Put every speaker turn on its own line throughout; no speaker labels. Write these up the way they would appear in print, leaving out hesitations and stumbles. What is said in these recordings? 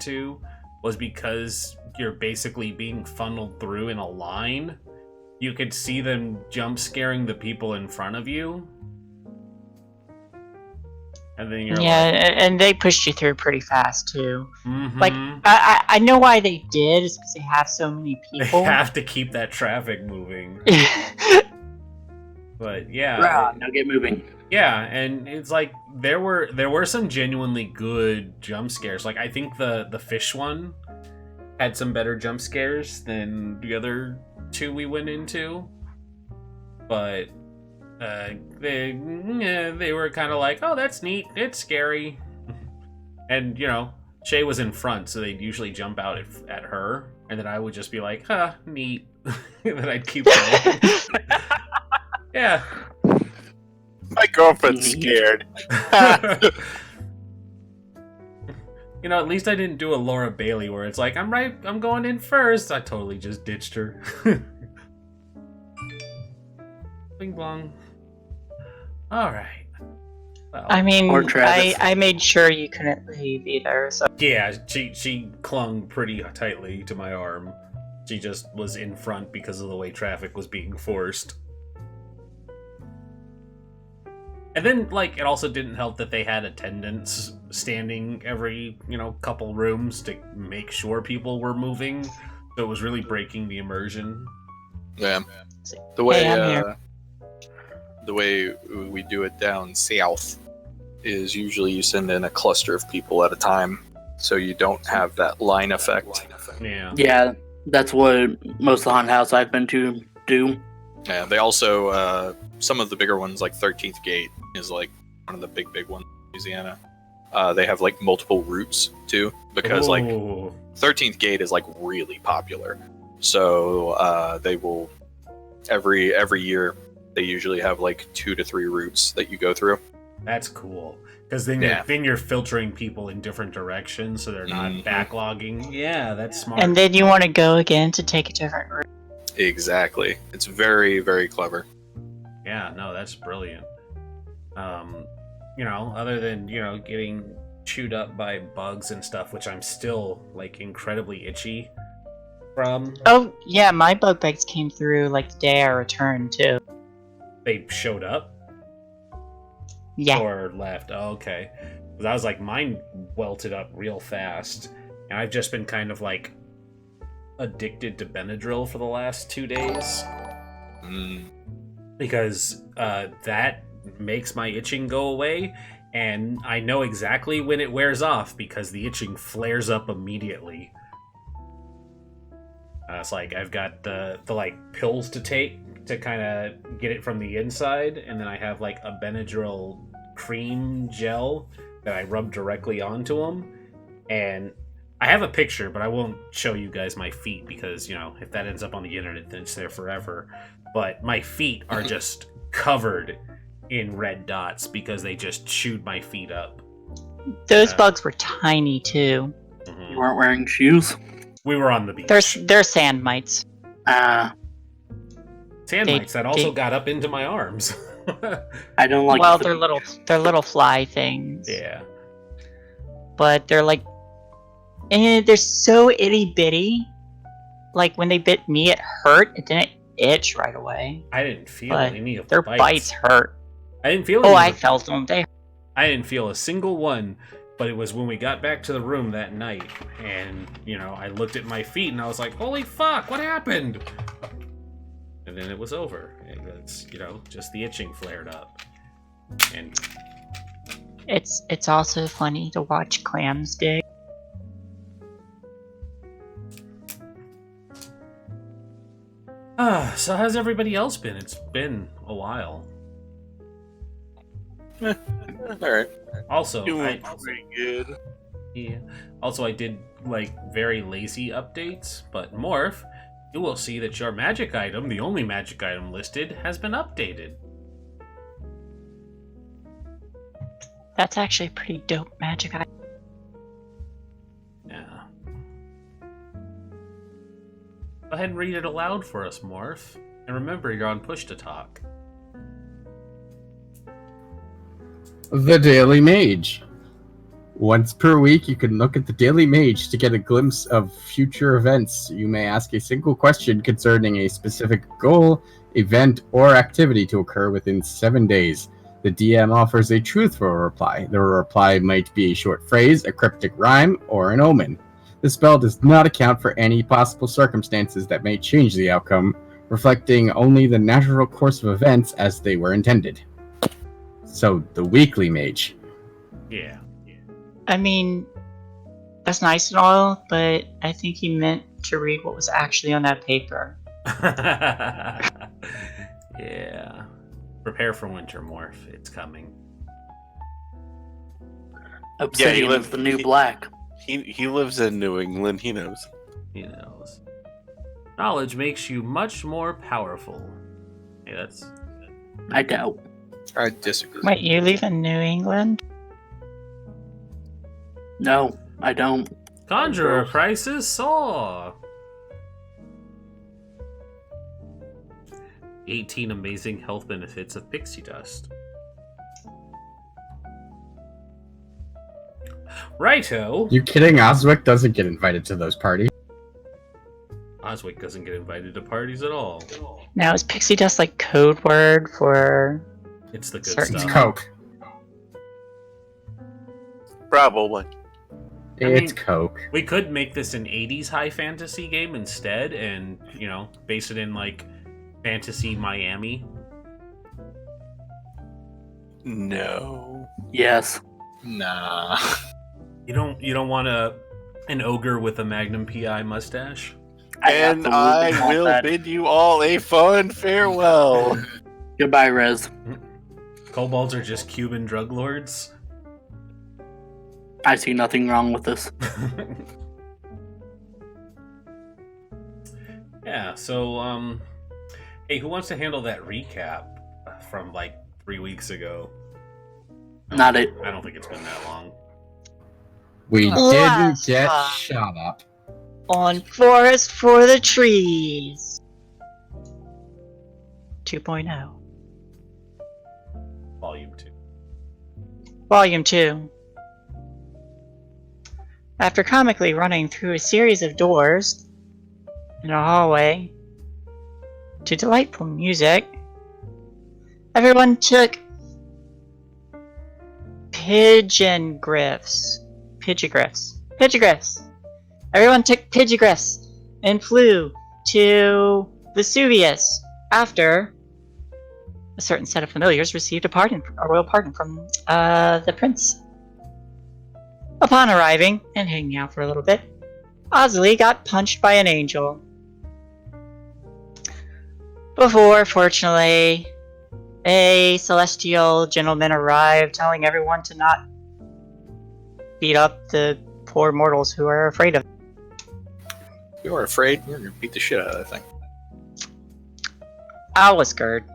to was because you're basically being funneled through in a line. You could see them jump scaring the people in front of you. And then you're
and they pushed you through pretty fast too.
Mm-hmm.
Like I know why they did, is because they have so many people.
They have to keep that traffic moving. But yeah,
now get moving.
Yeah, and it's like there were some genuinely good jump scares. Like I think the fish one had some better jump scares than the other two we went into, but they were kind of like, oh, that's neat, it's scary. And Shay was in front, so they'd usually jump out at her, and then I would just be like, huh, neat. And then I'd keep going. Yeah.
My girlfriend's scared.
At least I didn't do a Laura Bailey where it's like, I'm going in first. I totally just ditched her. Bing blong. Alright. Well,
I mean, I made sure you couldn't leave either, so...
Yeah, she clung pretty tightly to my arm. She just was in front because of the way traffic was being forced. And then, it also didn't help that they had attendants standing every, couple rooms to make sure people were moving. So it was really breaking the immersion.
Yeah. The way we do it down south is usually you send in a cluster of people at a time, so you don't have that line effect.
Yeah.
Yeah, that's what most of the haunted house I've been to do.
Yeah, they also, some of the bigger ones, like 13th Gate, is one of the big ones in Louisiana. They have multiple routes too, because 13th Gate is really popular. So they will every year they usually have 2 to 3 routes that you go through.
That's cool, because then you're filtering people in different directions, so they're not backlogging. Yeah, that's smart.
And then you want to go again to take a different route.
Exactly. It's very, very clever.
Yeah, no, that's brilliant. Other than, getting chewed up by bugs and stuff, which I'm still, incredibly itchy from.
Oh, yeah, my bug bites came through, the day I returned, too.
They showed up?
Yeah.
Or left? Oh, okay. Because I was mine welted up real fast. And I've just been kind of, addicted to Benadryl for the last 2 days. Because that makes my itching go away, and I know exactly when it wears off because the itching flares up immediately. It's I've got the pills to take to kind of get it from the inside, and then I have a Benadryl cream gel that I rub directly onto them, and I have a picture, but I won't show you guys my feet because, if that ends up on the internet, then it's there forever. But my feet are just covered in red dots because they just chewed my feet up.
Those bugs were tiny, too.
Mm-hmm.
You weren't wearing shoes?
We were on the beach.
They're sand mites.
Sand mites that also got up into my arms.
I don't like.
Well, they're little fly things.
Yeah.
But they're and they're so itty bitty. When they bit me, it hurt. It didn't itch right away.
I didn't feel any of
their
the
bites hurt.
I didn't feel.
I felt them.
I didn't feel a single one. But it was when we got back to the room that night, and I looked at my feet, and I was like, "Holy fuck! What happened?" And then it was over. And it's just the itching flared up. And
it's also funny to watch clams dig.
So how's everybody else been? It's been a while.
All right.
Also,
Doing pretty good.
Yeah. Also, I did very lazy updates, but Morph, you will see that your magic item, the only magic item listed, has been updated.
That's actually a pretty dope magic item.
Yeah. Go ahead and read it aloud for us, Morph. And remember, you're on push to talk.
The Daily Mage. Once per week, you can look at the Daily Mage to get a glimpse of future events. You may ask a single question concerning a specific goal, event, or activity to occur within 7 days. The DM offers a truthful reply. The reply might be a short phrase, a cryptic rhyme, or an omen. The spell does not account for any possible circumstances that may change the outcome, reflecting only the natural course of events as they were intended. So, the Weekly Mage.
Yeah.
I mean, that's nice and all, but I think he meant to read what was actually on that paper.
Yeah. Prepare for winter, Morph. It's coming.
Obsidian is the new black.
He lives in New England. He knows.
He knows. Knowledge makes you much more powerful. Hey, that's...
I doubt.
I disagree.
Wait, you live in New England?
No, I don't.
Conjurer prices saw. 18 amazing health benefits of pixie dust. Righto.
You kidding? Oswick doesn't get invited to those parties.
Oswick doesn't get invited to parties at all.
Now, is pixie dust like code word for...
It's the good
Certain
stuff.
It's Coke.
Probably.
It's Coke.
We could make this an 80s high fantasy game instead and, you know, base it in like Fantasy Miami.
No.
Yes.
Nah.
You don't want an ogre with a Magnum PI mustache?
And I will bid you all a fond farewell.
Goodbye, Rez.
Kobolds are just Cuban drug lords?
I see nothing wrong with this.
Yeah, so, hey, who wants to handle that recap from, like, 3 weeks ago?
Not it.
I don't think it's been that long.
We didn't
Last
get
time.
shot up.
On Forest for the Trees. 2.0.
Volume 2.
Volume 2. After comically running through a series of doors in a hallway to delightful music, everyone took pidgeographs. Everyone took pidgeographs and flew to Vesuvius after a certain set of familiars received a royal pardon from the prince. Upon arriving and hanging out for a little bit, Osley got punched by an angel. Before, fortunately, a celestial gentleman arrived telling everyone to not beat up the poor mortals who are afraid of it.
If you are afraid, we're gonna beat the shit out of that thing.
I was scared.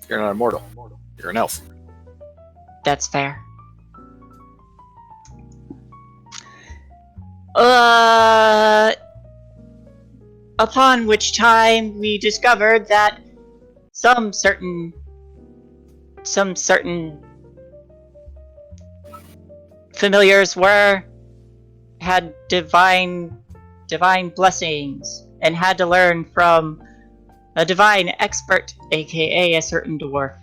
You're not immortal. You're an elf.
That's fair. Upon which time we discovered that some certain familiars had divine blessings and had to learn from a divine expert, aka a certain dwarf.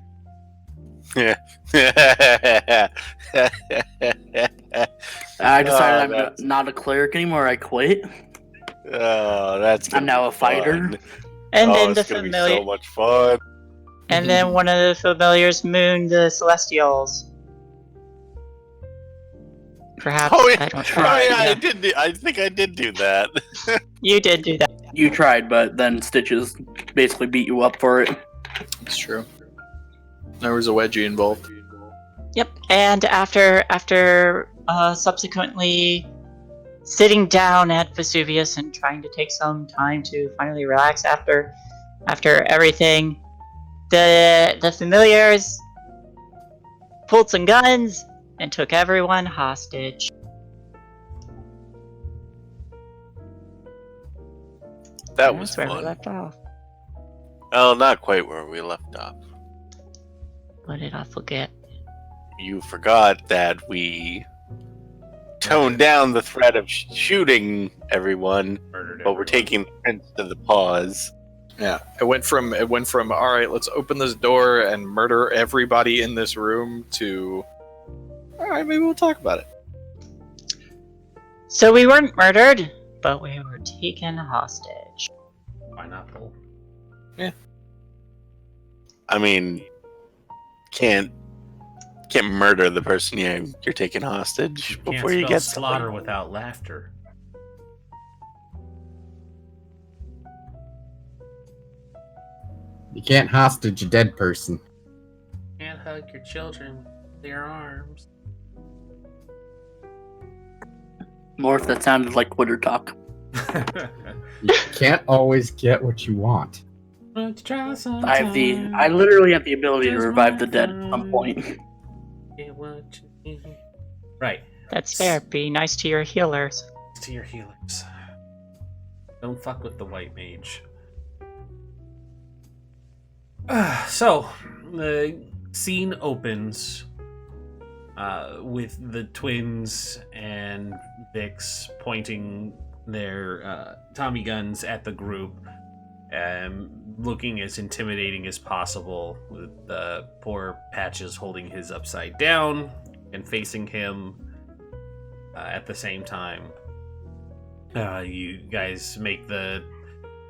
I decided I'm
that's-
not a cleric anymore. I quit.
Oh, that's.
I'm now a fighter.
And then
it's
the
gonna be
familiar,
so much fun.
and then one of the familiars mooned the celestials. Perhaps
Oh, yeah.
I don't
Oh,
know.
yeah, I think I did do that.
You did do that.
You tried, but then Stitches basically beat you up for it.
It's true. There was a wedgie involved.
Yep. And after subsequently sitting down at Vesuvius and trying to take some time to finally relax after everything, the familiars pulled some guns and took everyone hostage.
That was
That's where we
fun.
left off.
Oh, not quite where we left off.
What did I forget?
you forgot that we toned down the threat of shooting everyone,
Murdered
but we're
everyone.
taking the prince to the pause.
Yeah, it went from all right, let's open this door and murder everybody in this room to all right, maybe we'll talk about it.
So we weren't murdered, but we were taken hostage.
Why not, Paul?
I mean, can't murder the person you're taking hostage before you
Can't
get
spell slaughter without laughter.
You can't hostage a dead person.
Can't hug your children with their arms.
Morph, that sounded like Twitter talk.
You can't always get what you want.
I literally have the ability to revive the dead at some point.
Right.
That's fair. Be nice to your healers.
To your healers. Don't fuck with the white mage. So, the scene opens with the twins and Vix pointing their Tommy guns at the group, looking as intimidating as possible, with poor Patches holding his upside down and facing him at the same time. You guys make the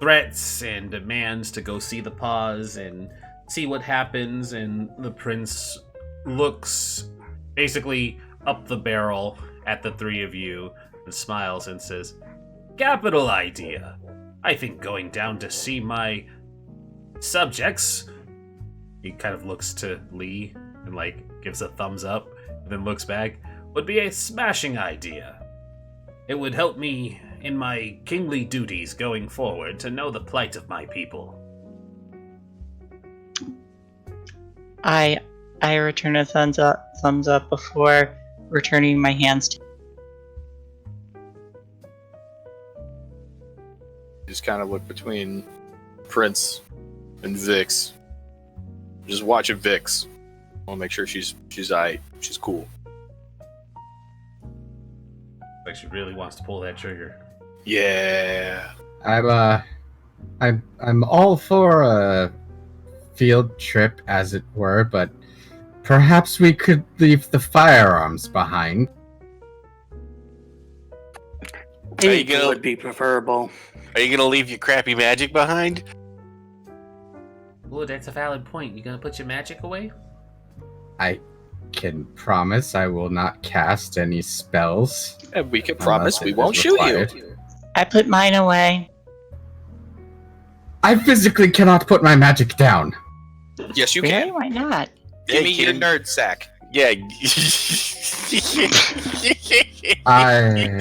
threats and demands to go see the pause and see what happens, and the prince looks basically up the barrel at the three of you and smiles and says, "Capital idea. I think going down to see my subjects," he kind of looks to Lee and gives a thumbs up, and then looks back, "would be a smashing idea. It would help me in my kingly duties going forward to know the plight of my people."
I return a thumbs up before returning my hands to.
Just kind of look between Prince and Vix. Just watching Vix. I want to make sure she's aight. She's cool.
Like she really wants to pull that trigger.
Yeah.
I'm all for a field trip, as it were, but perhaps we could leave the firearms behind.
It would be preferable.
Are you gonna leave your crappy magic behind?
Ooh, that's a valid point. You gonna put your magic away?
I can promise I will not cast any spells.
And we can promise
Unless
we
it
won't
is
shoot
required.
you.
I put mine away.
I physically cannot put my magic down.
Yes, you
Really?
can.
Why not?
Give me
Yeah,
your
you
nerd sack.
Yeah.
I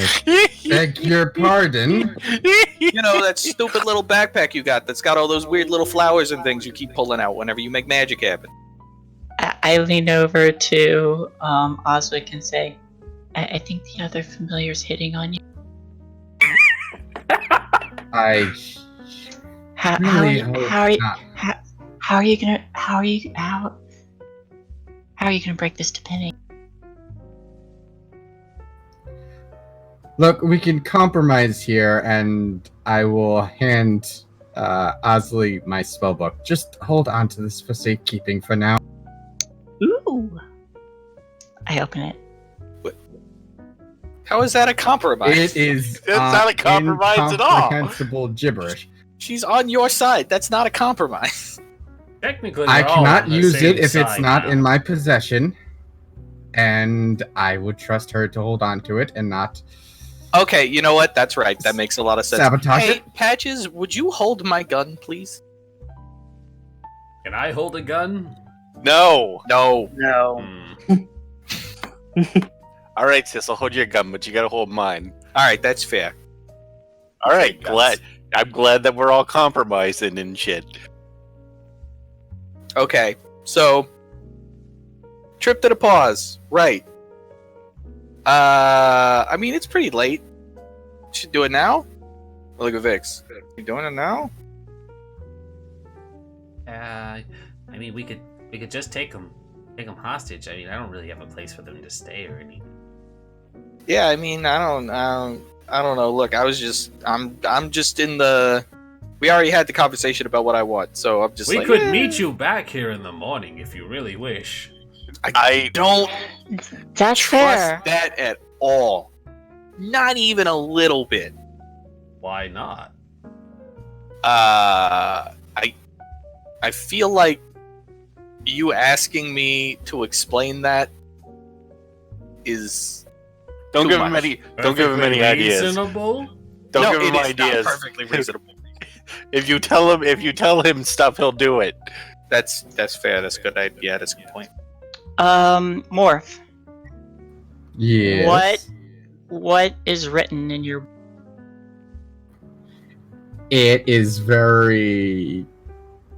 beg your pardon.
You know, that stupid little backpack you got that's got all those weird little flowers and things you keep pulling out whenever you make magic happen.
I lean over to Oswick and say, I think the other familiar's hitting on you.
I
How
really
are
hope not.
how are you gonna break this to Penny?
Look, we can compromise here, and I will hand Osley my spellbook. Just hold on to this for safekeeping for now.
Ooh. I open it.
How is that a compromise?
It is
That's not a compromise at all.
incomprehensible gibberish.
She's on your side. That's not a compromise.
Technically,
I
we're all
cannot
on the
use
same
it if it's
side
not
now.
in my possession, and I would trust her to hold on to it and not
Okay, you know what? That's right. That makes a lot of sense.
sabotage
Hey,
it.
Patches, would you hold my gun, please?
Can I hold a gun?
No.
No.
No.
All right, sis, I'll hold your gun, but you gotta hold mine.
All right, that's fair.
All right,
Guns.
I'm glad that we're all compromising and shit.
Okay, so trip to the pause, right? I mean, it's pretty late. Should do it now. Look at Vix. You doing it now?
I mean, we could just take them. Take them hostage. I mean, I don't really have a place for them to stay or anything.
Yeah, I mean, I don't know. Look, I'm just in the. We already had the conversation about what I want, so I'm just.
We
like,
could meet you back here in the morning if you really wish.
I don't
That's
trust
fair.
that at all. Not even a little bit.
Why not?
I feel like you asking me to explain that is
Don't
too
give
much.
him any. Don't give him any ideas.
Reasonable?
Don't
No,
give him
it is not
ideas.
perfectly reasonable.
If you tell him stuff, he'll do it.
That's fair. That's good. Yeah, that's a good point.
Morph.
Yes.
What is written in your?
It is very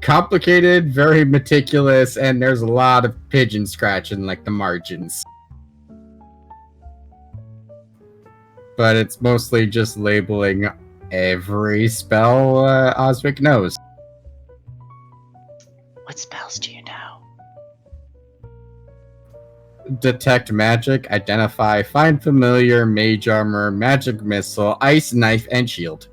complicated, very meticulous, and there's a lot of pigeon scratching like the margins. But it's mostly just labeling every spell Osric knows.
What spells do you know?
Detect magic, identify, find familiar, mage armor, magic missile, ice knife, and shield.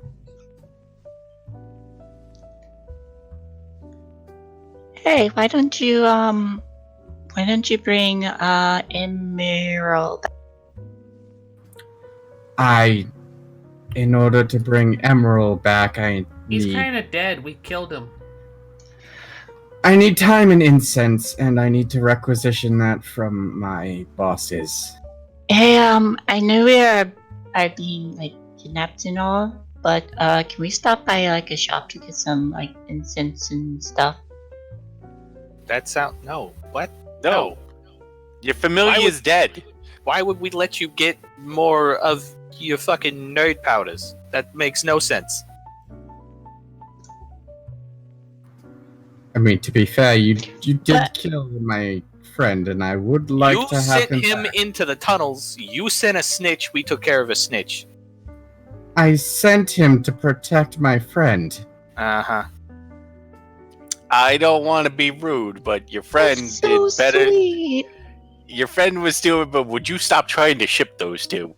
Hey, why don't you bring Emerald?
In order to bring Emerald back,
He's kind of dead. We killed him.
I need time and incense, and I need to requisition that from my bosses.
Hey, I know we are being like kidnapped and all, but can we stop by like a shop to get some like incense and stuff?
No. What?
No. Your familiar is dead.
Why would we let you get more of your fucking nerd powders? That makes no sense.
I mean, to be fair, you did kill my friend, and I would like
You
to have
sent
him
him into the tunnels. You sent a snitch. We took care of a snitch.
I sent him to protect my friend.
Uh-huh.
I don't want to be rude, but your friend
That's so
did better.
Sweet.
Your friend was doing, but would you stop trying to ship those two?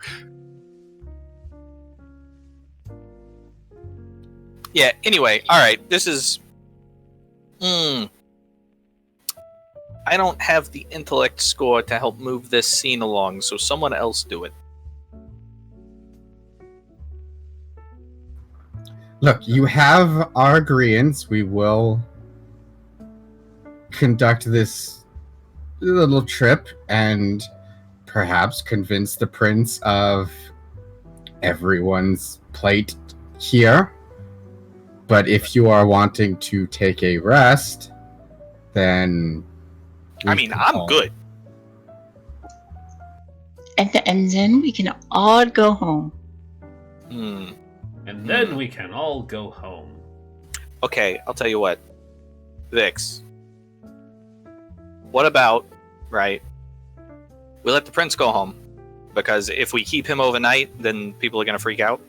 Yeah, anyway, alright, this is... I don't have the intellect score to help move this scene along, so someone else do it.
Look, you have our agreements. We will conduct this little trip and perhaps convince the prince of everyone's plight here. But if you are wanting to take a rest, then...
I mean, I'm good.
And then we can all go home.
And then we can all go home.
Okay, I'll tell you what. Vix. What about, right, we let the prince go home, because if we keep him overnight, then people are going to freak out.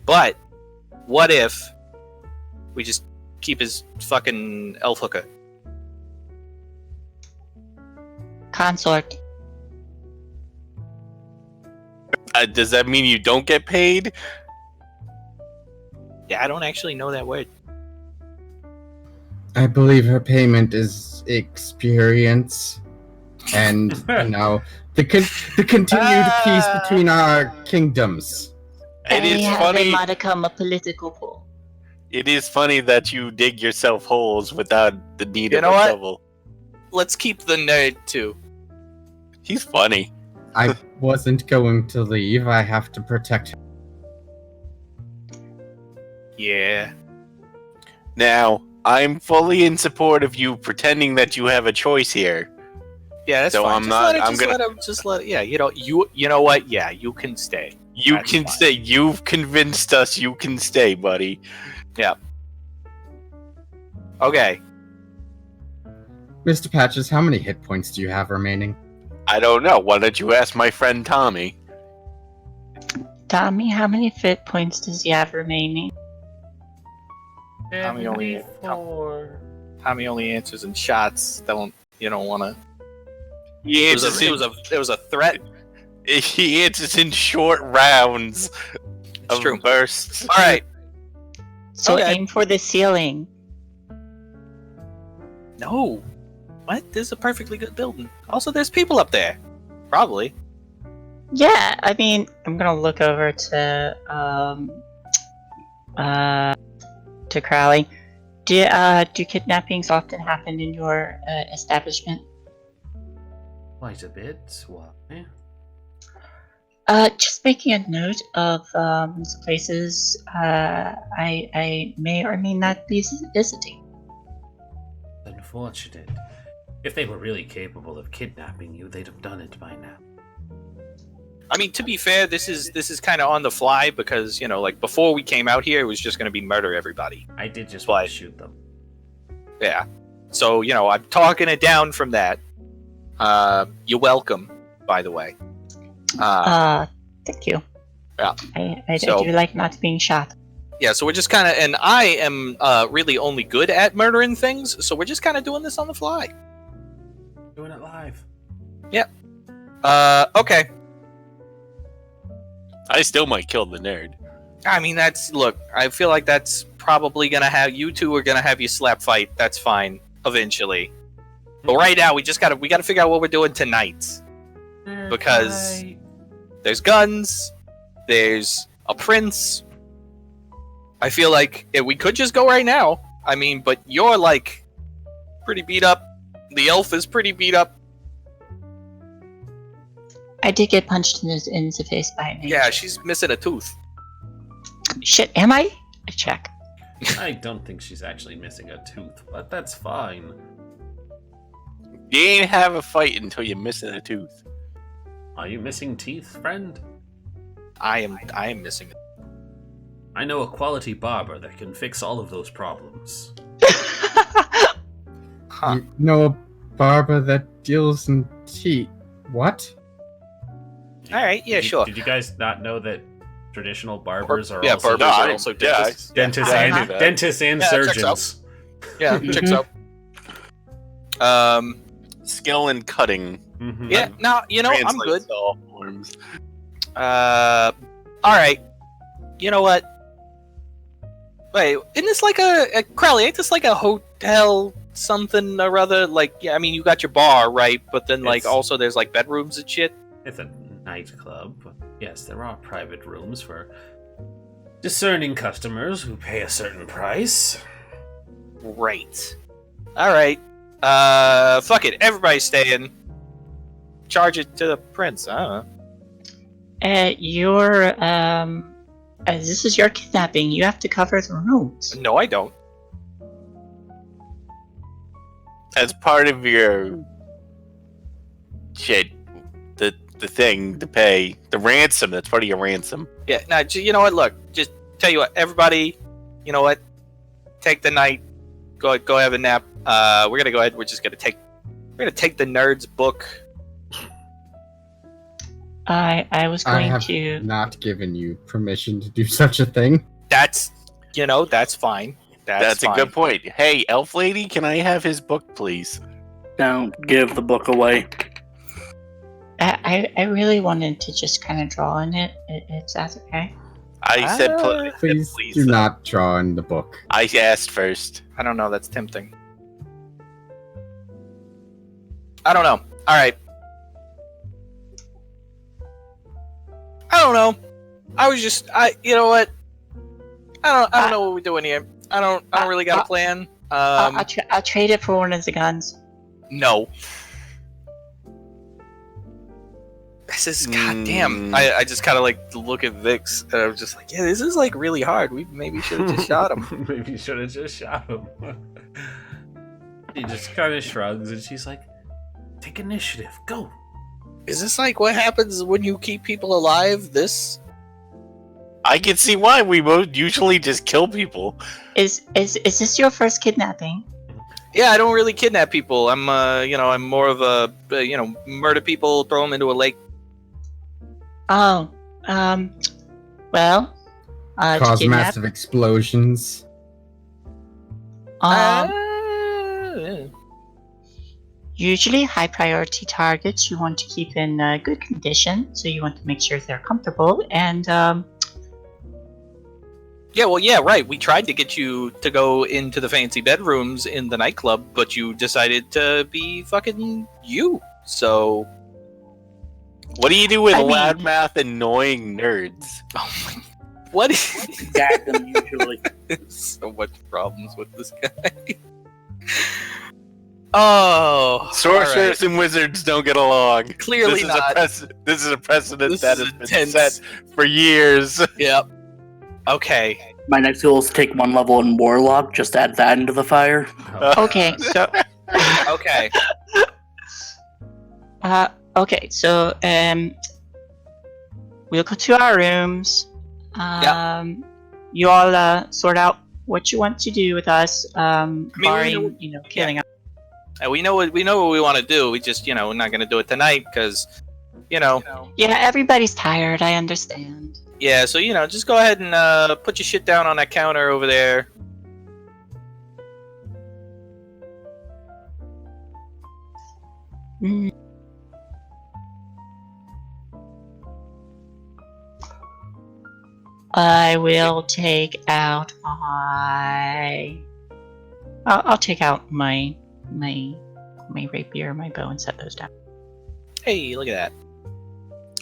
But, what if we just keep his fucking elf hooker?
Consort.
Does that mean you don't get paid?
Yeah, I don't actually know that word.
I believe her payment is experience. And, the continued peace between our kingdoms.
It is funny.
A modicum of political pull.
It is funny that you dig yourself holes without the need of a shovel.
Let's keep the nerd too.
He's funny.
I wasn't going to leave. I have to protect him.
Yeah.
Now, I'm fully in support of you pretending that you have a choice here.
Yeah, that's
So
fine.
Just
yeah, you know what? Yeah, you can stay.
You
That's
can
fine.
stay. You've convinced us you can stay, buddy.
Okay.
Mr. Patches, how many hit points do you have remaining?
I don't know. Why don't you ask my friend Tommy?
Tommy, how many fit points does he have remaining?
Tommy only answers in shots. You don't want to.
He
It was
answers,
it was a threat.
he answers in short rounds of
true.
bursts.
All right.
So
Okay.
aim for the ceiling.
No. What? This is a perfectly good building. Also, there's people up there. Probably.
Yeah, I mean, I'm gonna look over to Crowley. Do kidnappings often happen in your establishment?
Quite a bit. Why?
Just making a note of some places I may or may not be visiting.
Unfortunate. If they were really capable of kidnapping you, they'd have done it by now.
I mean, to be fair, this is kind of on the fly because like before we came out here, it was just going to be murder everybody.
I did just want to shoot them.
Yeah. So I'm talking it down from that. You're welcome, by the way.
Thank you.
Yeah.
I do like not being shot.
Yeah, so we're just kind of, and I am really only good at murdering things, so we're just kind of doing this on the fly.
Doing it live.
Okay.
I still might kill the nerd.
I mean, look, I feel like that's probably gonna have, you two are gonna have you slap fight, that's fine, eventually. But right now, we gotta figure out what we're doing tonight. Because there's guns, there's a prince. I feel like we could just go right now. I mean, but you're like pretty beat up. The elf is pretty beat up.
I did get punched in the face by a mage.
Yeah, she's missing a tooth.
Shit, am I? I check.
I don't think she's actually missing a tooth, but that's fine.
You ain't have a fight until you're missing a tooth.
Are you missing teeth, friend?
I am missing it.
I know a quality barber that can fix all of those problems.
Huh.
You know a barber that deals in teeth. What?
All right, yeah, sure.
Did you guys not know that traditional barbers are
Yeah,
also
barbers are also dentists.
dentists
Yeah,
and
I knew that.
dentists and
Yeah, that checks
surgeons?
Yeah, checks out.
Skill in cutting.
Mhm.
Yeah, no, I'm
translates
good.
to all forms.
All right. You know what? Wait, isn't this like a Crowley? Ain't this like a hotel something or other? Like, yeah, I mean, you got your bar, right? But then, like,
It's-
also there's like bedrooms and shit.
It's a nightclub. Yes, there are private rooms for discerning customers who pay a certain price.
Great. All right. Fuck it. Everybody's staying. Charge it to the prince. I don't know.
This is your kidnapping. You have to cover the rooms.
No, I don't.
As part of your shit, the thing to pay, the ransom, that's part of your ransom.
Yeah. Now, you know what? Look, just tell you what. Everybody, you know what? Take the night. Go have a nap. We're gonna go ahead. We're gonna take the nerd's book.
I was
I
going
have
to.
not given you permission to do such a thing.
That's fine.
That's a
fine.
good point. Hey, elf lady, can I have his book, please?
Don't give the book away.
I really wanted to just kind of draw in it. If that's okay.
I said,
Please do
though.
not draw in the book.
I asked first.
I don't know. That's tempting. I don't know. All right. I don't know. You know what? I don't know what we're doing here. I don't really got a plan.
I'll trade it for one of the guns.
No. This is goddamn. I just kind of like look at Vix and I'm just like, yeah, this is like really hard. We maybe should have just shot him.
Maybe you should have just shot him. He just kind of shrugs and she's like, take initiative, go.
Is this like what happens when you keep people alive? This?
I can see why we usually just kill people.
Is this your first kidnapping?
Yeah, I don't really kidnap people. I'm I'm more of a murder people, throw them into a lake.
Oh, well, to
Cause
kidnap.
massive explosions.
Yeah.
Usually high priority targets you want to keep in good condition, so you want to make sure they're comfortable, and
Yeah, right. We tried to get you to go into the fancy bedrooms in the nightclub, but you decided to be fucking you. So,
What do you do with
I mean-
loudmouth annoying nerds?
oh my, what is
Gag them usually.
so much problems with this guy? Oh,
Sorcerers and wizards don't get along.
Clearly not.
This is a precedent
This
that
is
has been
intense.
set for years.
Yep. Okay.
My next goal is to take 1 level in Warlock, just add that into the fire.
okay, so
Okay.
okay, so we'll go to our rooms. You all sort out what you want to do with us, barring killing us.
And we know what we want to do. We just, we're not gonna do it tonight because,
Yeah, everybody's tired. I understand.
yeah. So just go ahead and put your shit down on that counter over there.
Mm. I will take out my. I'll take out my rapier, my bow, and set those down.
Hey, look at that.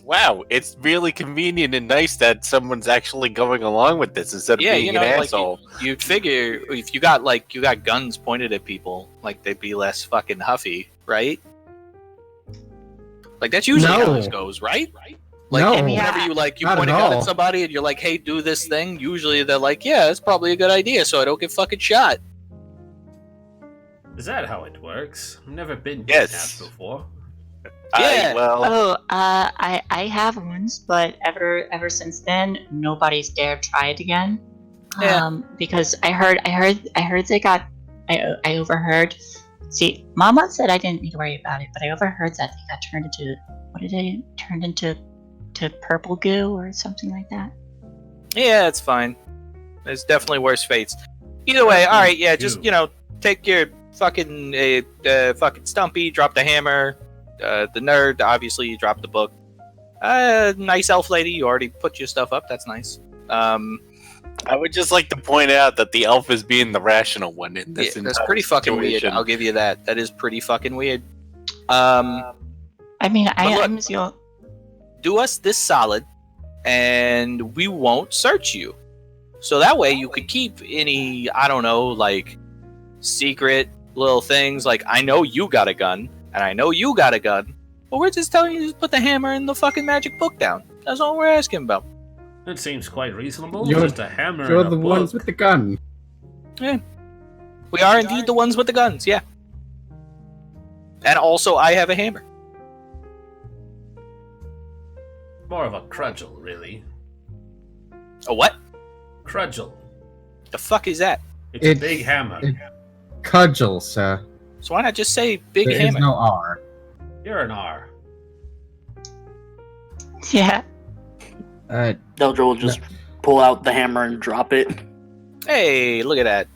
Wow, it's really convenient and nice that someone's actually going along with this instead of
Yeah,
being an asshole.
You'd figure if you got guns pointed at people, like they'd be less fucking huffy, right? Like that's usually how this goes, right? Like
No,
whenever you
not
point a
at
gun
all.
at somebody and you're like, "Hey, do this thing," usually they're like, "Yeah, it's probably a good idea, so I don't get fucking shot."
Is that how it works? I've never been
Yes.
kidnapped before.
Yeah.
I have once, but ever since then, nobody's dared try it again.
Yeah.
Because I heard they got. I overheard. See, Mama said I didn't need to worry about it, but I overheard that they got turned into. What did they turn into? To purple goo or something like that.
Yeah, it's fine. There's definitely worse fates. Either way, all right. Yeah, just take your fucking fucking Stumpy, drop the hammer. The nerd, obviously, you dropped the book. Nice elf lady, you already put your stuff up. That's nice.
I would just like to point out that the elf is being the rational one in this.
That's pretty fucking weird.
situation.
I'll give you that. That is pretty fucking weird.
I mean, I'm your.
Do us this solid, and we won't search you. So that way you could keep any, I don't know, like secret little things. Like I know you got a gun, and I know you got a gun. But we're just telling you to just put the hammer in the fucking magic book down. That's all we're asking about.
It seems quite reasonable.
You're-
Just a hammer
You're
and a
the ones
book.
with the gun.
We are indeed the ones with the guns, yeah. And also, I have a hammer.
More of a crudgel, really.
A what?
Crudgel.
The fuck is that?
It's a big hammer.
Cudgel, sir.
So why not just say big
There is
hammer?
no R.
You're an R.
Yeah.
Deldra will just pull out the hammer and drop it.
Hey, look at that.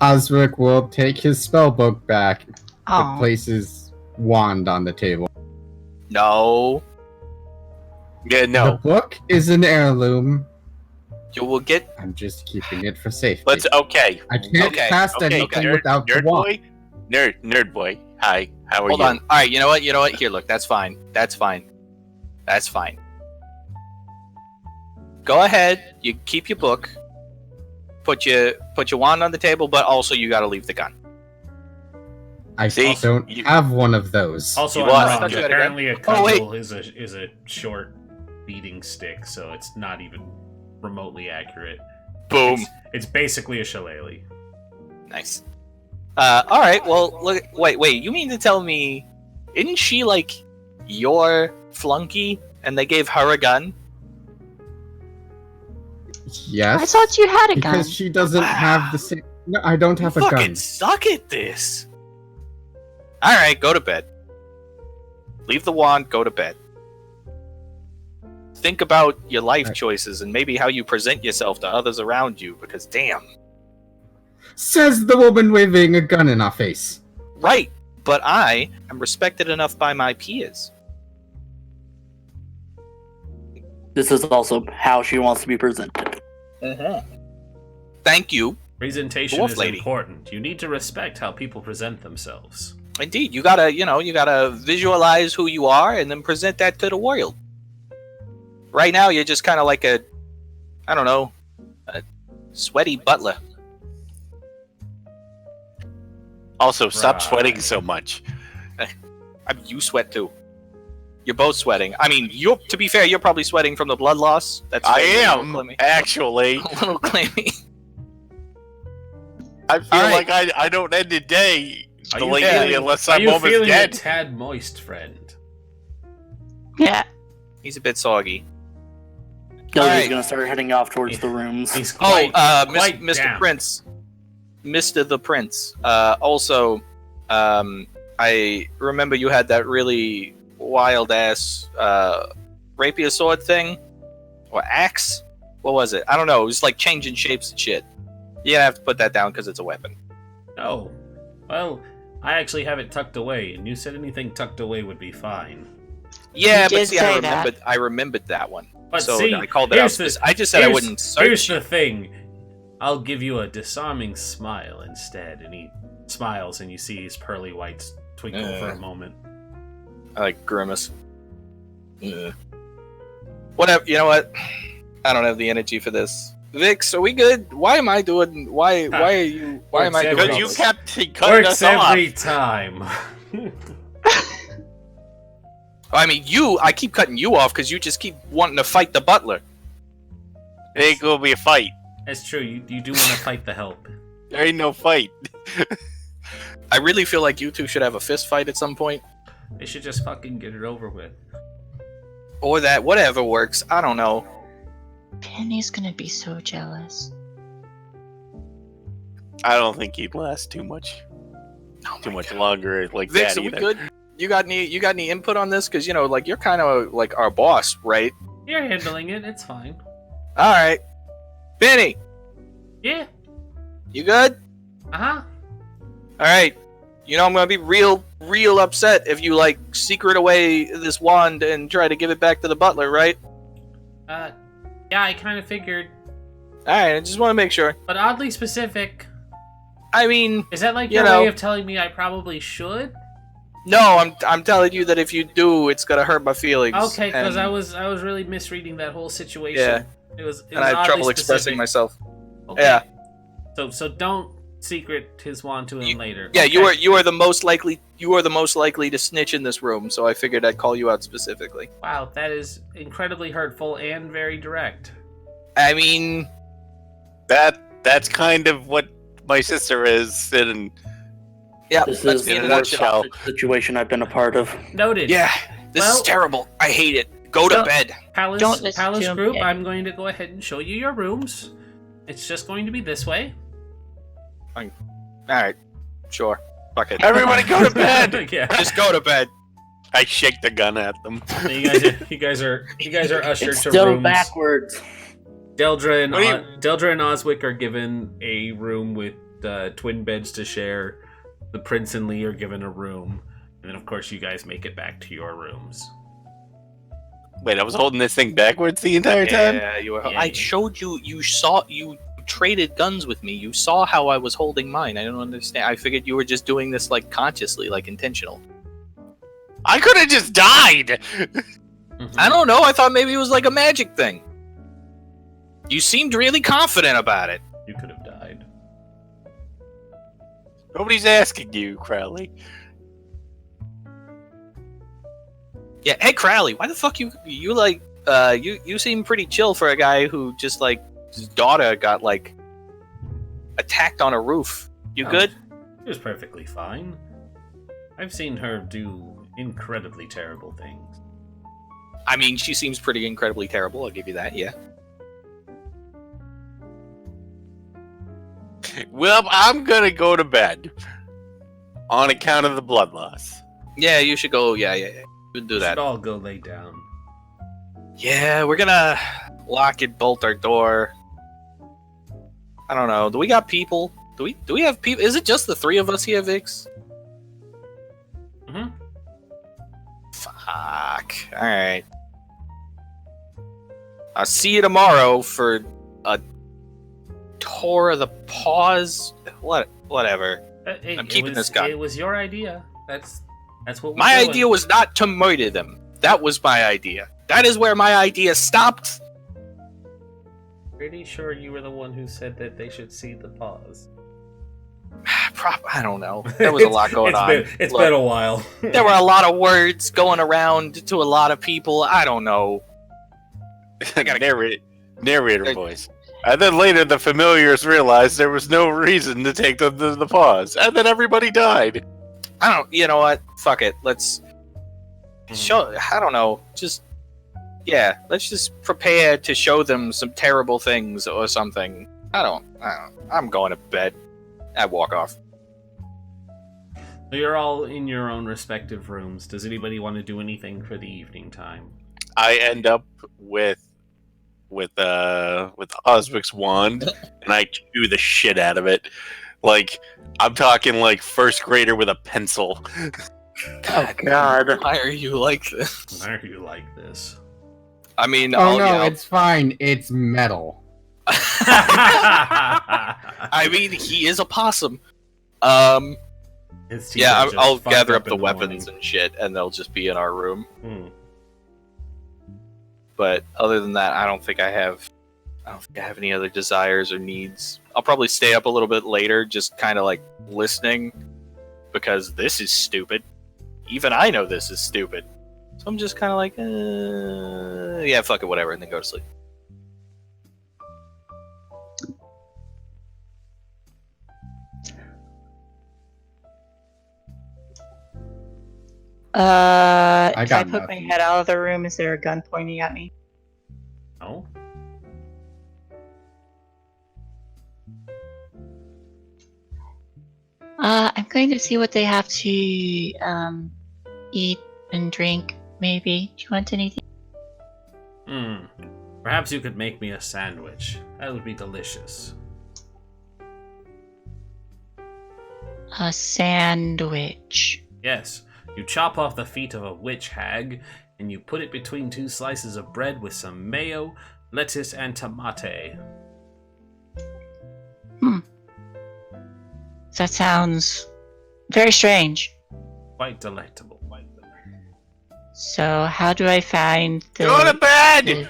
Osric will take his spellbook back, but
Oh.
place his wand on the table.
No.
Yeah,
The
no.
book is an heirloom.
You will get...
I'm just keeping it for safety.
Okay.
I can't
Okay,
cast
okay,
anything
Nerd,
without the
nerd
wand.
boy. Nerd boy. Hi. How are
Hold
you?
on. Alright, you know what? Here, look. That's fine. That's fine. That's fine. Go ahead. You keep your book. Put your wand on the table, but also you gotta leave the gun.
I
See?
don't
You-
have one of those.
Also,
You
I'm
lost.
wrong.
Thought you had a gun.
Apparently, a
Oh, wait.
cudgel is a short beating stick, so it's not even remotely accurate.
Boom.
It's basically a shillelagh.
Nice. Alright, well, look... Wait. You mean to tell me... Isn't she, like, your flunky, and they gave her a gun?
Yes.
I thought you had a gun.
Because she doesn't have the same. No, I don't have a
fucking
gun.
suck at this. Alright, go to bed. Leave the wand, go to bed. Think about your life choices and maybe how you present yourself to others around you, because damn.
Says the woman waving a gun in our face.
Right,
but I am respected enough by my peers.
This is also how she wants to be presented.
Thank you.
Presentation
Dwarf
is
lady.
important. You need to respect how people present themselves.
Indeed, you gotta visualize who you are and then present that to the world. Right now, you're just kind of like a sweaty butler.
Also, stop
Right.
sweating so much.
I mean, you sweat too. You're both sweating. I mean, to be fair, you're probably sweating from the blood loss. That's
I
a little
am,
clammy.
actually.
A little clammy.
I feel
Alright.
like I don't end the day
Are you
lately
feeling-
unless
Are
I'm
you
almost
feeling a
dead.
tad moist, friend?
Yeah.
He's a bit soggy.
Gilly's
Alright.
gonna start heading off towards the rooms.
He's quite, quite
Mr.
damp.
Prince. Mr. the Prince. Also, I remember you had that really wild ass rapier sword thing, or axe. What was it? I don't know. It was like changing shapes and shit. You have to put that down because it's a weapon.
Oh, well, I actually have it tucked away, and you said anything tucked away would be fine.
Yeah,
You
but
did
see,
say that.
I remembered that one.
But
So
see,
I called it out.
here's the-
I just said I
here's-
wouldn't
Here's
search.
the thing. I'll give you a disarming smile instead. And he smiles, and you see his pearly whites twinkle for a moment.
I like grimace. Whatever. You know what? I don't have the energy for this. Vix, are we good? Why am I doing? Why are you? Why am I doing?
Because
all
you
this?
kept cutting
Works
us off.
every time.
I mean, I keep cutting you off because you just keep wanting to fight the butler.
It ain't gonna be a fight.
That's true. You do want to fight the help.
There ain't no fight.
I really feel like you two should have a fist fight at some point.
They should just fucking get it over with.
Or that, whatever works. I don't know.
Penny's gonna be so jealous.
I don't think he'd last too much. Too much longer like
Vix,
that
are we
either.
good? You got any input on this? Because, like, you're kind of like our boss, right?
You're handling it. It's fine.
All right. Benny,
Yeah.
you good?
Uh-huh.
All right. I'm going to be real upset if you, like, secret away this wand and try to give it back to the butler, right?
Yeah, I kind of figured.
All right, I just want to make sure.
But oddly specific.
I mean,
Is that like
You
your
know.
way of telling me I probably should?
no, I'm telling you that if you do, it's going to hurt my feelings.
Okay, because
and-
I was really misreading that whole situation.
Yeah.
It was
And I have
oddly
trouble expressing
specific.
myself.
Okay.
Yeah.
So don't secret his wand to him later.
Yeah,
Okay.
you are the most likely to snitch in this room, so I figured I'd call you out specifically.
Wow, that is incredibly hurtful and very direct.
I mean,
That's kind of what my sister is, and
yeah,
This
that's
is
me in
the
a
worst
nutshell.
situation I've been a part of.
Noted.
Yeah, this is
Well-
terrible. I hate it. Go to
Well-
bed.
Palace,
Don't listen
Palace
to him,
group,
Ed.
I'm going to go ahead and show you your rooms. It's just going to be this way.
All right, sure. Fuck it.
everybody go to bed.
Yeah.
Just go to bed.
I shake the gun at them.
You guys are ushered
It's
to
still
rooms.
backwards.
Deldra and
What do
Deldra and Oswick are given a room with twin beds to share. The Prince and Lee are given a room, and then of course you guys make it back to your rooms.
Wait, I was holding this thing backwards the entire time?
Yeah, you were.
Yeah,
I
yeah.
showed you. You saw. You traded guns with me. You saw how I was holding mine. I don't understand. I figured you were just doing this like consciously, like intentional.
I could have just died!
I don't know. I thought maybe it was like a magic thing. You seemed really confident about it.
You could have died.
Nobody's asking you, Crowley.
Yeah. Hey, Crowley, why the fuck you like you seem pretty chill for a guy who just like his daughter got like attacked on a roof. You
Oh,
good?
It was perfectly fine. I've seen her do incredibly terrible things.
I mean, she seems pretty incredibly terrible. I'll give you that. Yeah.
Well, I'm gonna go to bed. On account of the blood loss.
Yeah, you should go. Yeah. You should do
We
that.
should all go lay down.
Yeah, we're gonna lock and bolt our door. I don't know. Do we got people? Do we have people? Is it just the three of us here, Vix? Fuck. Alright. I'll see you tomorrow for a tour of the paws. Whatever. I'm keeping this gun.
It was your idea. That's what we're
My
doing.
idea was not to murder them. That was my idea. That is where my idea stopped.
Pretty sure you were the one who said that they should see the paws.
I don't know. There was a lot going on.
It's been a while.
There were a lot of words going around to a lot of people. I don't know.
Narrator voice. And then later the familiars realized there was no reason to take them to the paws. And then everybody died.
You know what? Fuck it. Let's show, I don't know. Let's just prepare to show them some terrible things or something. I don't. I'm going to bed. I walk off.
You're all in your own respective rooms. Does anybody want to do anything for the evening time?
I end up with Osric's wand, and I chew the shit out of it. Like, I'm talking like first grader with a pencil.
Oh God!
Why are you like this?
Why are you like this?
I mean,
it's fine. It's metal.
I mean, he is a possum. I'll gather up the weapons and shit, and they'll just be in our room. But other than that, I don't think I have any other desires or needs. I'll probably stay up a little bit later, just kind of like listening, because this is stupid. Even I know this is stupid. So I'm just kind of like, yeah, fuck it, whatever, and then go to sleep.
If I put my head out of the room, is there a gun pointing at me?
No.
I'm going to see what they have to eat and drink, maybe. Do you want anything?
Perhaps you could make me a sandwich. That would be delicious.
A sandwich.
Yes. You chop off the feet of a witch hag, and you put it between 2 slices of bread with some mayo, lettuce, and tomate.
That sounds very strange.
Quite delectable.
So, how do I find the...
Go to bed!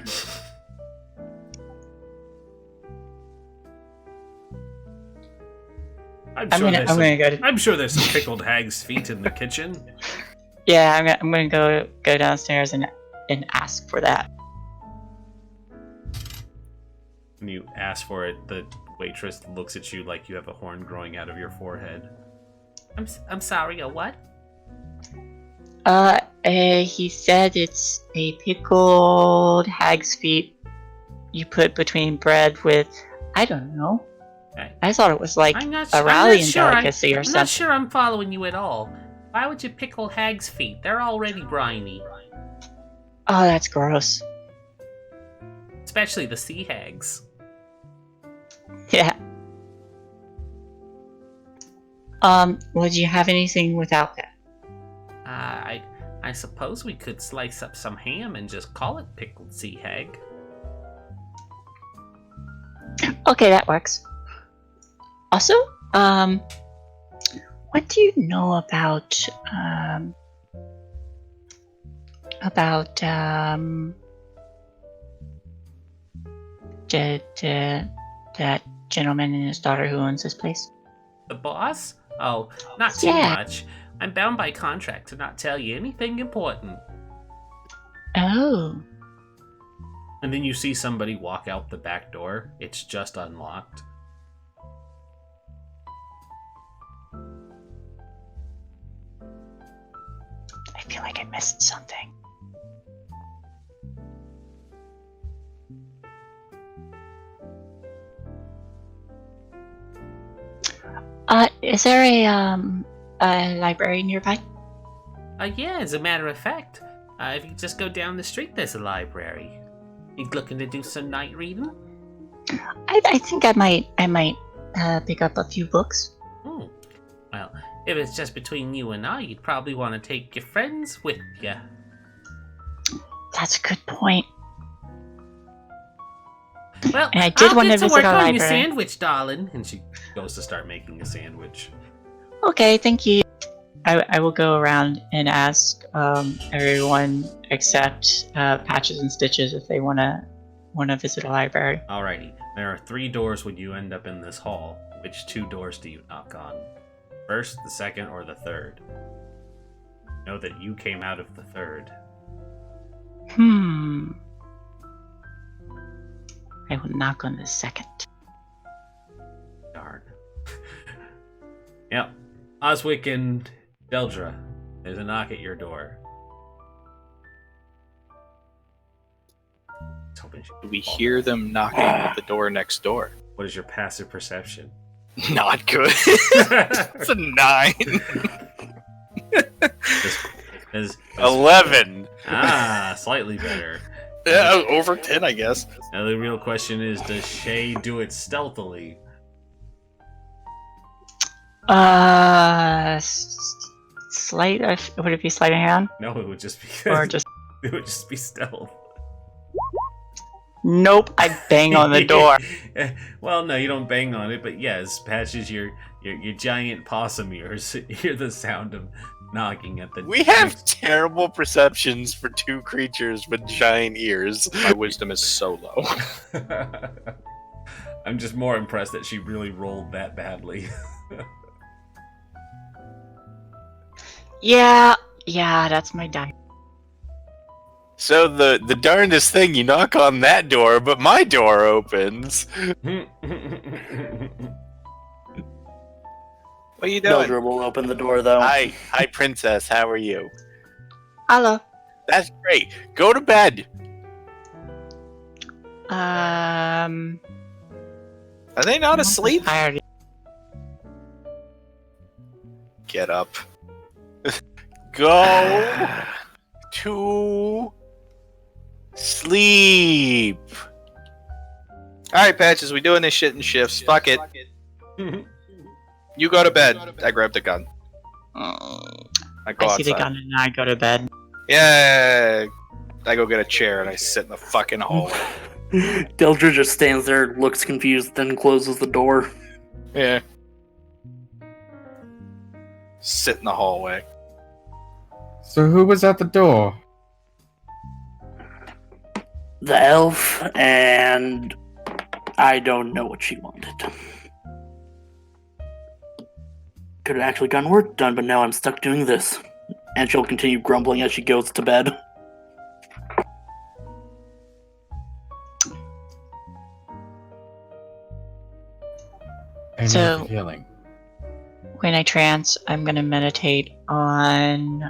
I'm sure there's some pickled hag's feet in the kitchen.
Yeah, I'm gonna go downstairs and ask for that.
When you ask for it, the waitress looks at you like you have a horn growing out of your forehead. I'm sorry, a what?
He said it's a pickled hag's feet you put between bread with, I don't know. I thought it was like a rallying delicacy or something.
I'm not sure I'm following you at all. Why would you pickle hag's feet? They're already briny.
Oh, that's gross.
Especially the sea hags.
Yeah. Would you have anything without that?
I suppose we could slice up some ham and just call it pickled sea hag.
Okay, that works. Also, what do you know about that gentleman and his daughter who owns this place?
The boss? Oh, not too much. I'm bound by contract to not tell you anything important.
Oh.
And then you see somebody walk out the back door. It's just unlocked.
I feel like I missed something. Is there a library nearby?
Yeah, as a matter of fact. If you just go down the street, there's a library. You looking to do some night reading?
I think I might pick up a few books.
Well, if it's just between you and I, you'd probably want to take your friends with you.
That's a good point.
Well,
And I did want to visit our
on your
library.
sandwich, darling. And she goes to start making a sandwich.
Okay, thank you. I will go around and ask everyone except Patches and Stitches if they wanna visit a library.
Alrighty. There are 3 doors when you end up in this hall. Which 2 doors do you knock on? First, the second, or the third? Know that you came out of the third.
I will knock on the second.
Darn. Yep. Oswick and Deldra, there's a knock at your door.
We hear them knocking at the door next door.
What is your passive perception?
Not good. It's a 9.
Is
11.
Slightly better.
Yeah, over 10, I guess.
Now the real question is, does Shay do it stealthily?
Sleight. Would it be sleight of hand?
No, it would just be.
Or just.
It would just be stealth.
Nope. I bang on the door.
Well, no, you don't bang on it, but yes, Patches, your giant possum ears hear the sound of knocking at the.
We have terrible perceptions for 2 creatures with giant ears.
My wisdom is so low.
I'm just more impressed that she really rolled that badly.
Yeah, that's my die.
So the darndest thing, you knock on that door, but my door opens.
What are you doing?
Mildred will open the door, though.
Hi, princess. How are you?
Hello.
That's great. Go to bed.
Are they not asleep?
Tired.
Get up. Go to sleep.
Alright, Patches, we doing this shit in shifts. Fuck it. You go to bed. I grab the gun. I go
I see
outside.
the gun and I go to bed.
Yeah. I go get a chair and I sit in the fucking hallway.
Deldra just stands there, looks confused, then closes the door.
Yeah. Sit in the hallway.
So who was at the door?
The elf, and I don't know what she wanted. Could have actually gotten work done, but now I'm stuck doing this. And she'll continue grumbling as she goes to bed.
I know
So-
the feeling.
When I trance, I'm gonna meditate on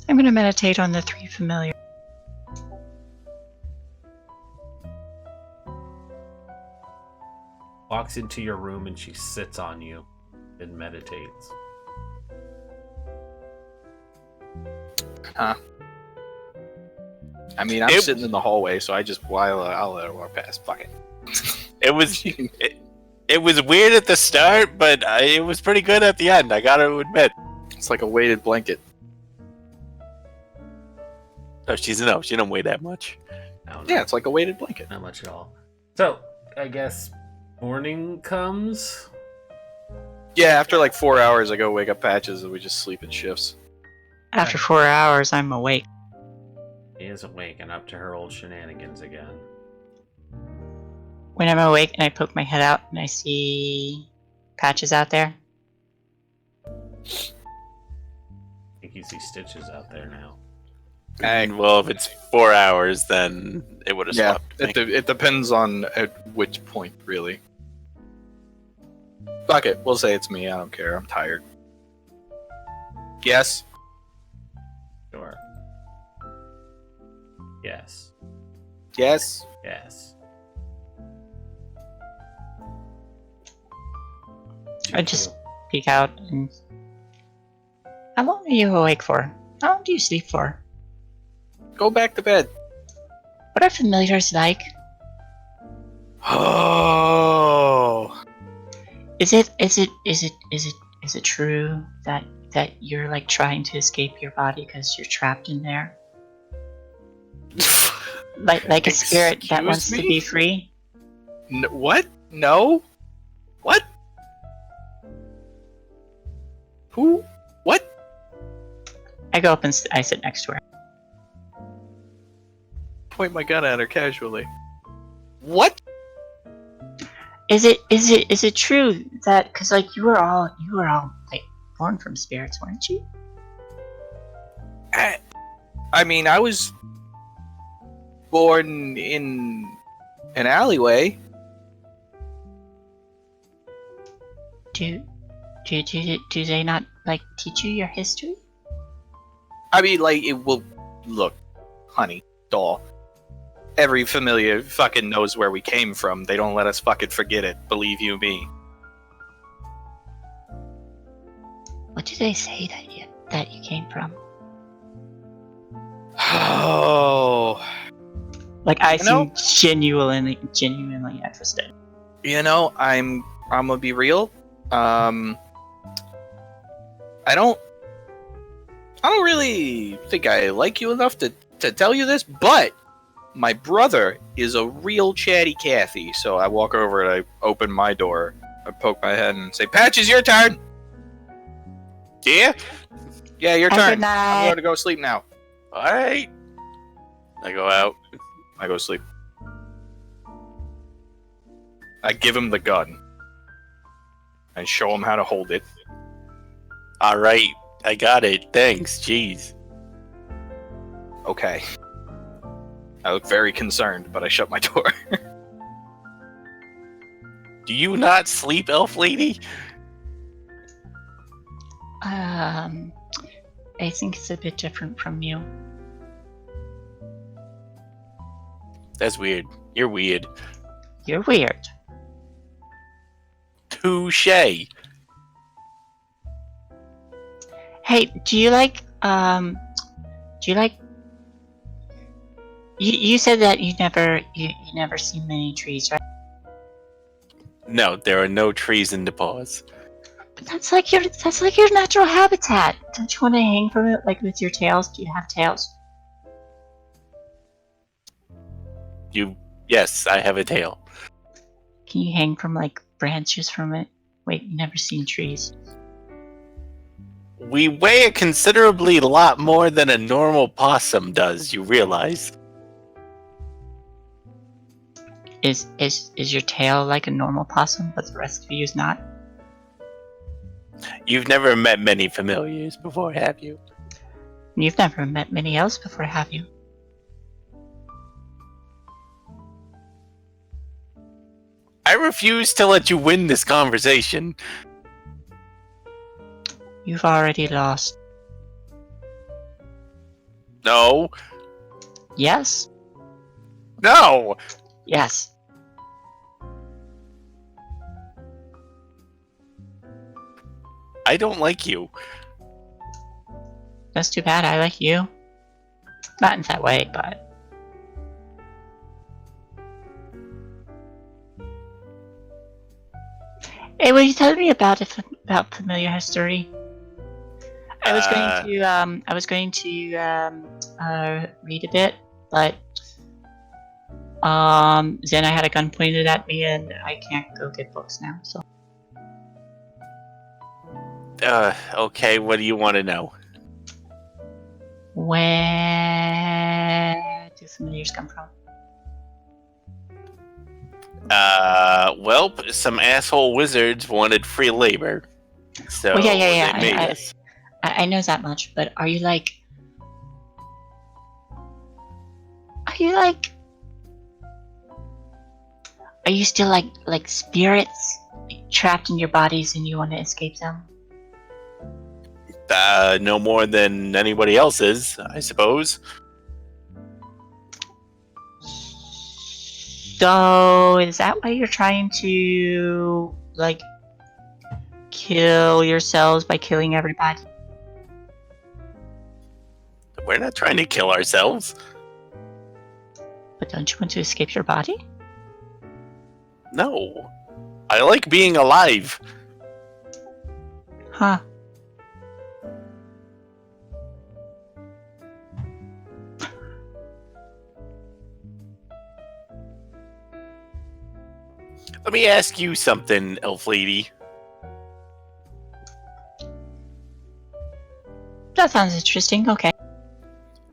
I'm gonna meditate on the 3 familiar.
Walks into your room and she sits on you and meditates.
Huh. I mean, I'm sitting in the hallway, so I'll let her walk past. Fuck it.
It was it was weird at the start, but it was pretty good at the end. I gotta admit.
It's like a weighted blanket.
No, she don't weigh that much.
I don't know.
Yeah, it's like a weighted blanket.
Not much at all. So, I guess morning comes.
Yeah, after like 4 hours, I go wake up Patches and we just sleep in shifts.
After 4 hours, I'm awake.
She is awake and up to her old shenanigans again.
When I'm awake and I poke my head out and I see Patches out there.
I think you see Stitches out there now.
And well, if it's 4 hours, then it would have
Yeah,
stopped.
it depends on at which point, really. Fuck it, we'll say it's me. I don't care. I'm tired. Yes.
Sure. Yes.
Yes.
Yes.
I just peek out and. How long are you awake for? How long do you sleep for?
Go back to bed.
What are familiars like?
Oh.
Is it true that that you're like trying to escape your body because you're trapped in there? Like a spirit that
Excuse
wants to
me?
be free?
What? No? What? Who? What?
I go up and I sit next to her.
Point my gun at her casually. What?
Is it true that because like you were all like born from spirits, weren't you?
I mean, I was born in an alleyway.
Do they not like teach you your history?
I mean, like, it will. Look, honey, doll. Every familiar fucking knows where we came from. They don't let us fucking forget it. Believe you me.
What do they say that you came from?
Oh.
Like I
You know-
seem genuinely interested.
You know, I'm gonna be real. I don't really think I like you enough to tell you this, but my brother is a real chatty Cathy. So I walk over and I open my door. I poke my head and say, "Patch, it's your turn."
Yeah?
Yeah, your
Have a
turn.
good night.
I'm going to go sleep now.
Alright. I go out.
I go sleep. I give him the gun. I show him how to hold it.
Alright. I got it. Thanks. Jeez.
Okay. I look very concerned, but I shut my door.
Do you not sleep, elf lady?
I think it's a bit different from you.
That's weird. You're weird.
You're weird.
Touche.
Hey, do you like you said that you never seen many trees, right?
No, there are no trees in Nepal.
But that's like your natural habitat. Don't you want to hang from it like with your tails? Do you have tails?
Yes, I have a tail.
Can you hang from like branches from it? Wait, you never seen trees.
We weigh a considerably lot more than a normal possum does, you realize?
Is your tail like a normal possum, but the rest of you is not?
You've never met many familiars before, have you?
You've never met many else before, have you?
I refuse to let you win this conversation.
You've already lost.
No.
Yes?
No!
Yes.
I don't like you.
That's too bad, I like you. Not in that way, but... Hey, will you tell me about familiar history? I was going to read a bit, but then I had a gun pointed at me and I can't go get books now, so.
Okay, what do you want to know?
Where do familiars come from?
Well, some asshole wizards wanted free labor. So
Well, yeah.
they made us.
I know that much, but are you still like spirits trapped in your bodies and you want to escape them?
No more than anybody else is, I suppose.
So, is that why you're trying to, like, kill yourselves by killing everybody?
We're not trying to kill ourselves.
But don't you want to escape your body?
No. I like being alive.
Huh.
Let me ask you something, elf lady.
That sounds interesting. Okay.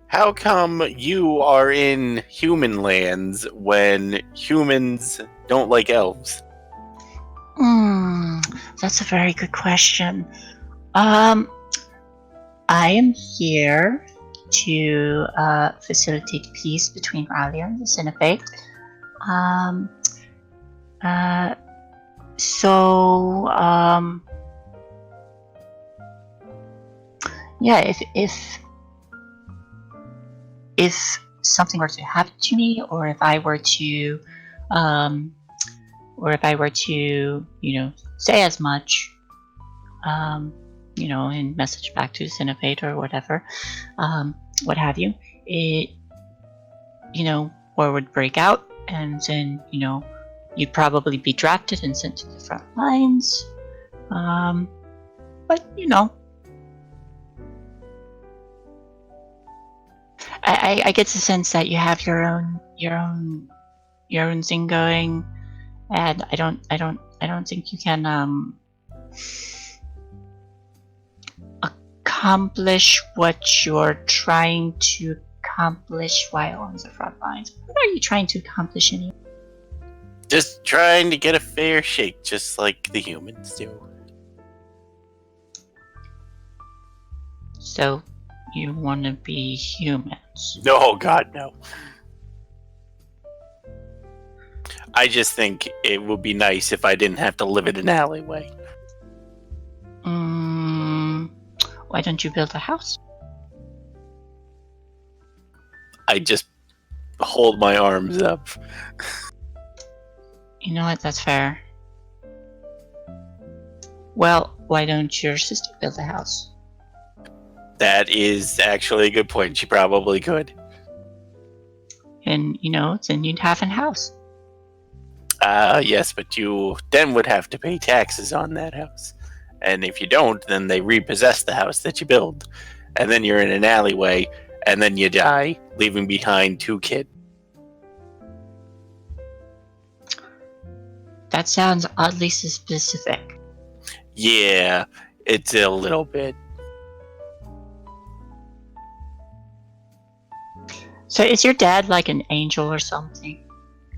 How come you are in human lands when humans don't like elves?
That's a very good question. I am here to facilitate peace between Ralia and the Cinephate. Yeah, if something were to happen to me, or if I were to, say as much, and message back to Cinephate or whatever, what have you, war would break out, and then, you'd probably be drafted and sent to the front lines. But, I get the sense that you have your own thing going, and I don't think you can accomplish what you're trying to accomplish while on the front lines. What are you trying to accomplish anyway?
Just trying to get a fair shake, just like the humans do.
So, you want to be humans?
No, God, no. I just think it would be nice if I didn't have to live in an alleyway.
Why don't you build a house?
I just hold my arms up.
You know what? That's fair. Well, why don't your sister build a house?
That is actually a good point. She probably could.
And, then you'd have a house.
Yes, but you then would have to pay taxes on that house. And if you don't, then they repossess the house that you build. And then you're in an alleyway, and then you die, leaving behind 2 kids.
That sounds oddly specific.
Yeah, it's a little bit.
So is your dad like an angel or something?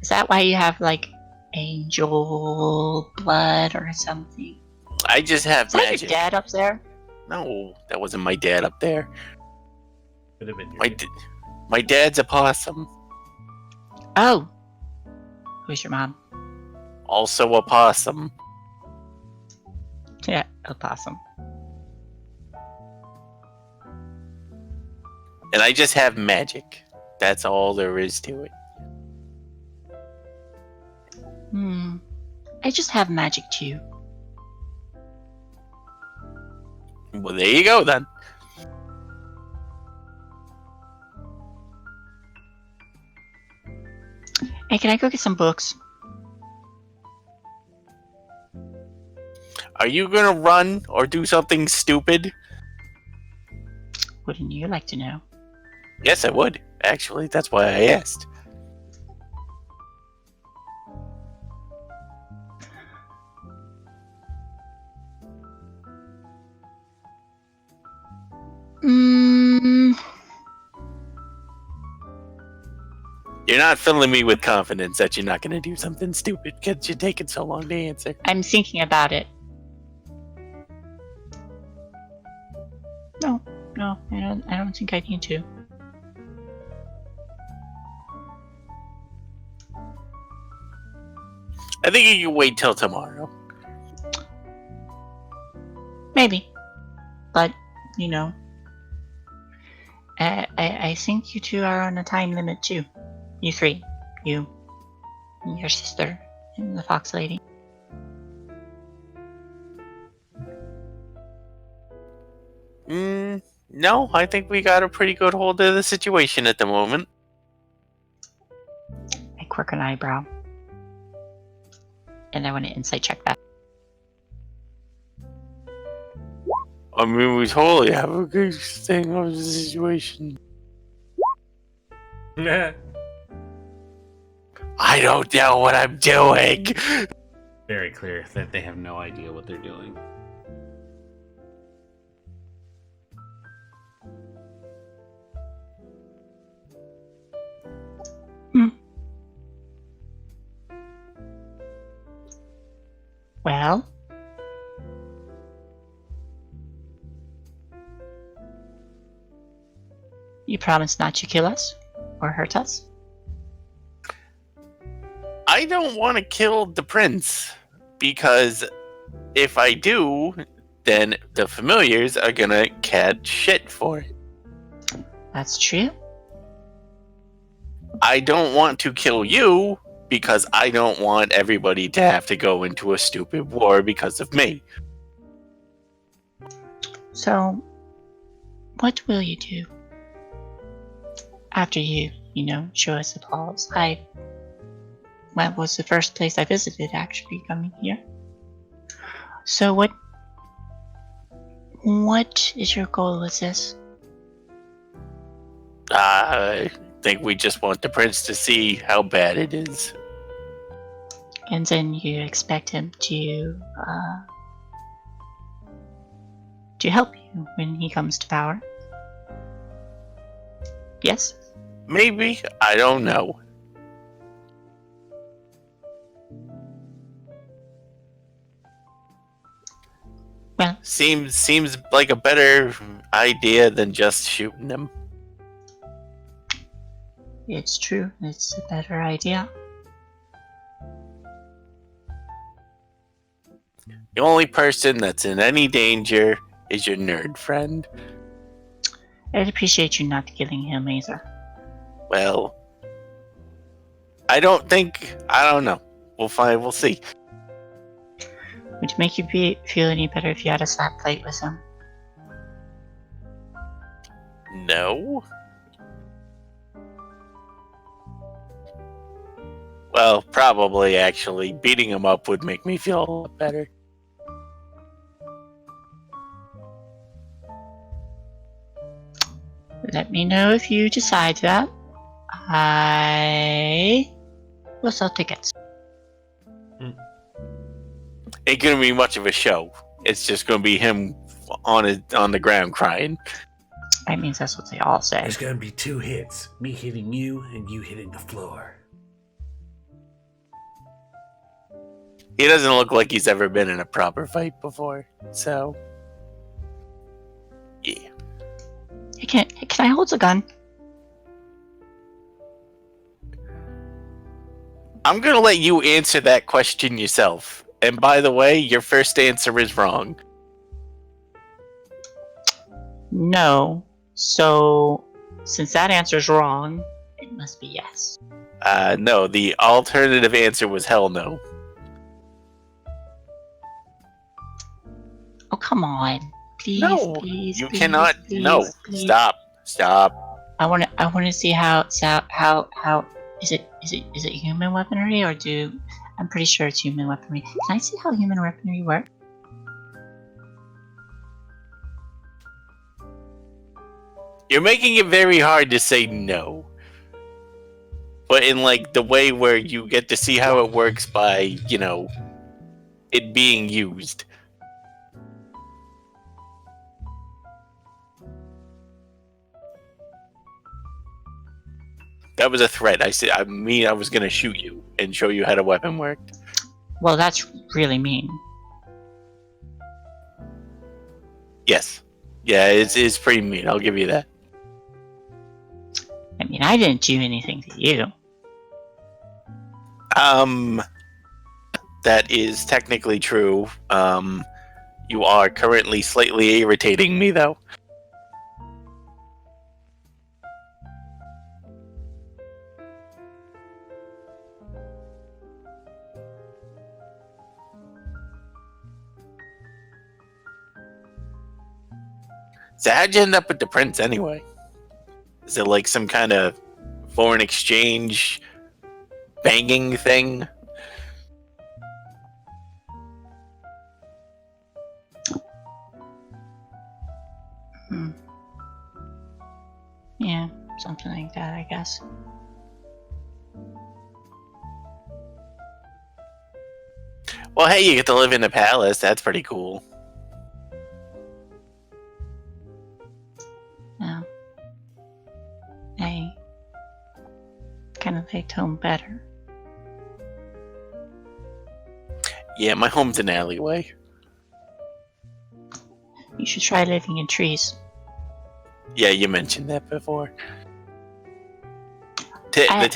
Is that why you have like angel blood or something?
I just have
Is that
magic.
your dad up there?
No, that wasn't my dad up there.
Could have been your
My dad's a possum.
Oh. Who's your mom?
Also a possum.
Yeah, a possum.
And I just have magic. That's all there is to it.
I just have magic too.
Well, there you go then.
Hey, can I go get some books?
Are you gonna run or do something stupid?
Wouldn't you like to know?
Yes, I would. Actually, that's why I asked. You're not filling me with confidence that you're not going to do something stupid because you're taking so long to answer.
I'm thinking about it. No, I don't think I need to.
I think you can wait till tomorrow.
Maybe. But, I think you two are on a time limit too. You three. You, your sister, and the fox lady.
No, I think we got a pretty good hold of the situation at the moment.
I quirk an eyebrow. And I want to insight check that.
I mean, we totally have a good thing of the situation.
Nah.
I don't know what I'm doing.
very clear that they have no idea what they're doing.
Well, you promise not to kill us or hurt us?
I don't want to kill the prince, because if I do, then the familiars are gonna catch shit for it.
That's true.
I don't want to kill you, because I don't want everybody to have to go into a stupid war because of me.
So, what will you do after you show us applause? That was the first place I visited, actually, coming here. So what is your goal with this?
I think we just want the prince to see how bad it is.
And then you expect him to help you when he comes to power? Yes?
Maybe, I don't know.
Well,
Seems like a better idea than just shooting him.
it's true. It's a better idea.
The only person that's in any danger is your nerd friend.
I'd appreciate you not killing him either.
Well, I don't know. We'll see.
Would it make you feel any better if you had a slap fight with him?
No. Well, probably actually. Beating him up would make me feel a lot better.
Let me know if you decide that. I will sell tickets.
Ain't gonna be much of a show. It's just gonna be him on the ground crying.
That means that's what they all say.
There's gonna be 2 hits. Me hitting you and you hitting the floor.
He doesn't look like he's ever been in a proper fight before, so yeah.
Can I hold a gun?
I'm gonna let you answer that question yourself. And by the way, your first answer is wrong.
No. So, since that answer is wrong, it must be yes.
No, the alternative answer was hell no.
Oh, come on. Please,
No,
please,
you
please,
cannot.
please,
No,
please.
stop.
I wanna see how is it human weaponry or I'm pretty sure it's human weaponry. Can I see how human weaponry works?
You're making it very hard to say no. But in like the way where you get to see how it works by, it being used. That was a threat. I was gonna shoot you and show you how the weapon worked.
Well, that's really mean.
Yes. Yeah, it's pretty mean, I'll give you that.
I mean, I didn't do anything to you.
That is technically true. You are currently slightly irritating me though. So how'd you end up with the prince anyway? Is it like some kind of foreign exchange banging thing?
Yeah, something like that, I guess.
Well, hey, you get to live in a palace. That's pretty cool.
No. I kind of liked home better.
Yeah, my home's an alleyway.
You should try living in trees.
Yeah, you mentioned that before. The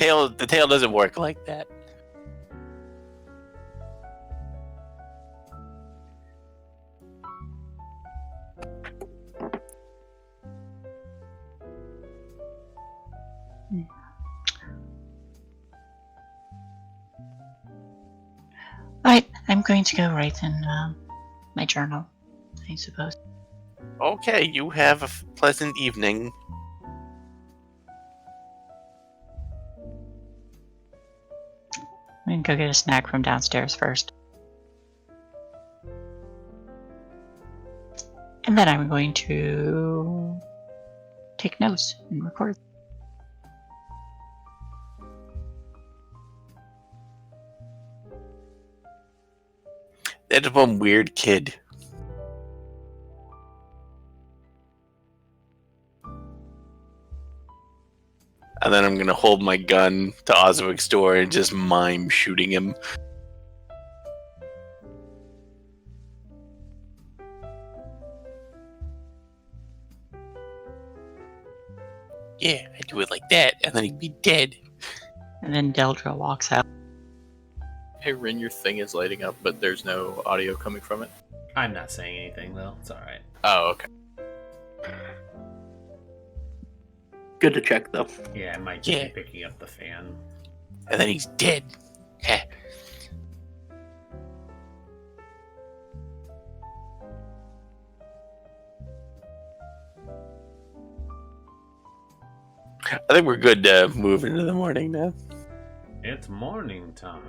tail doesn't work like that.
Alright, I'm going to go write in my journal, I suppose.
Okay, you have a pleasant evening.
I'm going to go get a snack from downstairs first. And then I'm going to take notes and record.
That's one weird kid. And then I'm gonna hold my gun to Oswic's door and just mime shooting him. Yeah, I do it like that, and then he'd be dead.
And then Deldra walks out.
Hey, Rin, your thing is lighting up, but there's no audio coming from it.
I'm not saying anything though. It's all right.
Oh, okay.
Good to check, though.
Yeah, I might
Yeah.
be picking up the fan.
And then he's dead. Heh. I think we're good to move into the morning now.
It's morning time.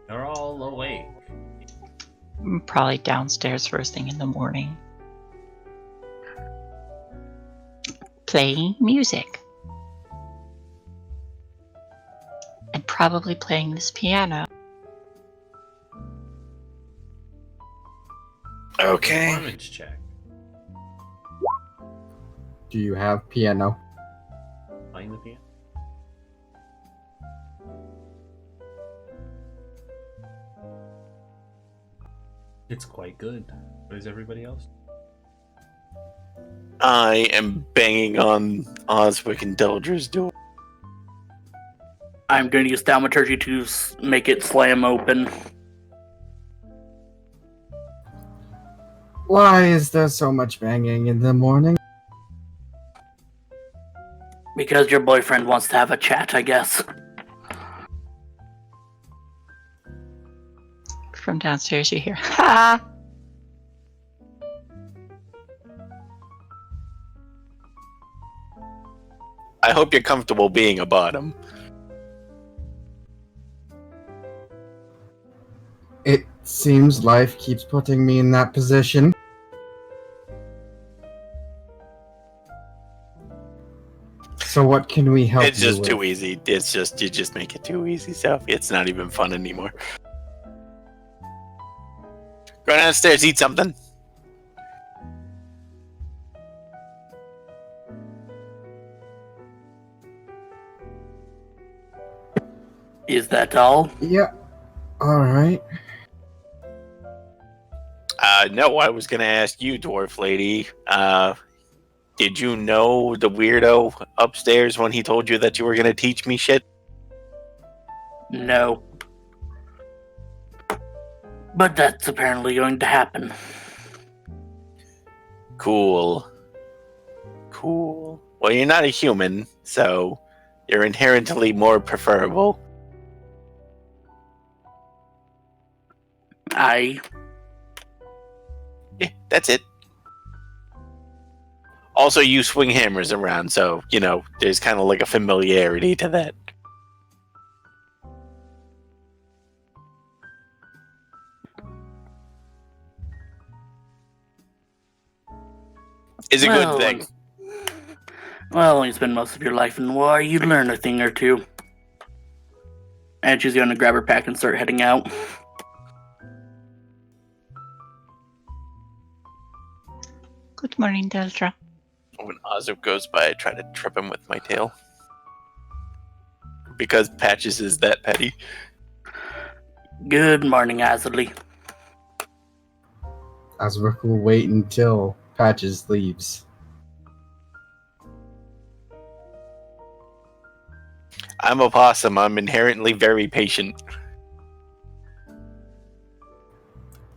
They're all awake.
I'm probably downstairs first thing in the morning. Playing music. And probably playing this piano.
Okay.
Performance check.
Do you have piano?
Playing the piano. It's quite good. What is everybody else?
I am banging on Oswick and Deldra's door.
I'm going to use thaumaturgy to make it slam open.
Why is there so much banging in the morning?
Because your boyfriend wants to have a chat, I guess.
From downstairs you hear, ha!
I hope you're comfortable being a bottom.
It seems life keeps putting me in that position. So what can we help
It's
you
just
with?
too easy. It's just you just make it too easy, so it's not even fun anymore. Go downstairs, eat something.
Is that all?
Yeah. Alright.
No, I was gonna ask you, dwarf lady. Did you know the weirdo upstairs when he told you that you were gonna teach me shit?
No. But that's apparently going to happen.
Cool. Cool. Well, you're not a human, so you're inherently more preferable. Yeah, that's it. Also, you swing hammers around, so, you know, there's kind of like a familiarity to that. It's a
Well,
good thing.
Well, you spend most of your life in war, you learn a thing or two. And she's gonna grab her pack and start heading out.
Good morning, Deltra.
When Ozub goes by, I try to trip him with my tail. Because Patches is that petty.
Good morning, Azali.
Osric will wait until Patches leaves.
I'm a possum. I'm inherently very patient.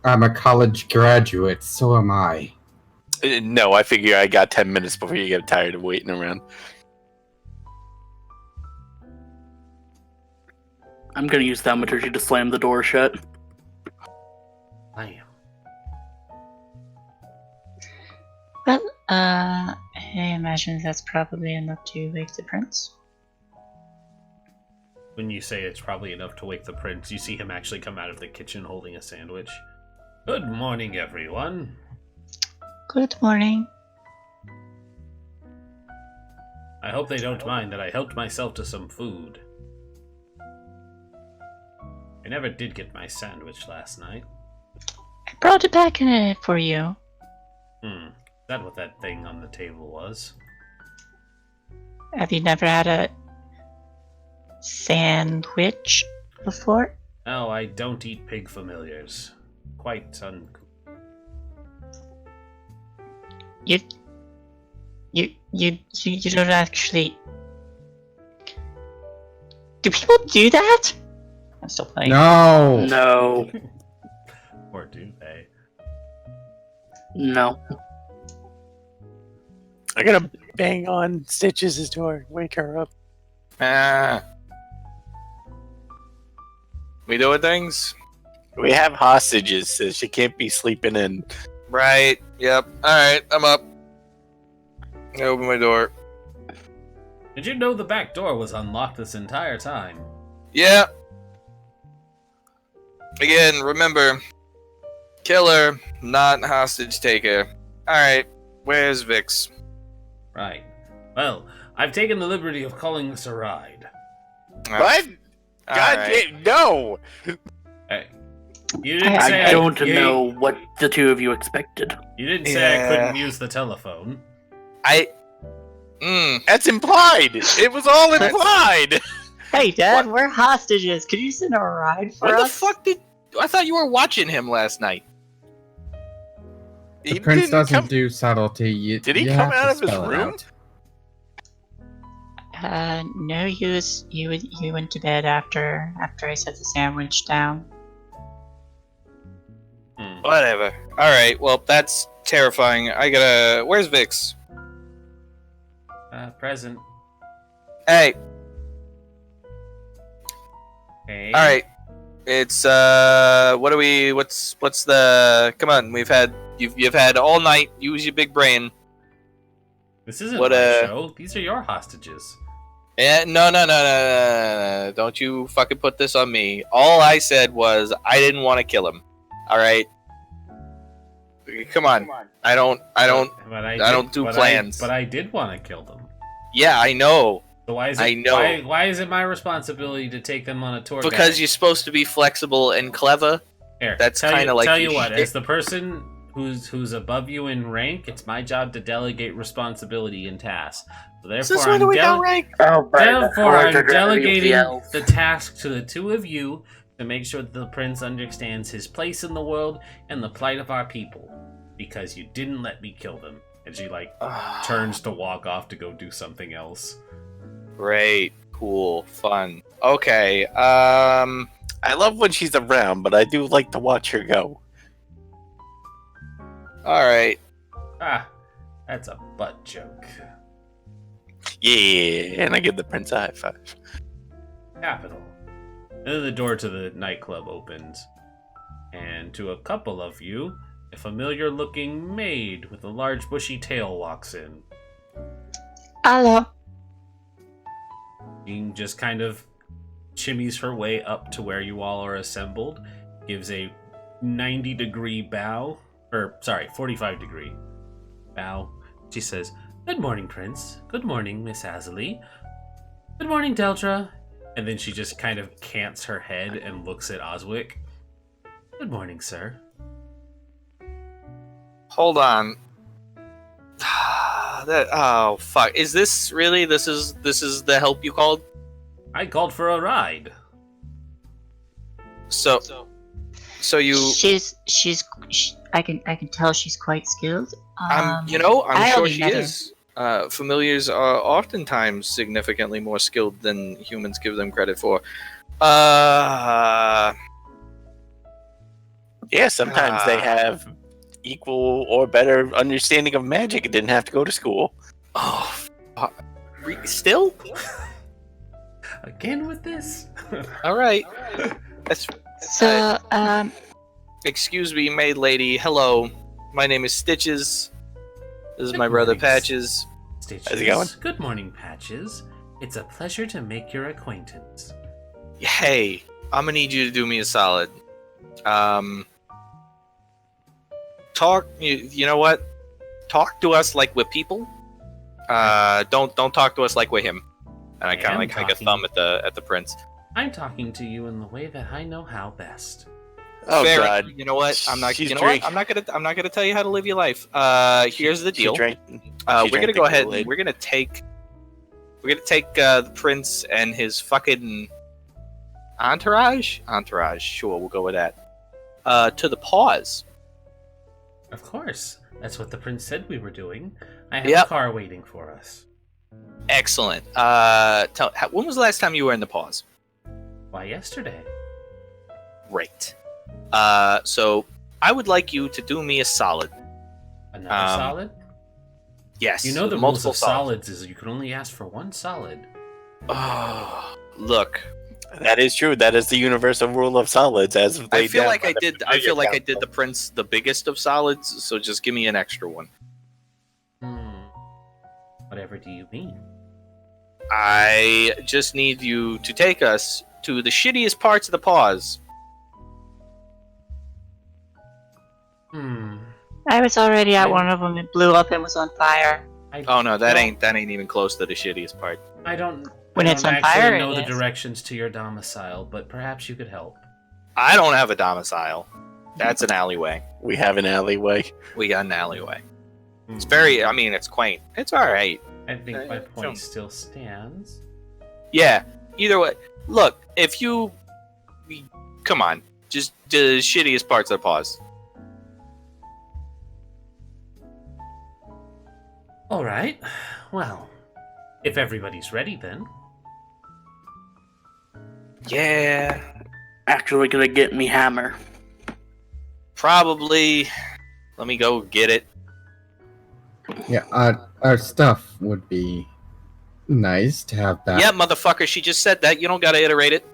I'm a college graduate, so am I.
No, I figure I got 10 minutes before you get tired of waiting around.
I'm gonna use thaumaturgy to slam the door shut.
I am.
Well, I imagine that's probably enough to wake the prince.
When you say it's probably enough to wake the prince, you see him actually come out of the kitchen holding a sandwich. Good morning, everyone.
Good morning.
I hope they don't mind that I helped myself to some food. I never did get my sandwich last night.
I brought it back in it for you.
Is that what that thing on the table was?
Have you never had a sandwich before?
Oh, I don't eat pig familiars. Quite uncool.
You don't actually. Do people do that? I'm still playing.
No!
No.
Or do they?
No.
I'm gonna bang on Stitches' door, wake her up.
We doing things?
We have hostages, so she can't be sleeping in.
Right. Yep. Alright, I'm up. I open my door.
Did you know the back door was unlocked this entire time?
Yeah. Again, remember, killer, not hostage taker. Alright, where's Vix?
Right. Well, I've taken the liberty of calling this a ride.
What? God
Alright.
damn, no!
Hey, you didn't say
I don't
you-
know what the two of you expected.
You didn't say I
Yeah.
couldn't use the telephone.
That's implied! It was all implied!
Hey, Dad, we're hostages. Could you send a ride for
What the
us?
fuck did... I thought you were watching him last night.
The
He
prince
didn't
doesn't
come-
do subtlety.
Did he
you
come
have
out
to
of his
spell it
room?
out.
No, he went to bed after I set the sandwich down.
Whatever. Alright, well, that's terrifying. I gotta... Where's Vix?
Present.
Hey.
Hey.
Alright. It's, what are we... What's the... Come on, You've had all night. Use your big brain.
This isn't
What,
my show. These are your hostages.
Yeah, no. Don't you fucking put this on me. All I said was I didn't want to kill him. Alright? Come on. I don't do plans.
But I did want to kill them.
Yeah, I know.
So why is it?
I know.
Why is it my responsibility to take them on a tour?
Because
guide?
you're supposed to be flexible and clever.
Here,
that's
tell
kinda
you-
like
Tell
you
you what,
shit.
as the person who's above you in rank, it's my job to delegate responsibility and tasks. So therefore, I'm delegating the task to the two of you to make sure that the prince understands his place in the world and the plight of our people. Because you didn't let me kill them. And she turns to walk off to go do something else.
Great. Cool. Fun. Okay.
I love when she's around, but I do like to watch her go.
Alright.
Ah, that's a butt joke.
Yeah, and I give the prince a high five.
Capital. And then the door to the nightclub opens. And to a couple of you, a familiar-looking maid with a large bushy tail walks in.
Hello.
She just kind of shimmies her way up to where you all are assembled, gives a 90-degree bow, or sorry, 45-degree bow. She says, Good morning, Prince. Good morning, Miss Azali. Good morning, Deltra. And then she just kind of cants her head and looks at Oswick. Good morning, sir.
Hold on. Oh fuck! Is this really? This is the help you called?
I called for a ride.
So you.
I can tell she's quite skilled.
I'm
I
sure
only
she
met her.
is. Familiars are oftentimes significantly more skilled than humans give them credit for.
Yeah, sometimes they have equal or better understanding of magic and didn't have to go to school.
Oh, still?
Again with this?
All right. That's,
So,
excuse me, maid lady. Hello, my name is Stitches. This is
Good
my brother
morning,
Patches.
Stitches.
How's it going?
Good morning, Patches. It's a pleasure to make your acquaintance.
Hey, I'm gonna need you to do me a solid. Talk. You know what? Talk to us like we're people. Don't talk to us like we're him. And I kind of like make a thumb at the prince.
I'm talking to you in the way that I know how best.
Oh
Fair.
God!
You know what? I'm not.
She's
You know what?
drink-
I'm not gonna tell you how to live your life. Here's the deal.
We're
We're gonna go ahead. We're gonna take the prince and his fucking entourage. Sure, we'll go with that. To the pause.
Of course. That's what the prince said we were doing. I have
Yep.
a car waiting for us.
Excellent. When was the last time you were in the pause?
Why, yesterday.
Great. So I would like you to do me a solid.
Another solid?
Yes.
You know the rules
multiple
of solids is you can only ask for one solid.
Oh, look.
That is true. That is the universal rule of solids, as
I
laid
feel
down
like
by
I
the
did. I feel like I
Council.
did the prince the biggest of solids. So just give me an extra one.
Whatever do you mean?
I just need you to take us to the shittiest parts of the pause.
I was already at one of them. It blew up and was on fire.
Oh no, that ain't even close to the shittiest part.
I don't.
When
I
it's
don't
on
actually
fire,
know
it
the
is.
directions to your domicile, but perhaps you could help.
I don't have a domicile. That's an alleyway.
We have an alleyway.
We got an alleyway. It's very. I mean, it's quaint. It's all right.
I think my point still stands.
Yeah. Either way, look. If you come on, just the shittiest parts of the pause.
All right. Well, if everybody's ready, then.
Yeah.
Actually gonna get me hammer.
Probably. Let me go get it.
Yeah, our stuff would be nice to have back.
Yeah, motherfucker. She just said that. You don't gotta iterate it.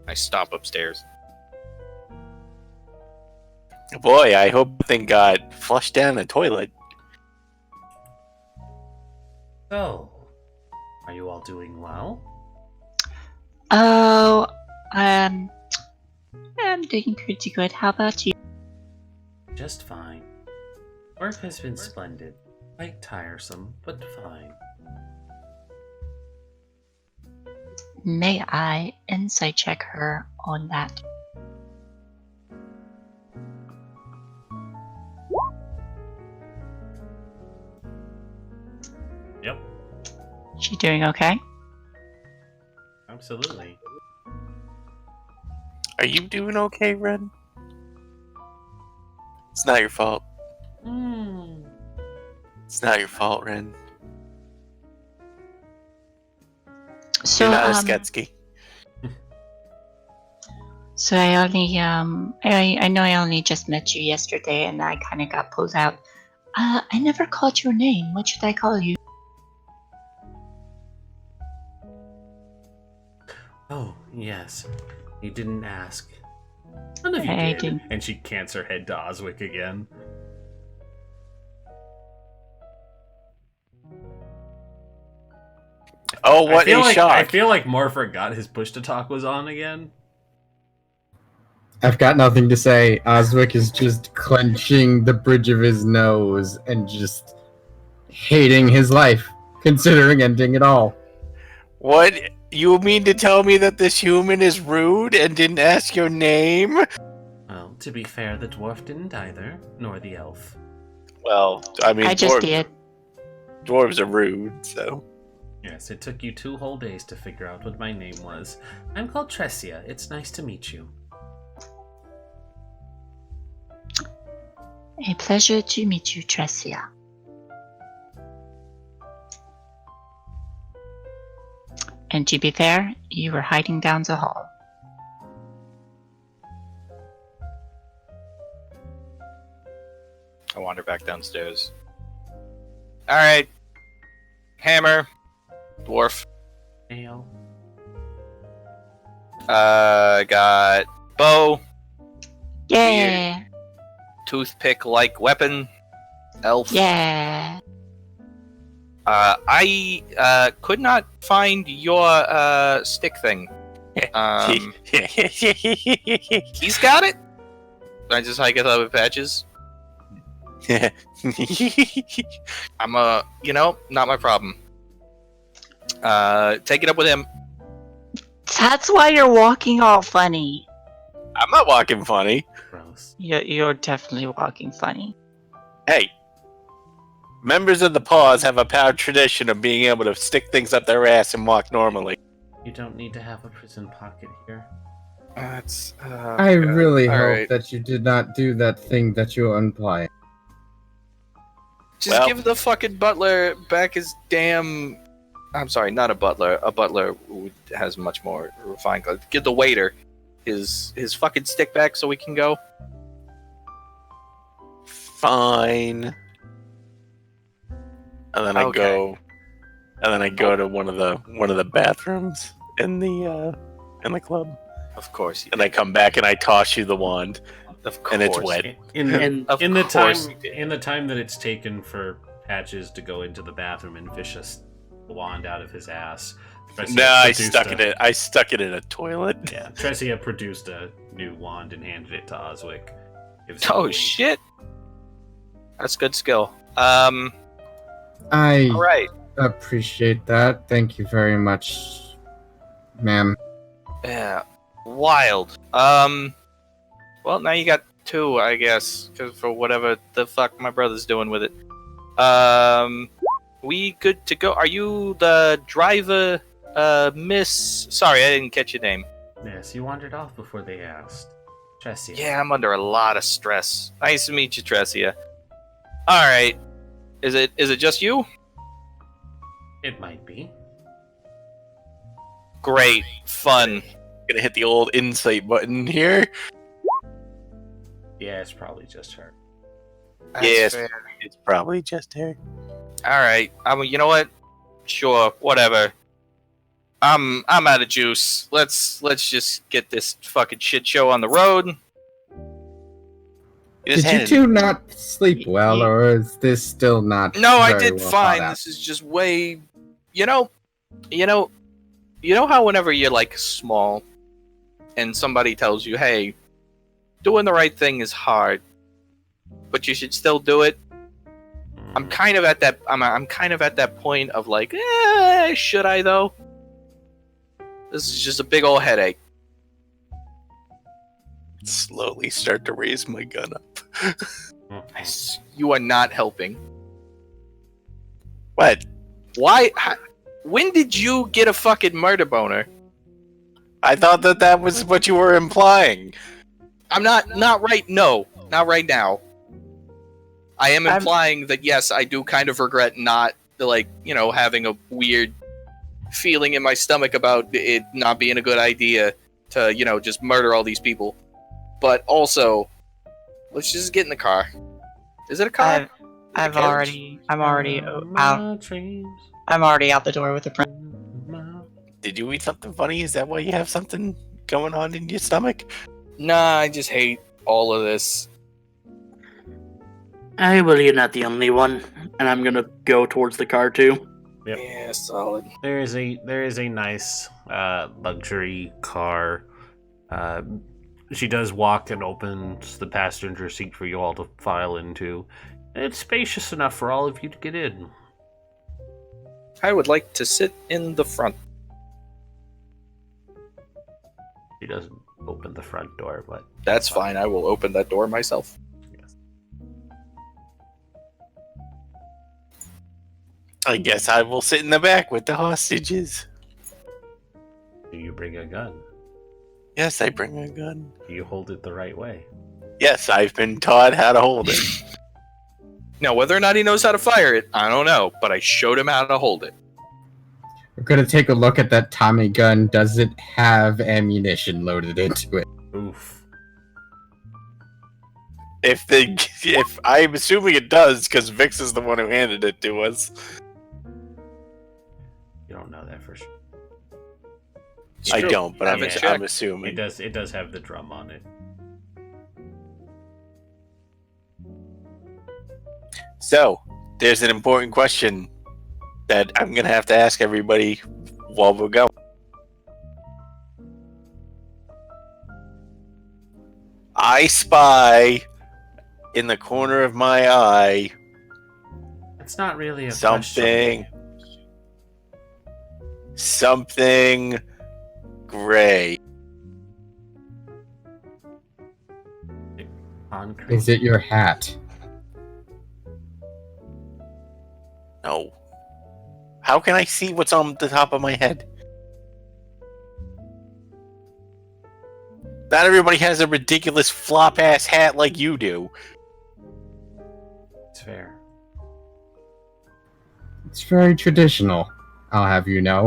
I stop upstairs.
Boy, I hope the thing got flushed down the toilet.
So, are you all doing well?
Oh, I'm doing pretty good. How about you?
Just fine. Work has been splendid. Quite tiresome, but fine.
May I insight check her on that?
Yep,
She doing okay?
absolutely.
Are you doing okay, Red? It's not your fault. It's not your fault, Ren.
So,
You're not a Sketsky.
so I only I know I only just met you yesterday, and I kind of got pulled out. I never called your name. What should I call you?
Oh, yes. You didn't ask. None of you
I
did.
didn't.
And she cants her head to Oswick again.
Oh, what a
I
shock!
feel like Moore forgot his push to talk was on again.
I've got nothing to say. Oswick is just clenching the bridge of his nose and just hating his life, considering ending it all.
What? You mean to tell me that this human is rude and didn't ask your name?
Well, to be fair, the dwarf didn't either, nor the elf.
Well, I mean,
I just did.
Dwarves are rude, so.
Yes, it took you 2 whole days to figure out what my name was. I'm called Tresia. It's nice to meet you.
A pleasure to meet you, Tresia. And to be fair, you were hiding down the hall.
I wander back downstairs. Alright. Hammer. Dwarf.
Ale.
Got bow.
Yeah.
Toothpick-like weapon. Elf.
Yeah.
I could not find your stick thing. He's got it. I just hike it up with patches. I'm not my problem. Take it up with him.
That's why you're walking all funny.
I'm not walking funny.
Gross.
You're definitely walking funny.
Hey, members of the Paws have a proud tradition of being able to stick things up their ass and walk normally.
You don't need to have a prison pocket here.
That's.
I really
All
hope
right.
that you did not do that thing that you imply.
Just
Well-
give the fucking butler back his damn. I'm sorry, not a butler. A butler who has much more refined. Give the waiter his fucking stick back so we can go.
Fine. And then
Okay.
I go to one of the bathrooms in the club.
Of course.
And I come back and I toss you the wand.
Of course.
And it's wet.
And
Of
In the
course
time
you did.
in the time that it's taken for Patches to go into the bathroom and fish a wand out of his ass. Tresia
No, I
produced
stuck it in a toilet.
Yeah, Tresia produced a new wand and handed it to Oswick. Gives him a
Oh
wink.
shit. That's good skill.
I
All right.
appreciate that. Thank you very much, ma'am.
Yeah. Wild. Well, now you got 2, I guess, 'cause for whatever the fuck my brother's doing with it. We good to go? Are you the driver, Miss? Sorry, I didn't catch your name.
Yes, you wandered off before they asked. Tresia.
Yeah, I'm under a lot of stress. Nice to meet you, Tresia. All right. Is it just you?
It might be.
Great, fun.
Gonna hit the old insight button here.
Yeah, it's probably just her.
That's
Yes.
fair.
It's probably just her.
All right. You know what? Sure, whatever. I'm out of juice. Let's just get this fucking shit show on the road.
Just
Did you
hand-
two not sleep well, or is this still not?
No, I
very
did
well
fine.
thought out?
This is just way, you know how whenever you're like small, and somebody tells you, "Hey, doing the right thing is hard, but you should still do it." I'm kind of at that. I'm kind of at that point of like, should I though? This is just a big old headache.
slowly start to raise my gun up.
You are not helping.
What?
Why? When did you get a fucking murder boner?
I thought that was what you were implying.
I'm not right. No, not right now. I am implying that yes, I do kind of regret not having a weird feeling in my stomach about it not being a good idea to just murder all these people. But also, let's just get in the car. Is it a car?
I'm already out. I'm already out the door with the prince.
Did you eat something funny? Is that why you have something going on in your stomach?
Nah, I just hate all of this.
Well, you're not the only one, and I'm gonna go towards the car too.
Yep.
Yeah, solid.
There is a nice luxury car. She does walk and opens the passenger seat for you all to file into. It's spacious enough for all of you to get in.
I would like to sit in the front.
He doesn't open the front door, but
That's fine. I will open that door myself.
yes.
I guess I will sit in the back with the hostages.
Do you bring a gun?
Yes, I bring a gun.
Do you hold it the right way?
Yes, I've been taught how to hold it.
Now, whether or not he knows how to fire it, I don't know, but I showed him how to hold it.
We're gonna take a look at that Tommy gun. Does it have ammunition loaded into it?
Oof.
If I'm assuming it does, because Vix is the one who handed it to us.
You don't know that for sure.
It's
I
true.
don't, but
Have
I'm
it checked.
It
assuming.
does have the drum on it.
So, there's an important question that I'm gonna have to ask everybody while we're going. I spy in the corner of my eye
It's not really a
something gray.
Concrete.
Is it your hat?
No. How can I see what's on the top of my head? Not everybody has a ridiculous flop-ass hat like you do.
It's fair.
It's very traditional, I'll have you know.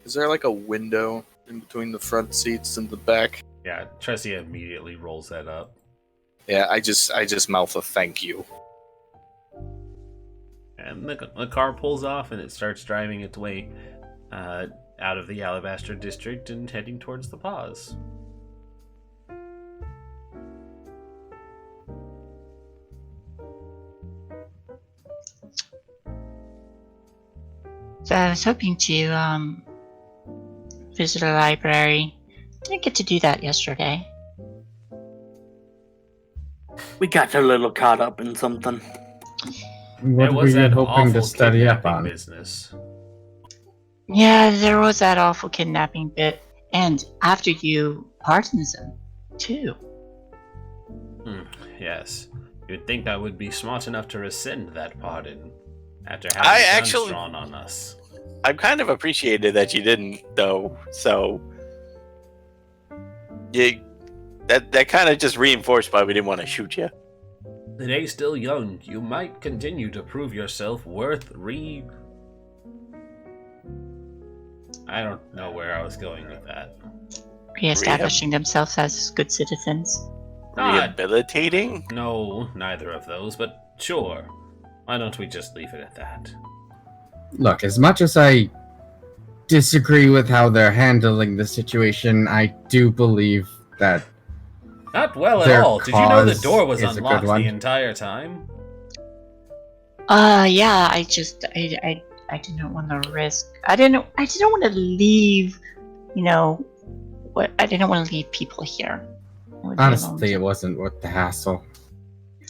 Is there like a window in between the front seats and the back?
Yeah, Tressia immediately rolls that up.
Yeah, I just mouth a thank you.
And the car pulls off and it starts driving its way out of the Alabaster District and heading towards the pause.
So I was hoping to visit a library. Didn't get to do that yesterday.
We got a little caught up in something.
What
It
were
was
you
that
hoping
awful
to study up
kidnapping
on?
business.
Yeah, there was that awful kidnapping bit, and after you partisanism too.
Yes. You'd think I would be smart enough to rescind that pardon after
I
having guns
actually-
drawn on us.
I've kind of appreciated that you didn't, though. So, that kind of just reinforced why we didn't want to shoot you.
The day's still young. You might continue to prove yourself worth I don't know where I was going with that.
Re-establishing themselves as good citizens.
Rehabilitating?
No, neither of those, but sure. Why don't we just leave it at that?
Look, as much as I disagree with how they're handling the situation, I do believe that
Not well at
Their
all. Did you know the
cause
door was
is a good
unlocked
one.
the entire time?
Yeah, I didn't want to risk. I didn't want to leave. You know, I didn't want to leave people here. It would be
honestly, it
alone.
wasn't worth the hassle.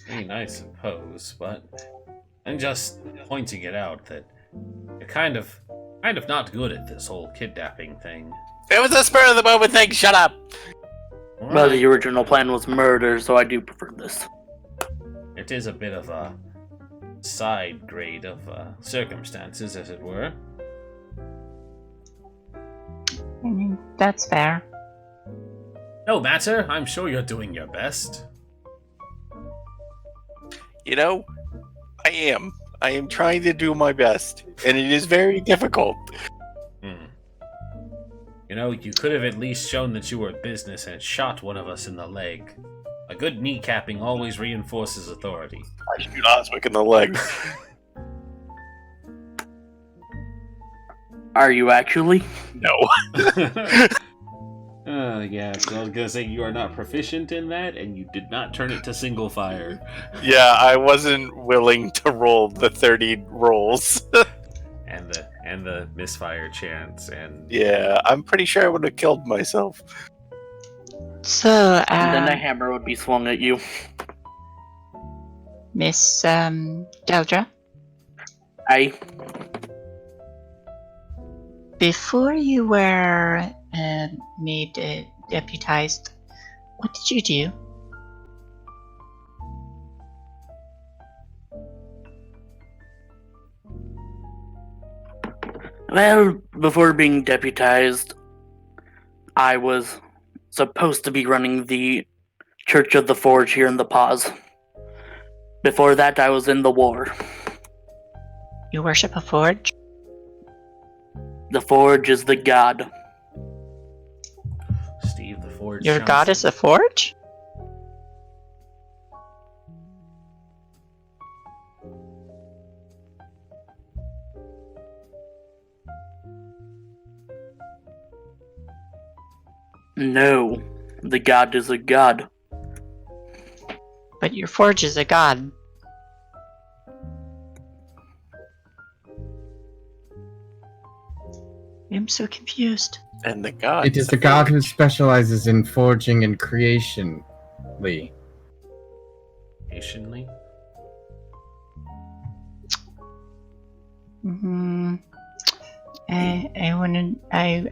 I mean, I suppose, but I'm just pointing it out that you're kind of not good at this whole kidnapping thing.
It was a spur of the moment thing. Shut up.
Well, the original plan was murder, so I do prefer this.
It is a bit of a side grade of circumstances, as it were.
I mean, that's fair.
No matter, I'm sure you're doing your best.
You know, I am. I am trying to do my best, and it is very difficult.
You know, you could have at least shown that you were business and shot one of us in the leg. A good kneecapping always reinforces authority.
I shoot Oswick in the leg.
Are you actually?
No.
Yeah, so I was gonna say you are not proficient in that, and you did not turn it to single fire.
Yeah, I wasn't willing to roll the 30 rolls.
And the misfire chance, and
Yeah, I'm pretty sure I would have killed myself.
So,
And then a hammer would be swung at you.
Miss Deldra, Before you were made deputized, what did you do?
Well, before being deputized, I was supposed to be running the Church of the Forge here in the Pause. Before that, I was in the war.
You worship a forge?
The Forge is the god.
Steve the Forge.
Your god
Johnson.
is a forge?
No, the god is a god.
But your forge is a god. I'm so confused.
And the god.
It is the god who specializes in forging and creation, Lee.
Patiently.
Hmm.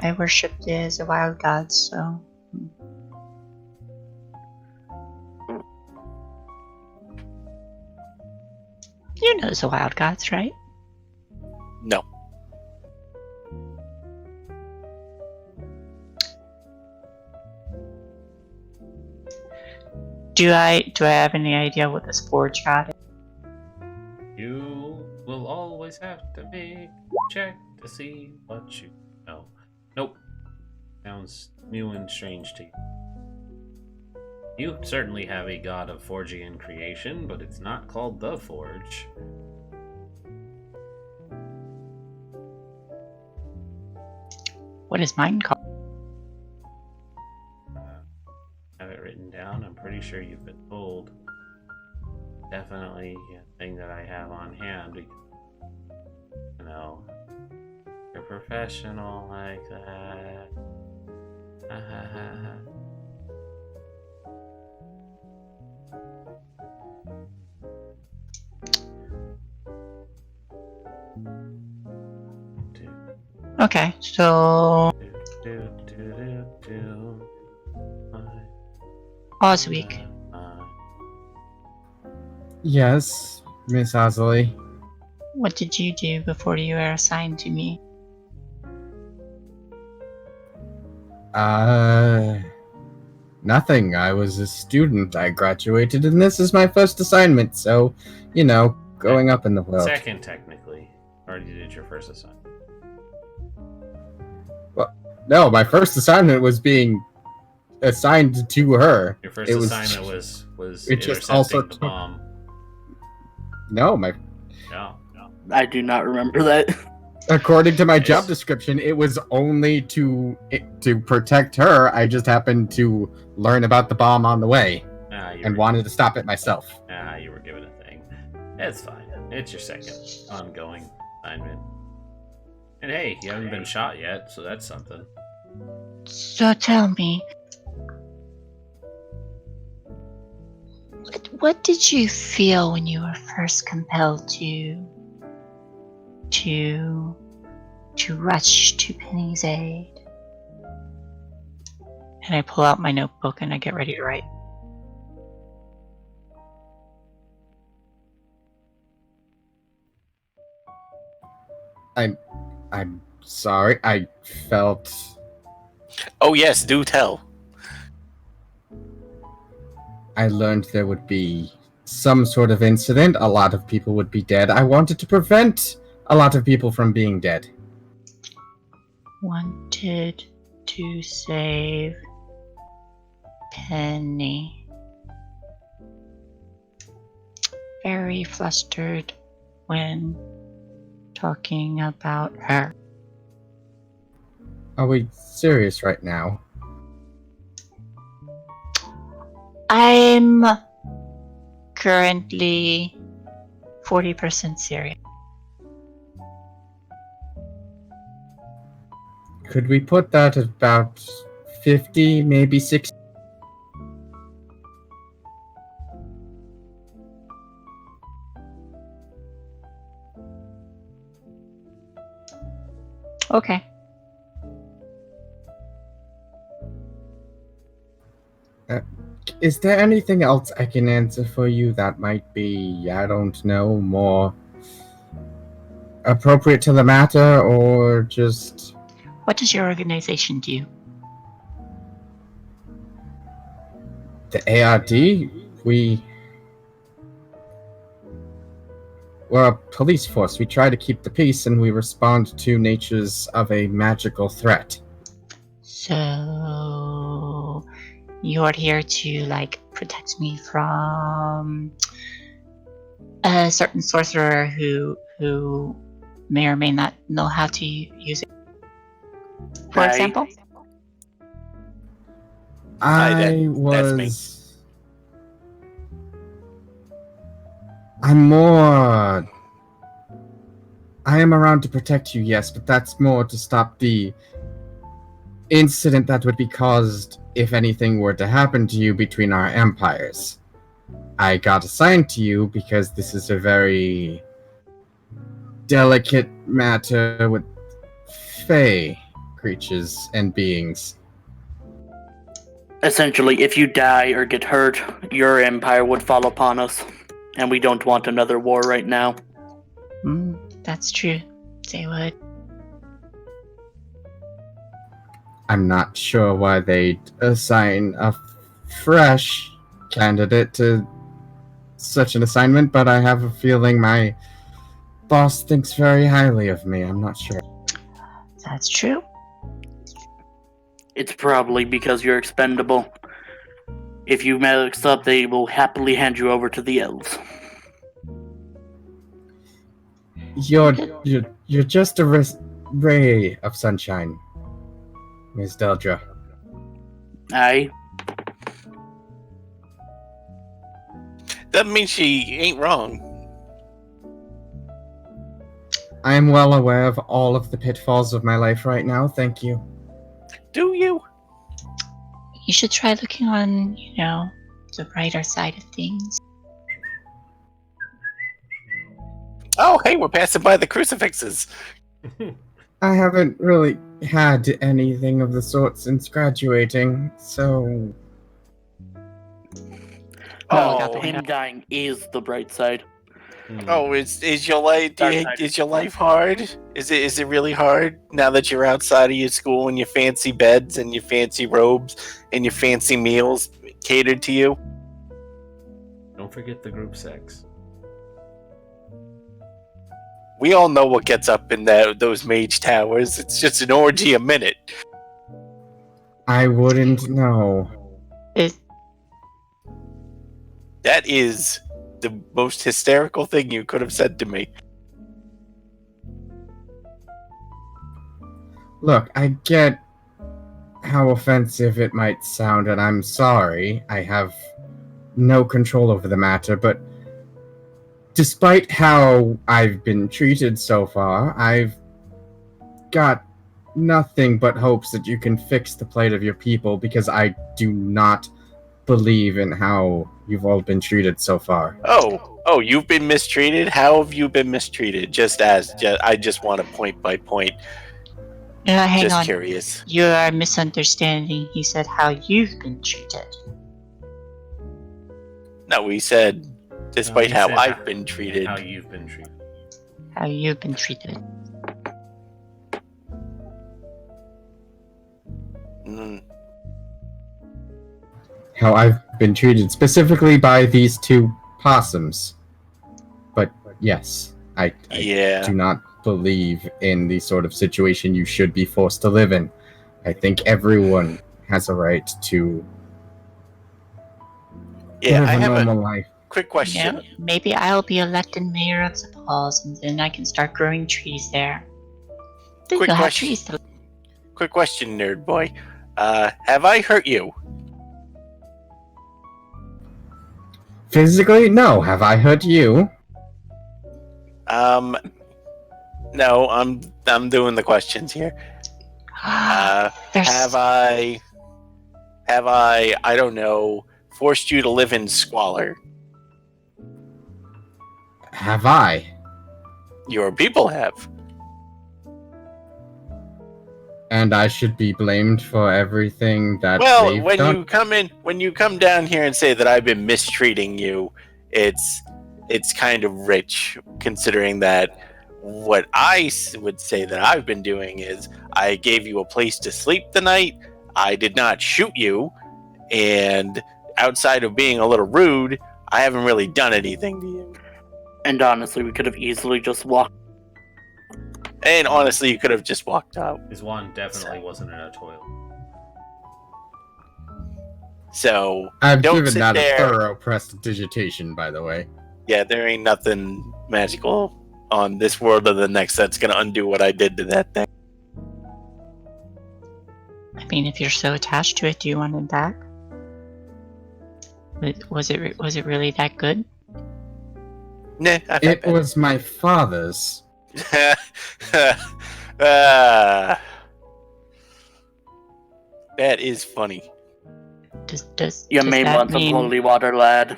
I worshipped it as a wild god, so. You know the wild gods, right?
No.
Do I have any idea what this forge god is?
You will always have to make a check to see what you know. Nope. Sounds new and strange to you. You certainly have a god of forging and creation, but it's not called the Forge.
What is mine called?
Have it written down. I'm pretty sure you've been told. Definitely a thing that I have on hand. Because, you know, you're professional like that.
Okay, so pause week.
Yes, Miss Osley.
What did you do before you were assigned to me?
Nothing. I was a student. I graduated, and this is my first assignment, so, you know, going up in the world.
Second, technically. Already did your first assignment.
No, my first assignment was being assigned to her.
Your first assignment was
it just
intercepting
also
the
took-
bomb.
No, my
No.
I do not remember that.
according to my
Yes.
job description, it was only to protect her. I just happened to learn about the bomb on the way and wanted to stop it myself.
You were given a thing. It's fine. It's your second ongoing assignment. And hey, you haven't been shot yet, so that's something.
So tell me, what did you feel when you were first compelled to rush to Penny's aid? And I pull out my notebook and I get ready to write.
I'm sorry. I felt
Oh yes, do tell.
I learned there would be some sort of incident. A lot of people would be dead. I wanted to prevent a lot of people from being dead.
Wanted to save Penny. Very flustered when talking about her.
Are we serious right now?
I'm currently 40% serious.
Could we put that at about 50, maybe 60?
Okay.
is there anything else I can answer for you that might be, I don't know, more appropriate to the matter, or just...
What does your organization do?
The ARD? We're a police force. We try to keep the peace, and we respond to natures of a magical threat.
So you're here to like protect me from a certain sorcerer who may or may not know how to use it. For example?
That's me.
I am around to protect you, yes, but that's more to stop the incident that would be caused if anything were to happen to you between our empires. I got assigned to you because this is a very delicate matter with fey creatures and beings.
Essentially, if you die or get hurt, your empire would fall upon us, and we don't want another war right now.
That's true. They would.
I'm not sure why they'd assign a fresh candidate to such an assignment, but I have a feeling my boss thinks very highly of me. I'm not sure.
That's true.
It's probably because you're expendable. If you mess up, they will happily hand you over to the elves.
You're just a ray of sunshine, Ms. Deldra.
Aye.
Doesn't mean she ain't wrong.
I am well aware of all of the pitfalls of my life right now, thank you.
Do you?
You should try looking on, the brighter side of things.
Oh, hey, we're passing by the crucifixes.
I haven't really had anything of the sort since graduating, so...
Him dying is the bright side.
Oh, is your life hard? Is it really hard now that you're outside of your school and your fancy beds and your fancy robes and your fancy meals catered to you?
Don't forget the group sex.
We all know what gets up in those mage towers. It's just an orgy a minute.
I wouldn't know.
That is the most hysterical thing you could have said to me.
Look, I get how offensive it might sound, and I'm sorry. I have no control over the matter, but despite how I've been treated so far, I've got nothing but hopes that you can fix the plight of your people, because I do not believe in how you've all been treated so far.
Oh, you've been mistreated? How have you been mistreated? I just want a point by point.
Hang
just
on.
Curious.
You are misunderstanding. He said how you've been treated.
No, he said despite how I've been treated.
How you've been treated.
How you've been treated.
How I've been treated specifically by these two possums. But yes, I do not believe in the sort of situation you should be forced to live in. I think everyone has a right to live
I
a
have
normal
a
life.
quick question.
Yeah, maybe I'll be elected mayor of the Paws, and then I can start growing trees there. Then
Quick
you'll have
question.
trees to...
Quick question, nerd boy. Have I hurt you?
Physically? No. Have I hurt you?
No, I'm doing the questions here. Have I, I don't know, forced you to live in squalor?
Have I?
Your people have.
And I should be blamed for everything that
Well,
they've
when
done?
you come down here and say that I've been mistreating you, it's kind of rich, considering that what I would say that I've been doing is I gave you a place to sleep the night. I did not shoot you, and outside of being a little rude, I haven't really done anything to you.
And honestly, we could have easily just walked.
And honestly, you could have just walked out.
His wand definitely wasn't in a toilet.
So
I've
don't
given
sit
that
there.
a thorough prestidigitation, by the way.
Yeah, there ain't nothing magical on this world or the next that's gonna undo what I did to that thing.
I mean, if you're so attached to it, do you want it back? Was it really that good?
Nah,
It was my father's.
That is funny.
You
does
may
that
want some
mean-
holy water, lad.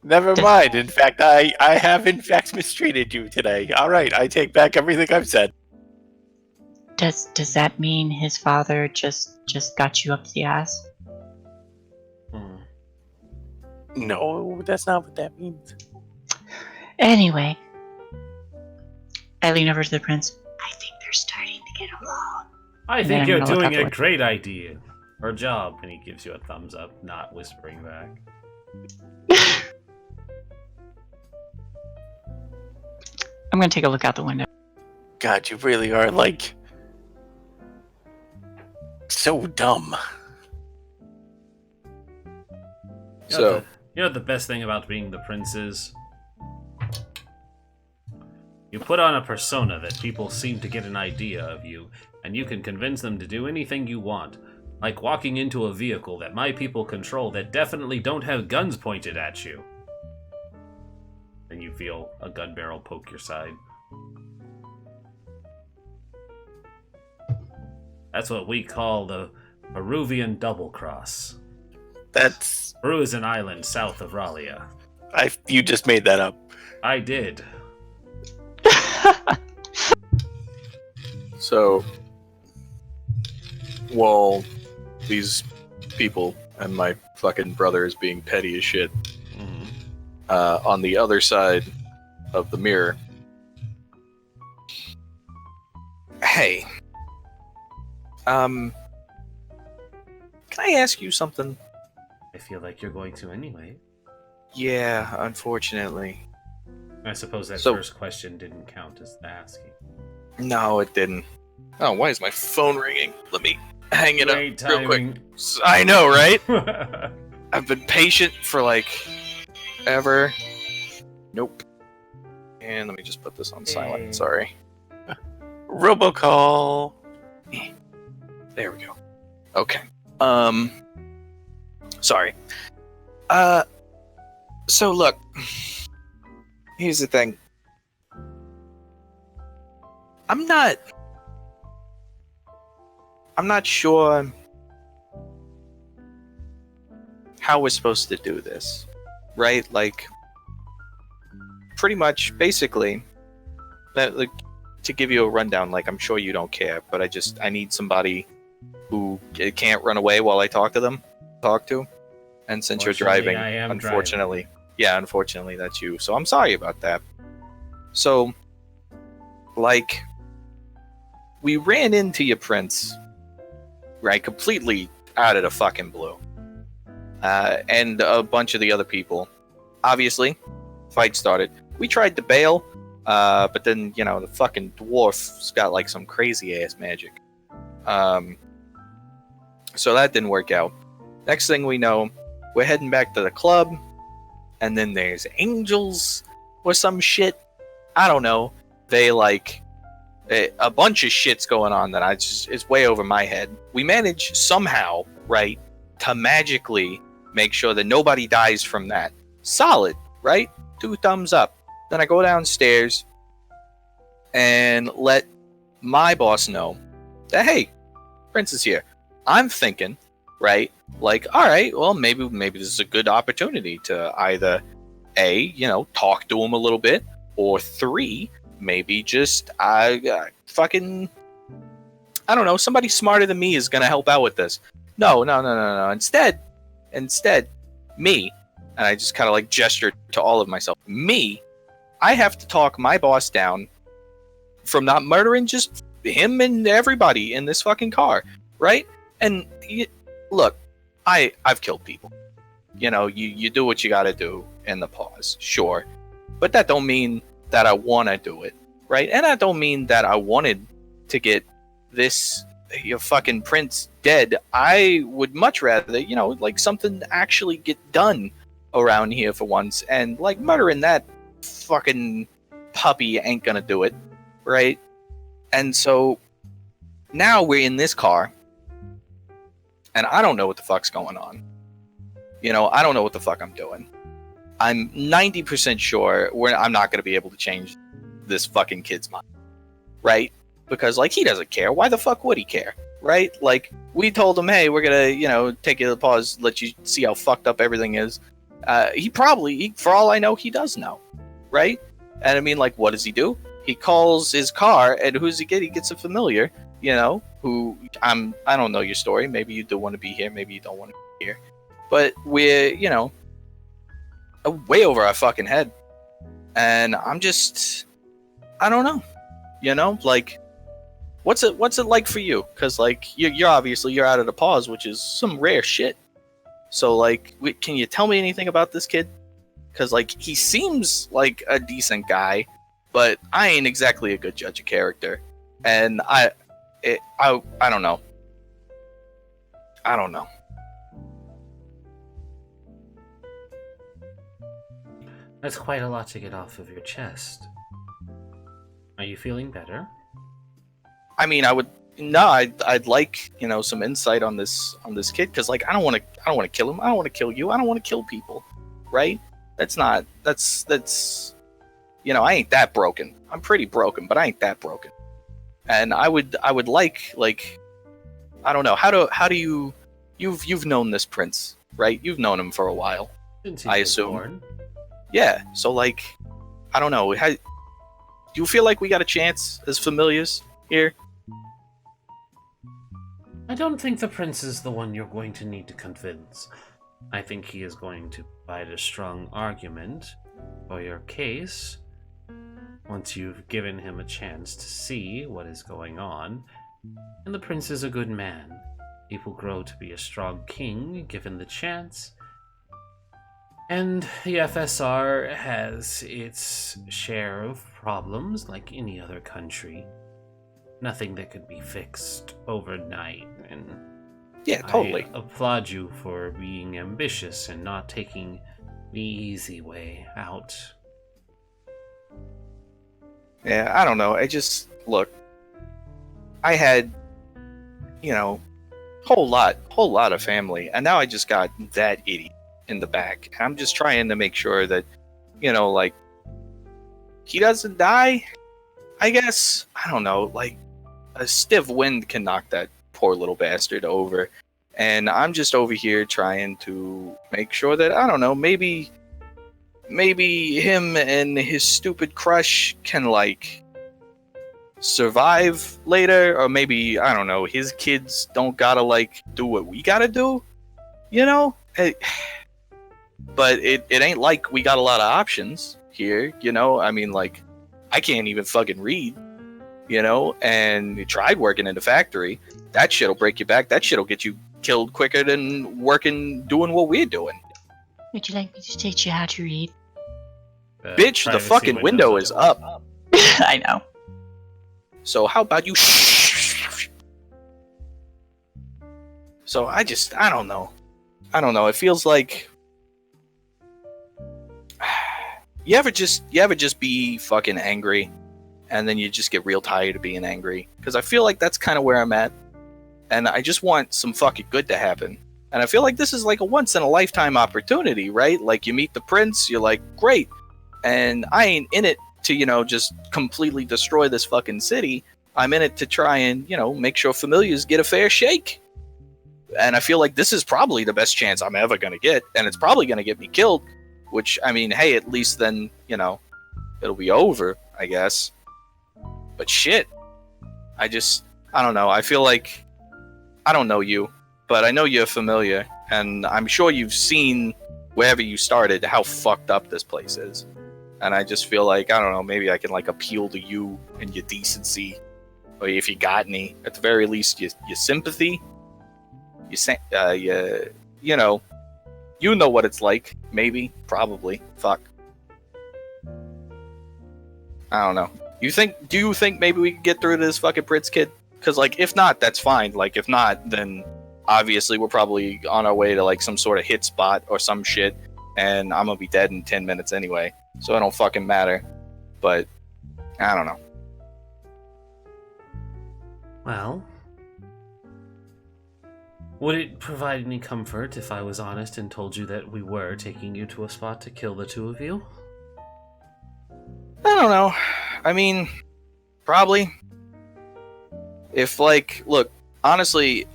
Never mind. In fact, I have in fact mistreated you today. All right, I take back everything I've said.
Does that mean his father just got you up the ass?
No, that's not what that means.
Anyway, I lean over to the prince. I think they're starting to get along.
I
then
think
I'm
you're
gonna look
doing
out the
a
window.
great idea. Or job. And he gives you a thumbs up, not whispering back.
I'm gonna take a look out the window.
God, you really are like so dumb.
So,
You know what the best thing about being the prince is? You put on a persona that people seem to get an idea of you, and you can convince them to do anything you want. Like walking into a vehicle that my people control that definitely don't have guns pointed at you. Then you feel a gun barrel poke your side. That's what we call the Peruvian double cross.
That's
Peru is an island south of Ralia.
you just made that up.
I did.
So, while these people and my fucking brother is being petty as shit, on the other side of the mirror, hey, can I ask you something?
I feel like you're going to anyway.
Yeah, unfortunately.
I suppose that
So-
first question didn't count as the asking.
No, it didn't. Oh, why is my phone ringing? Let me hang it
Great
up real quick.
timing.
I know, right? I've been patient for like ever. Nope. And let me just put this on silent. Sorry.
Robocall.
There we go. Okay. Sorry. So look. Here's the thing. I'm not sure how we're supposed to do this. Right? Like, pretty much, basically, like, to give you a rundown, like, I'm sure you don't care, but I need somebody who can't run away while I talk to. And since you're
Fortunately,
driving,
I am
unfortunately, that's you. So I'm sorry about that. So, like, we ran into your prince, right? Completely out of the fucking blue. And a bunch of the other people. Obviously, fight started. We tried to bail, but then, the fucking dwarf's got, like, some crazy-ass magic. So that didn't work out. Next thing we know, we're heading back to the club, and then there's angels or some shit. I don't know. They, like, a bunch of shit's going on that it's way over my head. We manage somehow, right, to magically make sure that nobody dies from that. Solid, right? 2 thumbs up. Then I go downstairs and let my boss know that, hey, Prince is here. I'm thinking, right, like, all right, well, maybe this is a good opportunity to either A, talk to him a little bit, or 3, maybe just fucking
I don't know, somebody smarter than me is gonna help out with this. No. Instead, me, and I just kind of like gestured to all of myself. Me, I have to talk my boss down from not murdering just him and everybody in this fucking car, right? And look, I've killed people. You know, you do what you gotta do in the pause, sure. But that don't mean that I wanna do it, right? And that don't mean that I wanted to get this fucking prince dead. I would much rather, you know, like something actually get done around here for once. And like murdering that fucking puppy ain't gonna do it, right? And so now we're in this car and I don't know what the fuck's going on. You know, I don't know what the fuck I'm doing. I'm 90% sure I'm not going to be able to change this fucking kid's mind, right? Because, like, he doesn't care. Why the fuck would he care, right? Like, we told him, hey, we're going to, you know, take you to the pause, let you see how fucked up everything is. He probably, for all I know, he does know, right? And I mean, like, what does he do? He calls his car, and who's he get? He gets a familiar, you know, who I don't know your story. Maybe you do want to be here. Maybe you don't want to be here. But we're, you know, way over our fucking head. And I'm just, I don't know, you know, like, what's it like for you? Because, like, you're obviously, you're out of the pause, which is some rare shit. So, like, can you tell me anything about this kid? Because, like, he seems like a decent guy, but I ain't exactly a good judge of character. And I don't know. I don't know.
That's quite a lot to get off of your chest. Are you feeling better?
I mean, I'd like, you know, some insight on this kid, because, like, I don't want to kill him. I don't want to kill you. I don't want to kill people, right? That's you know, I ain't that broken. I'm pretty broken, but I ain't that broken. And I would like, I don't know, how do you've known this prince, right? You've known him for a while, I assume.
Born.
Yeah, so, like, I don't know. Do you feel like we got a chance as familiars here?
I don't think the prince is the one you're going to need to convince. I think he is going to provide a strong argument for your case once you've given him a chance to see what is going on. And the prince is a good man. He will grow to be a strong king given the chance. And the FSR has its share of problems like any other country. Nothing that could be fixed overnight. And
Yeah, totally.
I applaud you for being ambitious and not taking the easy way out.
Yeah, I don't know. Look, I had, you know, whole lot of family, and now I just got that idiot in the back. I'm just trying to make sure that, you know, like, he doesn't die, I guess. I don't know, like, a stiff wind can knock that poor little bastard over. And I'm just over here trying to make sure that, I don't know, maybe him and his stupid crush can, like, survive later, or maybe, I don't know, his kids don't gotta, like, do what we gotta do, you know? But it ain't like we got a lot of options here, you know? I mean, like, I can't even fucking read, you know? And you tried working in the factory. That shit'll break your back. That shit'll get you killed quicker than doing what we're doing.
Would you like me to teach you how to read?
Bitch, the fucking window is up.
I know.
So how about you? So I don't know. It feels like you ever just be fucking angry, and then you just get real tired of being angry. Because I feel like that's kind of where I'm at, and I just want some fucking good to happen. And I feel like this is like a once in a lifetime opportunity, right? Like, you meet the prince, you're like, great. And I ain't in it to, you know, just completely destroy this fucking city. I'm in it to try and, you know, make sure familiars get a fair shake. And I feel like this is probably the best chance I'm ever going to get. And it's probably going to get me killed. Which, I mean, hey, at least then, you know, it'll be over, I guess. But shit. I don't know. I feel like I don't know you, but I know you're familiar, and I'm sure you've seen wherever you started how fucked up this place is. And I just feel like, I don't know, maybe I can like appeal to you and your decency, or if you got any, at the very least, your sympathy. You know what it's like. Maybe, probably. Fuck. I don't know. Do you think maybe we can get through to this fucking Prince kid? Because, like, if not, that's fine. Like, if not, then obviously we're probably on our way to, like, some sort of hit spot or some shit, and I'm gonna be dead in 10 minutes anyway, so it don't fucking matter. But, I don't know.
Well, would it provide any comfort if I was honest and told you that we were taking you to a spot to kill the two of you?
I don't know. I mean, probably. If, like, look, honestly,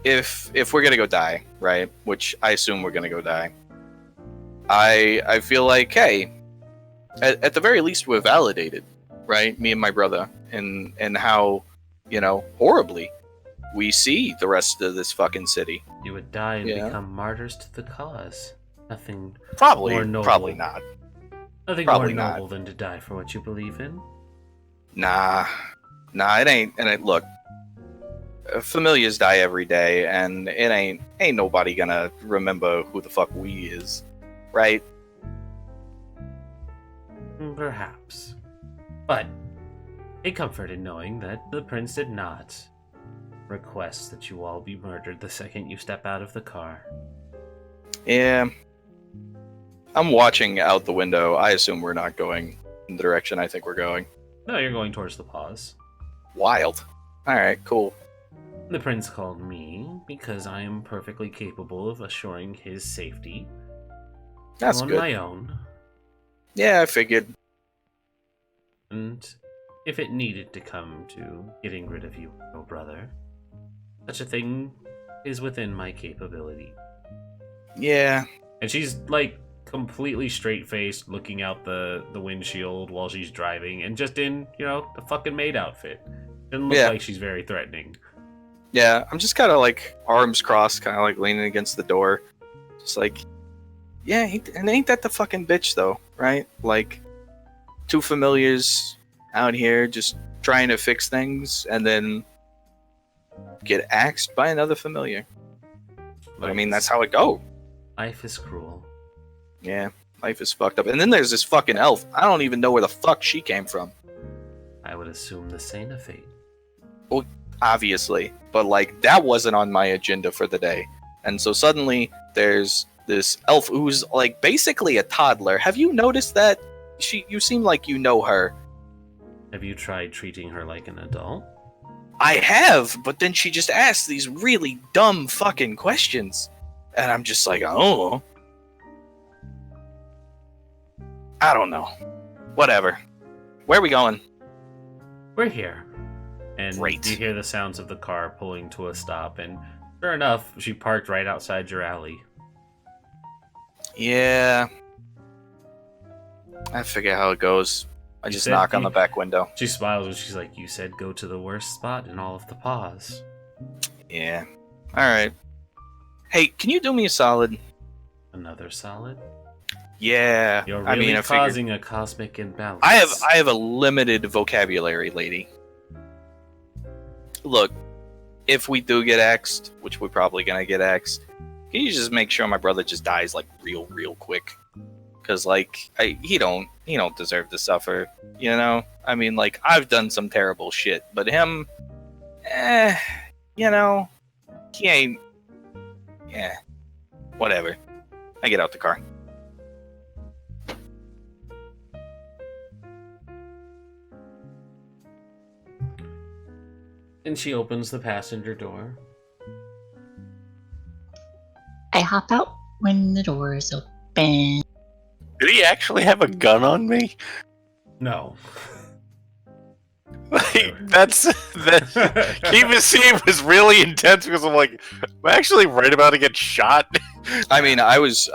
if we're gonna go die, right? Which I assume we're gonna go die. I feel like, hey, at the very least we're validated, right? Me and my brother, and how, horribly we see the rest of this fucking city.
You would die and become martyrs to the cause. Nothing
probably
more noble.
Probably not.
Nothing
Probably
more noble
not.
than to die for what you believe in.
Nah, it ain't. And look, familiars die every day, and it ain't nobody gonna remember who the fuck we is, right?
Perhaps. But take comfort in knowing that the prince did not request that you all be murdered the second you step out of the car.
Yeah. I'm watching out the window. I assume we're not going in the direction I think we're going.
No, you're going towards the pause.
Wild. Alright, cool.
The prince called me because I am perfectly capable of assuring his safety.
That's
on
good.
my own.
Yeah, I figured.
And if it needed to come to getting rid of you, oh brother, such a thing is within my capability.
Yeah.
And she's like completely straight-faced, looking out the windshield while she's driving, and just in, the fucking maid outfit. Doesn't look like she's very threatening.
Yeah, I'm just kind of like arms crossed, kind of like leaning against the door. Just like, yeah, and ain't that the fucking bitch though, right? Like, two familiars out here just trying to fix things and then get axed by another familiar. But I mean, that's how it go.
Life is cruel.
Yeah, life is fucked up. And then there's this fucking elf. I don't even know where the fuck she came from.
I would assume the same fate.
Well, obviously. But, like, that wasn't on my agenda for the day. And so suddenly, there's this elf who's, like, basically a toddler. Have you noticed that? You seem like you know her.
Have you tried treating her like an adult?
I have, but then she just asks these really dumb fucking questions. And I'm just like, oh. I don't know. Whatever. Where are we going?
We're here. And
Great.
You hear the sounds of the car pulling to a stop, and sure enough, she parked right outside your alley.
Yeah. I figure how it goes. I just knock on the back window.
She smiles and she's like, you said go to the worst spot in all of the pause.
Yeah. Alright. Hey, can you do me a solid?
Another solid?
Yeah.
You're really
I
causing a cosmic imbalance.
I have a limited vocabulary, lady. Look, if we do get axed, which we're probably gonna get axed, can you just make sure my brother just dies like real quick? Because like he don't deserve to suffer, I mean, like, I've done some terrible shit, but him, he ain't. Yeah, whatever. I get out the car.
And she opens the passenger door.
I hop out when the door is open.
Did he actually have a gun on me?
No.
Like, that Keavah scene was really intense because I'm like, I'm actually right about to get shot.
I was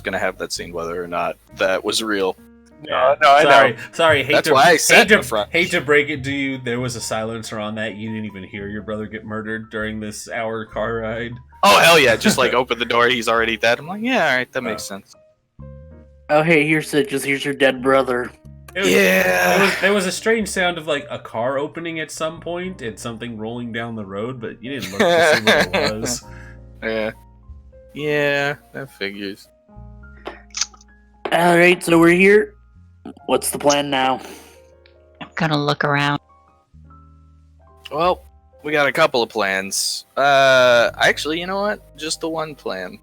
gonna have that scene whether or not that was real.
Yeah.
No, I know.
Sorry.
That's why I sat in the front.
Hate to break it to you. There was a silencer on that. You didn't even hear your brother get murdered during this hour car ride.
Oh hell yeah! Just like open the door, he's already dead. I'm like, yeah, all right, that makes sense.
Oh, hey, here's your dead brother.
There was a strange sound of like a car opening at some point and something rolling down the road, but you didn't look to see what it was.
Yeah, that figures.
Alright, so we're here. What's the plan now?
I'm gonna look around.
Well, we got a couple of plans. Actually, you know what? Just the one plan.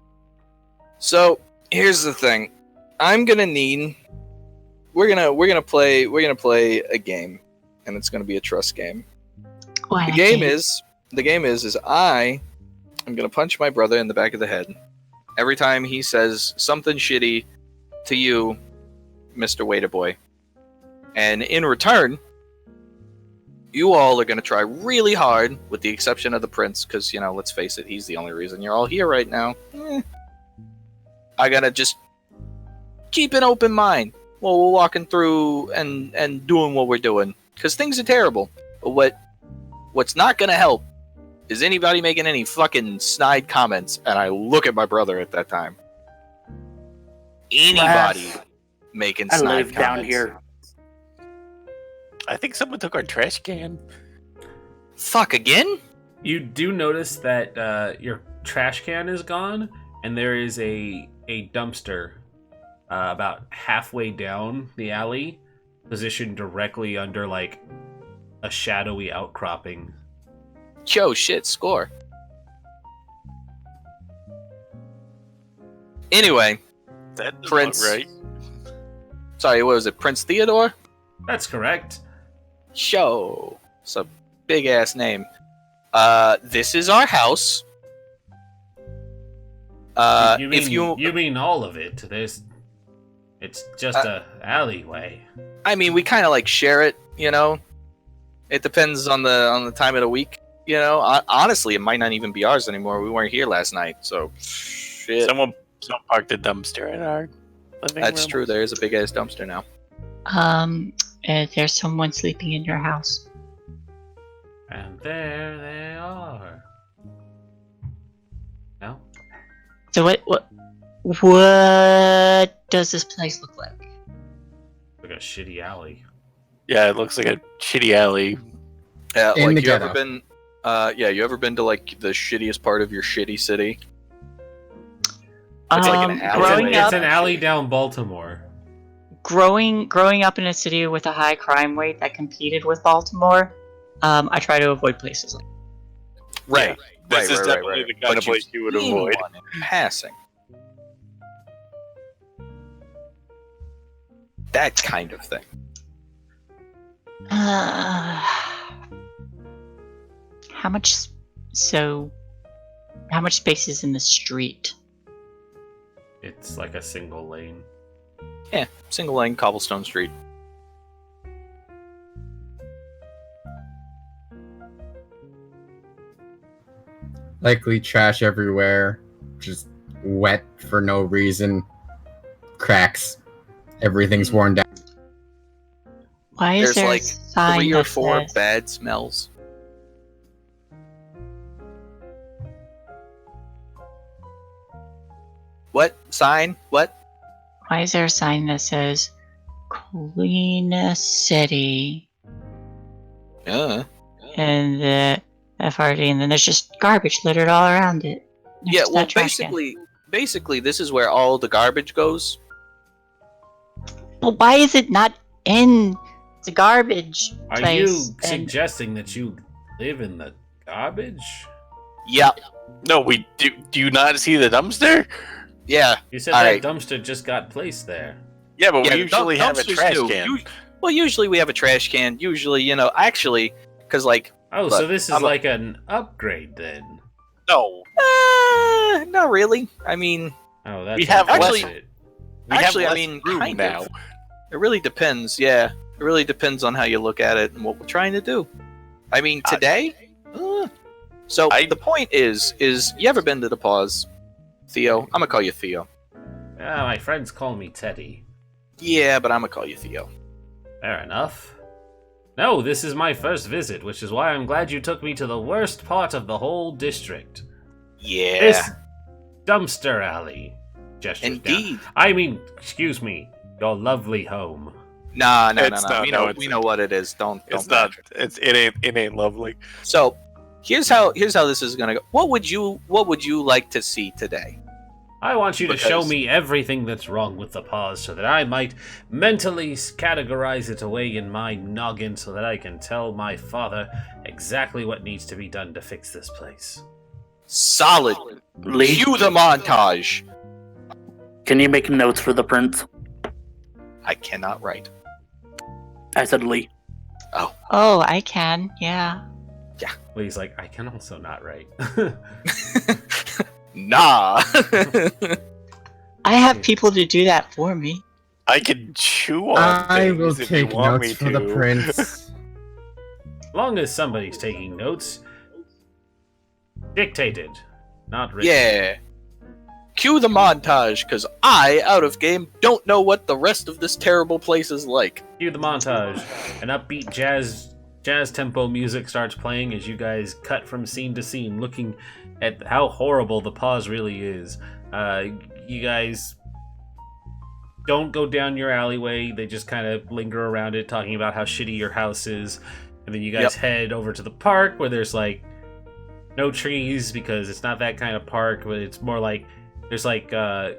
So here's the thing. I'm gonna need. We're gonna play a game, and it's gonna be a trust game.
What?
The game is I am gonna punch my brother in the back of the head every time he says something shitty to you, Mr. Waiter Boy. And in return, you all are going to try really hard, with the exception of the prince, because, you know, let's face it, he's the only reason you're all here right now. I gotta just keep an open mind while we're walking through and doing what we're doing, because things are terrible. But what's not going to help is anybody making any fucking snide comments, and I look at my brother at that time. Anybody making
I
snide
live
comments.
down here.
I think someone took our trash can.
Fuck again?
You do notice that your trash can is gone, and there is a dumpster about halfway down the alley, positioned directly under like a shadowy outcropping.
Yo, shit, score. Anyway,
That does
Prince.
look right.
Sorry, what was it, Prince Theodore?
That's correct.
Show. It's a big ass name. This is our house.
You
if
you mean all of it? It's just a alleyway.
I mean, we kind of like share it, you know. It depends on the time of the week, you know. Honestly, it might not even be ours anymore. We weren't here last night, so shit.
Someone parked a dumpster in our living
That's
room.
true. There is a big ass dumpster now.
There's someone sleeping in your house.
And there they are. No?
So what does this place look like?
Like a shitty alley.
Yeah, it looks like a shitty alley.
Yeah,
In
like
the
you ever
ghetto.
been? You ever been to like the shittiest part of your shitty city? It's like an alleyway.
It's an alley down Baltimore.
Growing up in a city with a high crime rate that competed with Baltimore, I try to avoid places like
Right.
This is
right,
definitely
right.
the kind
But
of place you would
seen
avoid.
one in passing. That kind of thing.
How much space is in the street?
It's like a single lane.
Yeah, single lane cobblestone street.
Likely trash everywhere, just wet for no reason. Cracks. Everything's worn down.
Why is
There's
there
like
a sign
3 or
that
4
says,
bad smells. What? Sign? What?
Why is there a sign that says "Clean City"
Yeah.
and the FRD, and then there's just garbage littered all around it? next
Yeah,
to
well,
that trash can?
basically, this is where all the garbage goes.
But why is it not in the garbage
Are
place?
you
and-
suggesting that you live in the garbage?
Yep.
No, we do. Do you not see the dumpster?
Yeah.
You said
All
that
right.
dumpster just got placed there.
Yeah, but
Yeah,
we usually have a
dumpsters
trash
do.
can.
Well, usually we have a trash can. Usually, you know, actually, because like,
Oh, so
Look,
this is
I'm a-
like an upgrade then.
No,
not really. I mean,
Oh, that's
We have
less-
it.
we
actually,
have
I
less
mean,
room
kind
now.
of. It really depends. Yeah, it really depends on how you look at it and what we're trying to do. I mean, today. So the point is you ever been to the pause, Theo? I'm gonna call you Theo.
Ah, my friends call me Teddy.
Yeah, but I'm gonna call you Theo.
Fair enough. No, this is my first visit, which is why I'm glad you took me to the worst part of the whole district.
Yeah.
This dumpster alley. Gestures
Indeed.
down. I mean, excuse me, your lovely home.
No.
It's not,
We
no,
know. We know what it is. Don't.
It's not. It ain't lovely.
So, here's how this is gonna go. What would you like to see today?
I want you to show
Because-
me everything that's wrong with the pause so that I might mentally categorize it away in my noggin so that I can tell my father exactly what needs to be done to fix this place.
Solid.
Lee,
Cue the montage.
can you make notes for the prince?
I cannot write.
I said Lee.
Oh, I can. Yeah.
Lee's like, I can also not write.
Nah.
I have people to do that for me.
I can chew on
I
things
will
if
take
you want
notes
me
for the
to.
prince.
As long as somebody's taking notes. Dictated, not written.
Yeah. Cue the montage, because I, out of game, don't know what the rest of this terrible place is like.
Cue the montage. An upbeat jazz tempo music starts playing as you guys cut from scene to scene, looking at how horrible the pause really is. You guys don't go down your alleyway. They just kind of linger around it, talking about how shitty your house is. And then you guys head over to the park where there's like no trees because it's not that kind of park, but it's more like there's like
Like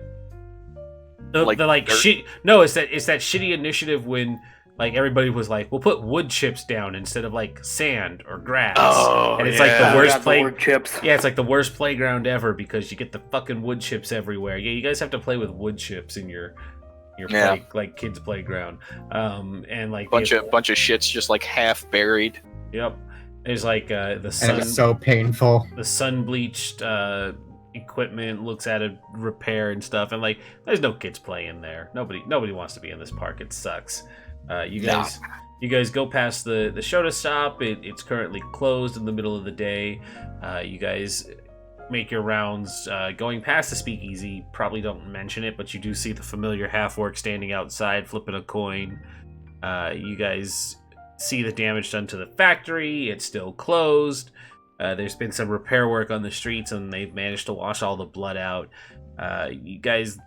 dirt?
shit. No, it's that shitty initiative when like everybody was like, we'll put wood chips down instead of like sand or grass.
Oh,
and it's
yeah.
like the
I
worst
got the word chips.
Yeah, it's like the worst playground ever because you get the fucking wood chips everywhere. Yeah, you guys have to play with wood chips in your
Yeah.
like kids' playground. And like
Bunch of shits just like half buried.
Yep. There's like the
And
sun
it's so painful.
the sun bleached equipment looks at a repair and stuff, and like there's no kids playing there. Nobody wants to be in this park. It sucks. You guys go past the Shota stop. It's currently closed in the middle of the day. You guys make your rounds going past the speakeasy. Probably don't mention it, but you do see the familiar half-orc standing outside flipping a coin. You guys see the damage done to the factory. It's still closed. There's been some repair work on the streets, and they've managed to wash all the blood out. You guys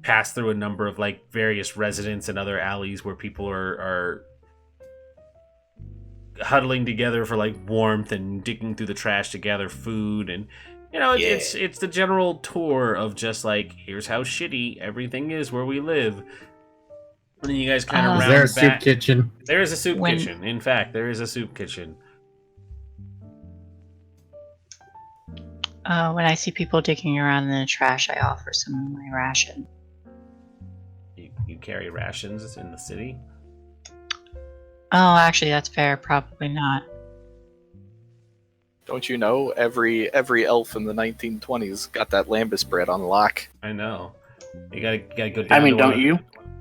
pass through a number of like various residents and other alleys where people are huddling together for like warmth and digging through the trash to gather food, and you know it's the general tour of just like here's how shitty everything is where we live. And then you guys kind of
Is
Is
round
there a
back.
soup kitchen?
There is a soup
When-
kitchen. In fact, there is a soup kitchen.
When I see people digging around in the trash, I offer some of my ration.
You carry rations in the city.
Oh, actually, that's fair. Probably not.
Don't you know every elf in the 1920s got that lambus bread on lock?
I know. You gotta go down.
I mean,
to one
don't
of-
you?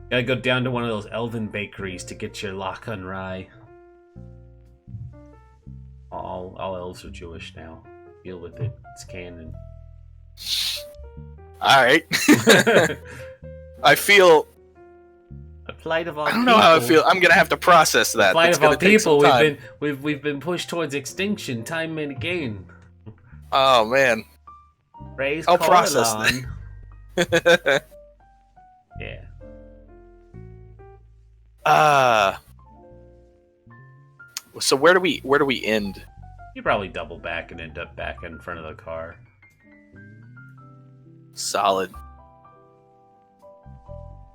Gotta go down to one of those elven bakeries to get your lock on rye. All elves are Jewish now. Deal with it. It's canon.
All right. I feel.
The plight of all
I don't know how I feel. I'm gonna have to process
The
that.
plight
It's
of all
gonna take some
people.
time.
We've been pushed towards extinction time and again.
Oh man.
Praise
I'll process
Coralon. Yeah.
So where do we end?
You probably double back and end up back in front of the car.
Solid.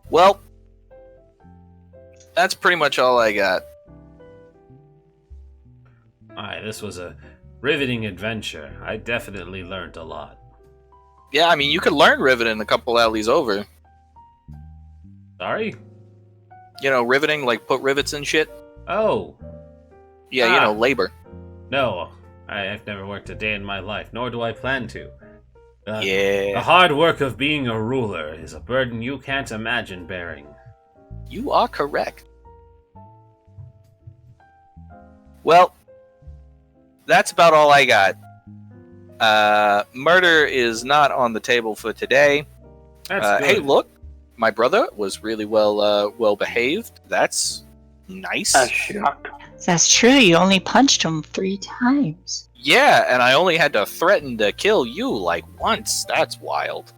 Well, that's pretty much all I got.
Alright, this was a riveting adventure. I definitely learned a lot.
Yeah, I mean, you could learn riveting a couple alleys over.
Sorry?
You know, riveting, like put rivets and shit.
Oh,
Yeah, you know, labor.
no. I've never worked a day in my life, nor do I plan to. The
Yeah.
hard work of being a ruler is a burden you can't imagine bearing.
You are correct. Well, that's about all I got. Murder is not on the table for today.
That's good.
Hey, look. my brother was really well behaved. That's nice.
A shock.
That's true. You only punched him 3 times.
Yeah, and I only had to threaten to kill you like once. That's wild.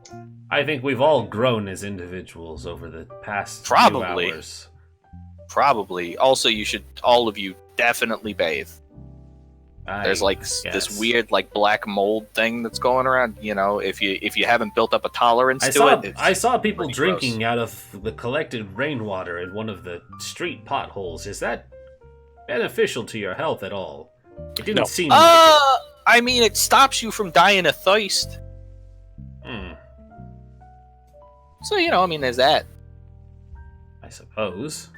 I think we've all grown as individuals over the past
Probably.
few hours.
Probably. Also, all of you definitely bathe. There's like
guess.
this weird like black mold thing that's going around. You know, if you haven't built up a tolerance
I
to
saw,
it,
I saw people
pretty
drinking
gross.
out of the collected rainwater in one of the street potholes. Is that beneficial to your health at all? It didn't
No.
seem like it.
I mean, it stops you from dying of thirst. So, you know, I mean, there's that.
I suppose.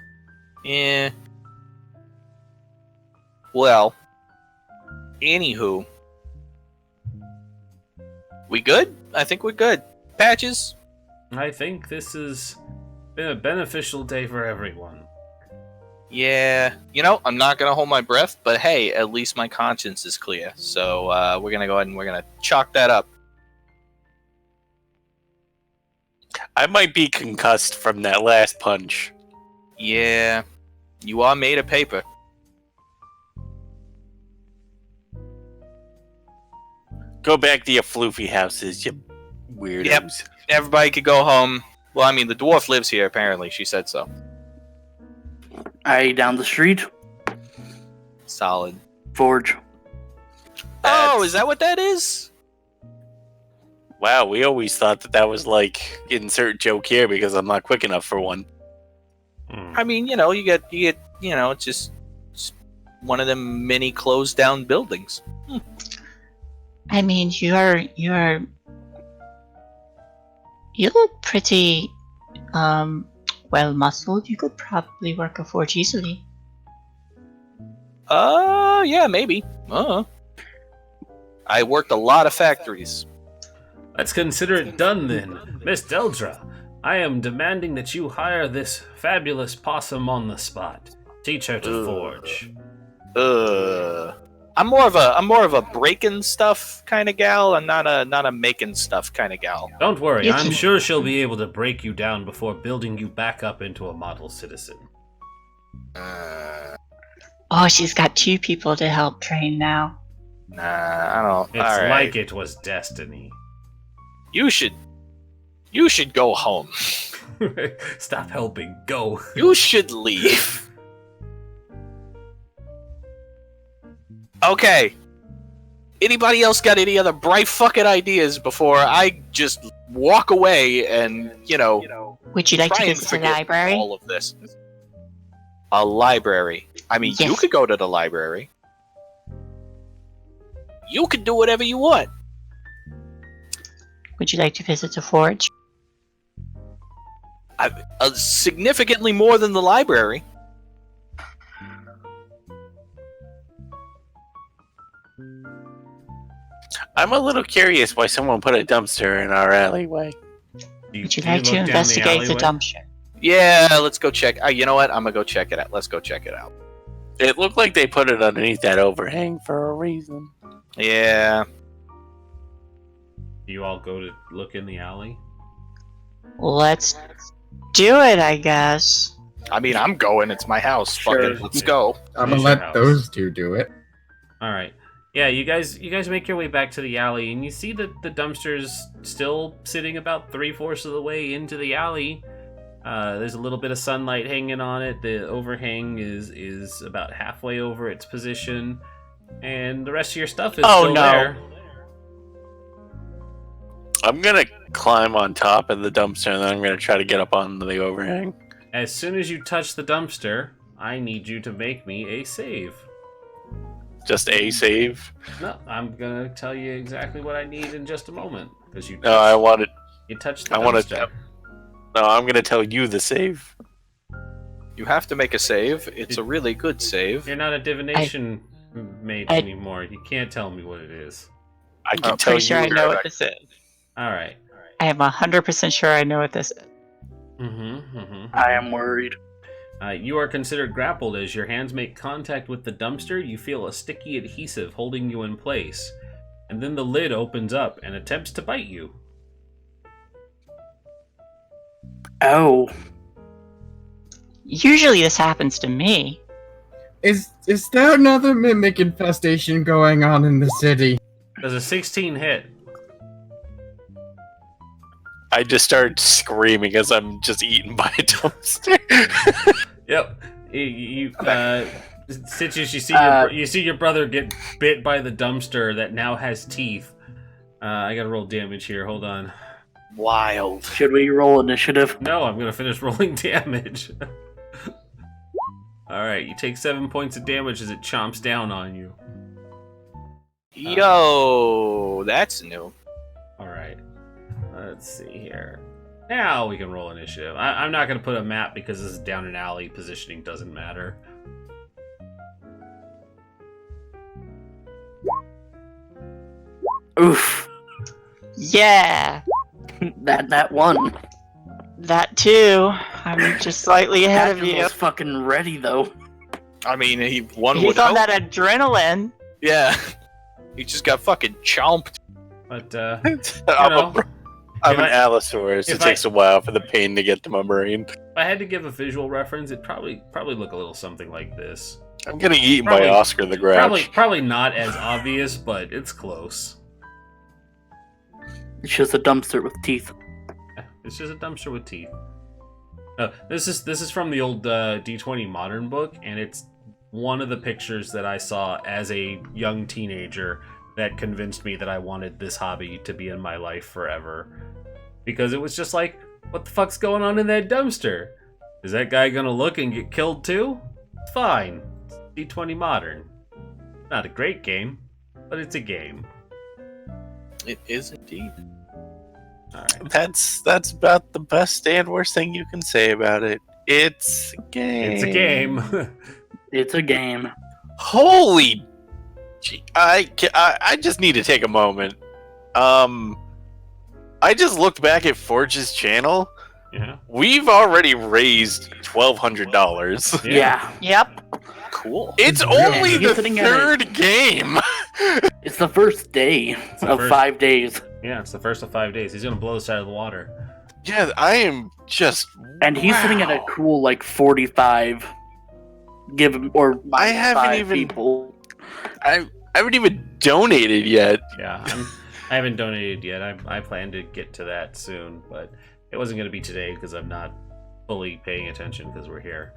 Yeah. Well, anywho. We good? I think we're good. Patches?
I think this has been a beneficial day for everyone.
Yeah. You know, I'm not going to hold my breath, but hey, at least my conscience is clear. So, we're going to go ahead and we're going to chalk that up.
I might be concussed from that last punch.
Yeah. You are made of paper.
Go back to your floofy houses, you weirdos.
Yep. Everybody could go home. Well, I mean, the dwarf lives here, apparently. She said so.
Down the street.
Solid.
Forge.
Oh, is that what that is?
Wow, we always thought that was like insert joke here because I'm not quick enough for one.
I mean, you get, you know, it's just one of them mini closed down buildings.
I mean, you look pretty well muscled. You could probably work a forge easily.
Yeah, maybe. I worked a lot of factories.
Let's consider it done then. Miss Deldra, I am demanding that you hire this fabulous possum on the spot. Teach her to forge.
I'm more of a breaking stuff kind of gal, and not a making stuff kind of gal.
Don't worry,
You
I'm
can-
sure she'll be able to break you down before building you back up into a model citizen.
Oh, she's got 2 people to help train now.
Nah, I don't.
It's
all right.
like it was destiny.
You should go home.
Stop helping, go.
You should leave. Okay. Anybody else got any other bright fucking ideas before I just walk away and,
Would you like
try
to
and
visit the
forget
library?
all of this? A library. I mean, you
Yes.
could go to the library. You could do whatever you want.
Would you like to visit the forge?
Significantly more than the library.
I'm a little curious why someone put a dumpster in our alleyway.
Would you like to investigate the dumpster?
Yeah, let's go check. You know what? I'm gonna go check it out. Let's go check it out.
It looked like they put it underneath that overhang for a reason.
Yeah.
You all go to look in the alley?
Let's do it, I guess.
I mean, I'm going. It's my house. Fuck
Sure.
it. Let's go.
I'm
It's
gonna
your
let
house.
those 2 do it.
Alright. Yeah, you guys make your way back to the alley, and you see that the dumpster's still sitting about 3/4 of the way into the alley. There's a little bit of sunlight hanging on it. The overhang is about halfway over its position, and the rest of your stuff is still there.
I'm gonna climb on top of the dumpster and then I'm gonna try to get up on the overhang.
As soon as you touch the dumpster, I need you to make me a save.
Just a save.
No, I'm gonna tell you exactly what I need in just a moment because you.
No, I want it.
You touched the
I want
dumpster.
to. No, I'm gonna tell you the save.
You have to make a save. It's a really good save.
You're not a divination mage
I-
anymore. You can't tell me what it is.
I can
I'm
tell
pretty sure I
you.
know what this is.
All right.
I am 100% sure I know what this is.
I am worried.
You are considered grappled as your hands make contact with the dumpster. You feel a sticky adhesive holding you in place, and then the lid opens up and attempts to bite you.
Oh.
Usually this happens to me.
Is there another mimic infestation going on in the city?
Does a 16 hit?
I just started screaming as I'm just eaten by a dumpster.
Yep. Stitches, you see your brother get bit by the dumpster that now has teeth. I gotta roll damage here. Hold on.
Wild.
Should we roll initiative?
No, I'm gonna finish rolling damage. Alright, you take 7 points of damage as it chomps down on you.
Yo, that's new.
Alright. Let's see here. Now we can roll initiative. I'm not gonna put a map because this is down an alley. Positioning doesn't matter.
Oof.
Yeah,
That one.
that too. I'm just slightly ahead of
Patrick
you.
was fucking ready though.
I mean, one
He's
would
on
hope.
that adrenaline.
Yeah. He just got fucking chomped.
But
I'm an Allosaurus. It takes a while for the pain to get to my brain.
if I had to give a visual reference, it'd probably look a little something like this.
I'm getting eaten
Probably-
by Oscar the Grouch.
Probably not as obvious, but it's close.
It's just a dumpster with teeth.
It's just a dumpster with teeth. This is from the old D20 Modern book, and it's one of the pictures that I saw as a young teenager that convinced me that I wanted this hobby to be in my life forever. Because it was just like, what the fuck's going on in that dumpster? Is that guy gonna look and get killed too? It's fine. It's D20 Modern. Not a great game, but it's a game.
It is indeed.
Alright.
That's about the best and worst thing you can say about it. It's a game.
It's a game.
It's a game.
Holy! I just need to take a moment. I just looked back at Forge's channel.
Yeah.
We've already raised $1,200.
Yeah.
Yep.
Cool.
It's
Yeah,
only
you're
the
sitting at
third game.
It's the first day
the
of
first-
5 days.
Yeah, it's the first of 5 days. He's gonna blow us out of the water.
Yeah, I am just.
And he's sitting at a cool like 45. Give him or
I haven't
5
even-
people.
I haven't even donated yet.
Yeah, I haven't donated yet. I plan to get to that soon, but it wasn't gonna be today because I'm not fully paying attention because we're here.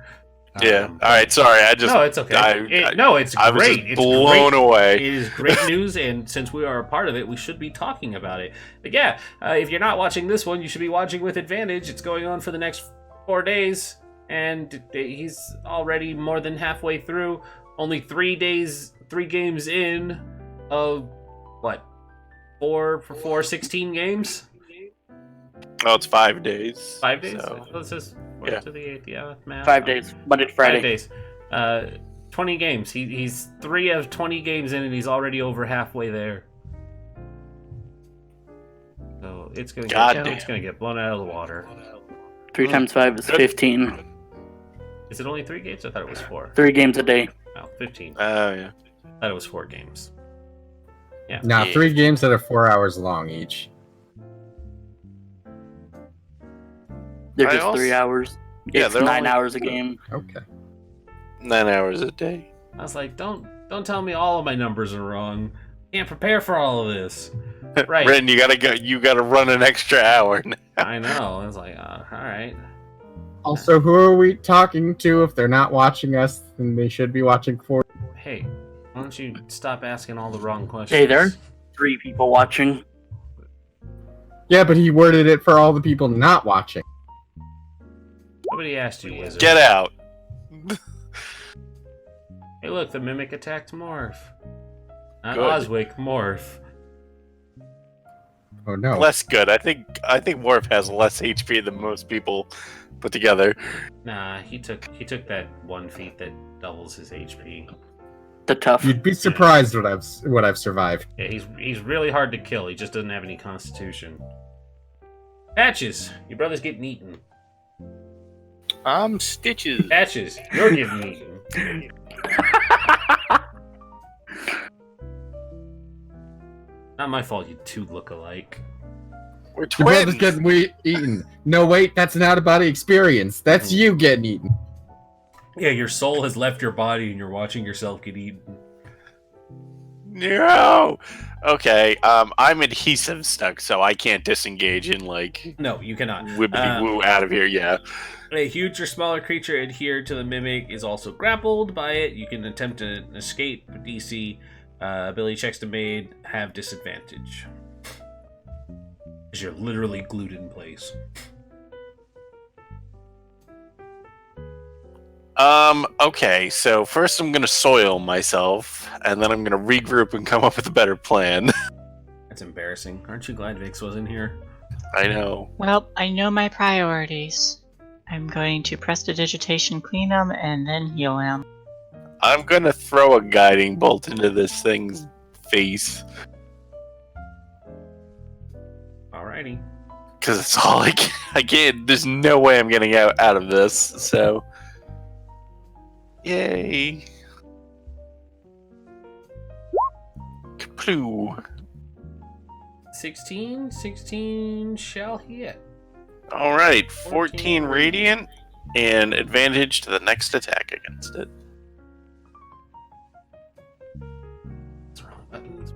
Yeah. All right. Sorry. I just.
No, it's okay. It's
I was
great.
just
It's
blown
great.
away.
It is great news, and since we are a part of it, we should be talking about it. But yeah, if you're not watching this one, you should be watching with advantage. It's going on for the next 4 days, and he's already more than halfway through. Only 3 games in of what? 16 games?
Oh, it's 5 days.
5 days?
So.
This is
Yeah.
to the 8th, yeah, math.
5 days. Monday to Friday.
5 days. 20 games. He's 3 of 20 games in, and he's already over halfway there. So it's gonna get blown out of the water.
3 times 5 is 15.
Is it only 3 games? I thought it was 4.
3 games a day.
Oh, 15.
Oh yeah.
I thought it was 4 games. Yeah.
Now, 3 games that are 4 hours long each.
They're
I
just
also-
3 hours.
Yeah,
It's
they're
9
only-
hours a game.
Okay.
9 hours a day.
I was like, don't tell me all of my numbers are wrong. Can't prepare for all of this. Right.
Ren, you gotta go. You gotta run an extra hour.
I know. I was like, all right.
Also, who are we talking to? If they're not watching us, then they should be watching for.
Hey, why don't you stop asking all the wrong questions?
Hey there. 3 people watching.
Yeah, but he worded it for all the people not watching.
Nobody asked you, wizard.
Get out.
Hey, look, the mimic attacked Morph. Not
Good.
Oswick, Morph.
Oh no.
Less good. I think Morph has less HP than most people put together.
Nah, he took that 1 feat that doubles his HP.
The tough.
You'd be surprised what I've survived.
Yeah, he's really hard to kill. He just doesn't have any constitution. Patches, your brother's getting eaten.
Stitches.
Patches, you're getting eaten. Not my fault. You two look alike.
We're
Your brother's
twins.
getting eaten. No, wait, that's an out-of-body experience. That's you getting eaten.
Yeah, your soul has left your body and you're watching yourself get eaten.
No. Okay. I'm adhesive stuck, so I can't disengage and like
No, you cannot.
wibbity woo out of here. Yeah.
A huge or smaller creature adhered to the mimic is also grappled by it. You can attempt an escape. DC ability checks to made have disadvantage. Because you're literally glued in place.
Okay, so first I'm gonna soil myself, and then I'm gonna regroup and come up with a better plan.
That's embarrassing. Aren't you glad Vix wasn't here?
I know.
Well, I know my priorities. I'm going to prestidigitation clean him and then heal him.
I'm gonna throw a guiding bolt into this thing's face.
Alrighty.
Because it's all I can't. There's no way I'm getting out of this, so. Yay. Kaploo.
16 shall hit.
Alright, 14 radiant, and advantage to the next attack against it.
What's wrong buttons?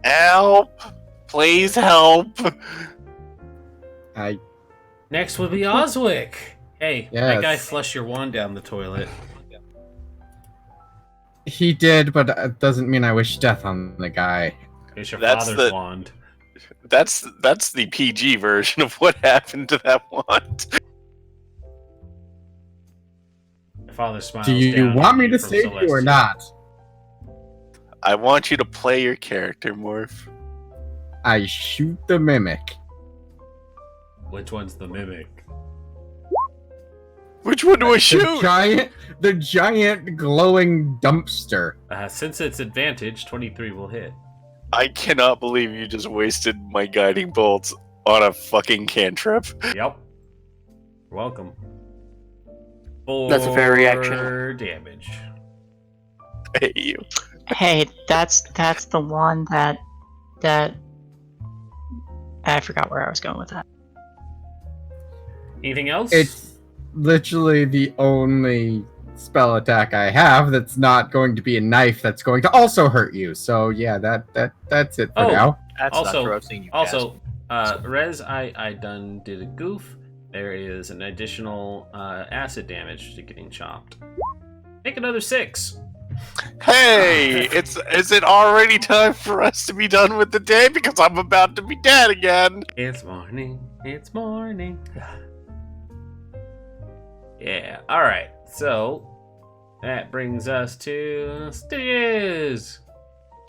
Help! Please help!
Next would be Oswick. Hey,
Yes.
that guy flushed your wand down the toilet.
He did, but it doesn't mean I wish death on the guy.
It's your
That's
father's
the-
wand.
That's the PG version of what happened to that wand.
My father smiles.
Do you
down
want
at
me to
from
save you or
Celestia.
not?
I want you to play your character, Morph.
I shoot the mimic.
Which one's the mimic?
Which one do I shoot?
The giant glowing dumpster.
Since it's advantage, 23 will hit.
I cannot believe you just wasted my guiding bolts on a fucking cantrip.
Yep. You're welcome.
That's a fair reaction.
Damage.
I hate you.
Hey, that's the one that I forgot where I was going with that.
Anything else?
It's literally the only spell attack I have that's not going to be a knife that's going to also hurt you. So yeah, that's it for
Oh.
now.
That's
Also-
not true. I've seen you.
Also, Rez, I done did a goof. There is an additional acid damage to getting chopped. Make another 6.
Hey, is it already time for us to be done with the day? Because I'm about to be dead again.
It's morning. It's morning. Yeah. All right. So that brings us to Stitches.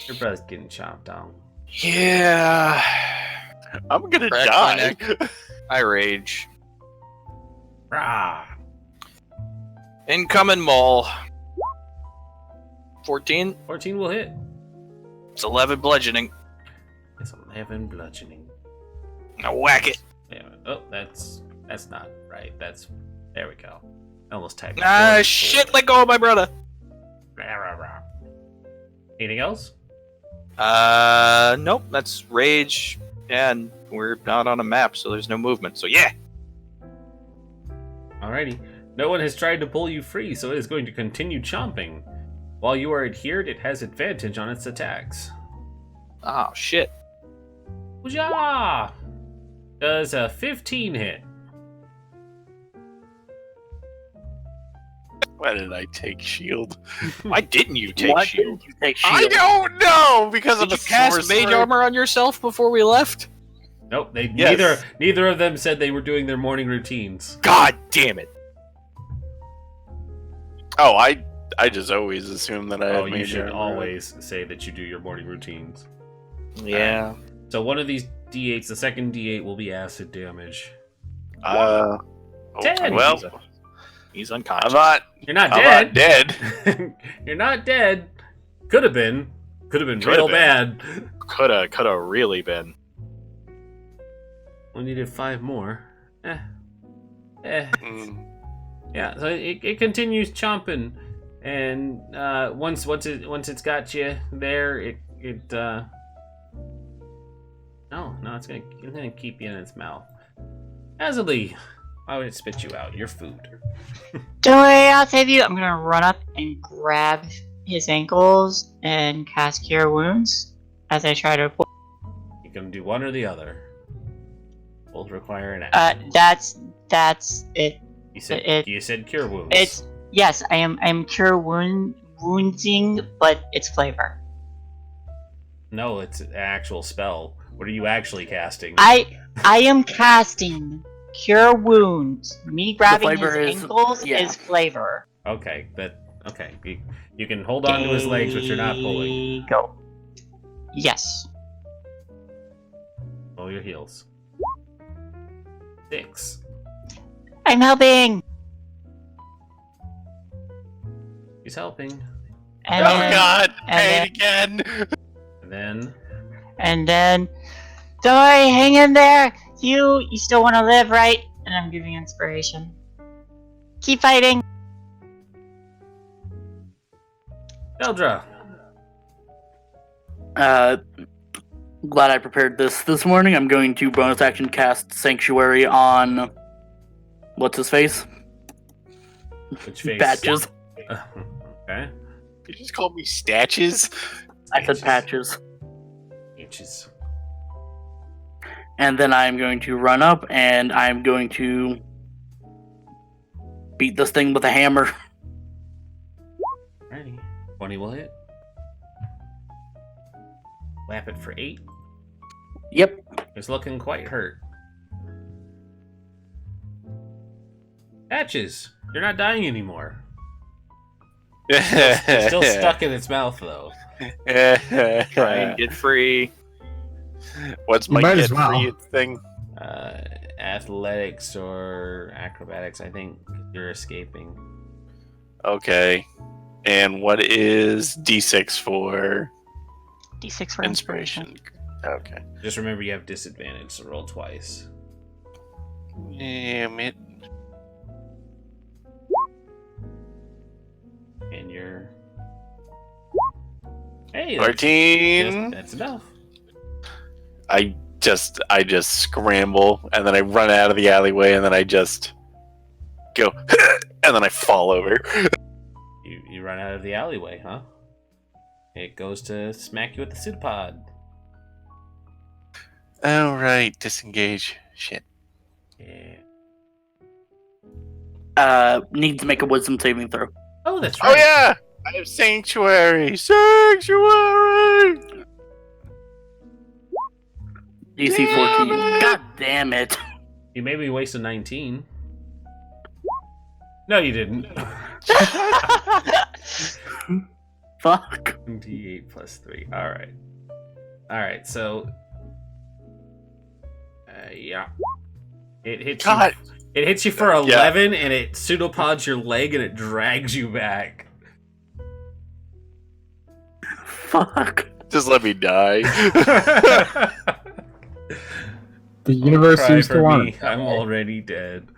Your brother's getting chopped on.
Yeah. I'm gonna
Crack
die.
my I rage.
Rah.
Incoming maul. 14.
14 will hit.
It's 11 bludgeoning.
It's 11 bludgeoning.
Now whack it.
Yeah. Oh, that's not right. There we go. Almost typed.
Ah,
44.
shit, let go of my brother.
Rah, rah, rah. Anything else?
Nope, that's rage, and we're not on a map, so there's no movement, so yeah.
Alrighty. No one has tried to pull you free, so it is going to continue chomping. While you are adhered, it has advantage on its attacks.
Oh, shit.
Ooh-yah! Does a 15 hit?
Why did I take shield?
Why didn't you take
Why
shield?
didn't you take
I
shield?
don't know because
Did
of
you
a
cast mage armor on yourself before we left?
Nope, they
Yes.
neither of them said they were doing their morning routines.
God damn it.
Oh, I just always assume that I
Oh,
had
you
mage
should
armor.
always say that you do your morning routines.
Yeah.
So one of these D8s, the second D8 will be acid damage.
Oh,
10.
well,
He's
I'm
unconscious.
not.
You're not
I'm
dead.
not dead.
You're not dead. Could have been. Could have been
Coulda
real
been.
bad.
Coulda really been.
We needed 5 more.
Mm.
Yeah, so it continues chomping, and once it's got you there, no, No, it's gonna keep you in its mouth. Azali, why would it spit you out? Your food.
Don't worry, I'll save you. I'm gonna run up and grab his ankles and cast Cure Wounds as I try to.
You can do one or the other. Both require an action.
That's it.
You said cure wounds.
It's yes, I am cure wounding, but it's flavor.
No, it's an actual spell. What are you actually casting?
I am casting Cure Wounds. Me grabbing his
flavor
ankles
yeah.
is flavor.
Okay, you can hold on to his legs, but you're not pulling.
Go. Yes.
Pull your heels. 6.
I'm helping.
He's helping.
And
Oh
then,
God!
and
Pain again.
And then
don't worry, hang in there. You still want to live, right? And I'm giving inspiration. Keep fighting.
Eldra.
Glad I prepared this morning. I'm going to bonus action cast Sanctuary on what's his face?
Which face?
Patches.
Okay.
You just called me Statches?
I said Patches.
Inches.
And then I'm going to run up and I'm going to beat this thing with a hammer.
Alrighty. 20 will hit. Lap it for 8.
Yep.
It's looking quite hurt. Patches, you're not dying anymore. It's still stuck in its mouth, though.
Try and get free.
What's my
Might
get
as well.
free thing?
Athletics or acrobatics, I think you're escaping.
Okay. And what is D6 for
D6 for inspiration.
Okay.
Just remember you have disadvantage, so roll twice.
Damn it.
And you're... Hey,
14.
that's enough.
I just scramble and then I run out of the alleyway and then I just go and then I fall over.
You run out of the alleyway, huh? It goes to smack you with the pseudopod.
All right, disengage. Shit.
Yeah.
Need to make a wisdom saving throw.
Oh, that's right.
Oh yeah, I have sanctuary. Sanctuary.
DC
Damn
14.
it.
God damn it.
You made me waste a 19. No, you didn't.
Fuck.
D8 plus 3. Alright. Alright, so... yeah. It hits
God.
you. It hits you for 11, and it pseudopods your leg, and it drags you back.
Fuck.
Just let me die.
The universe
Cry
seems
for
to want
me.
it.
I'm already dead.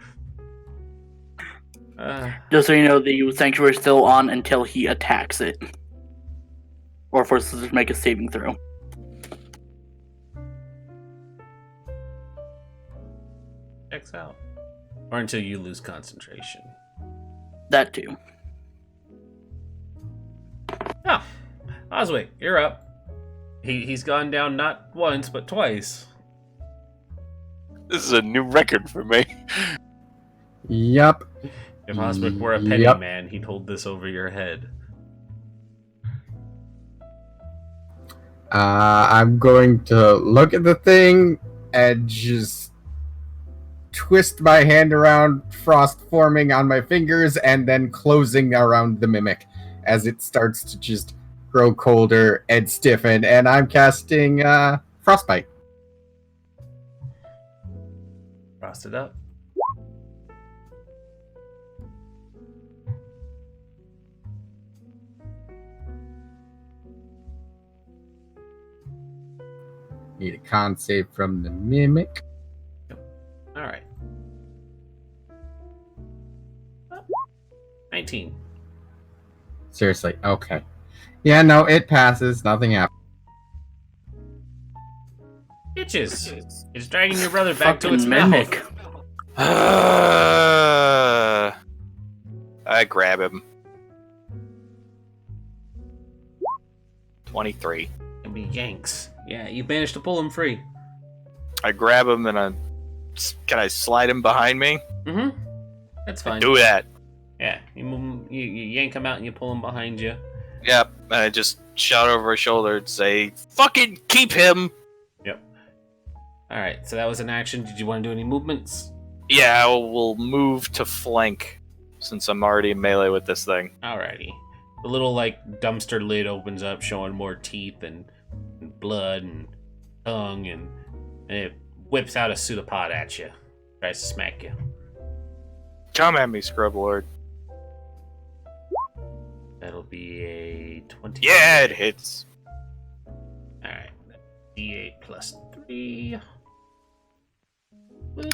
Just so you know, the sanctuary is still on until he attacks it. Or forces it to make a saving throw.
Checks out. Or until you lose concentration.
That too.
Oh, Oswick, you're up. He's gone down not once, but twice.
This is a new record for me.
Yep.
If Oswick were a petty
Yep.
man, he'd hold this over your head.
I'm going to look at the thing and just twist my hand around, frost forming on my fingers, and then closing around the mimic as it starts to just grow colder and stiffen. And I'm casting Frostbite.
Frost it up.
Need a con save from the mimic.
Alright. 19.
Seriously, okay. Yeah, no, it passes. Nothing happens.
Itches. It's dragging your brother back to its
mimic.
mouth.
I grab him. 23.
It'll be yanks. Yeah, you managed to pull him free.
I grab him and can I slide him behind me?
Mm-hmm. That's fine.
Do that.
Yeah, you yank him out and you pull him behind you.
Yep. And I just shout over his shoulder and say, "Fucking keep him!"
Yep. Alright, so that was an action. Did you want to do any movements?
Yeah, we'll move to flank since I'm already in melee with this thing.
Alrighty. The little, like, dumpster lid opens up, showing more teeth and blood and tongue, and it whips out a pseudopod at you. Tries to smack you.
Come at me, Scrub Lord.
That'll be a 20.
Yeah, it hits.
Alright. D8 plus 3.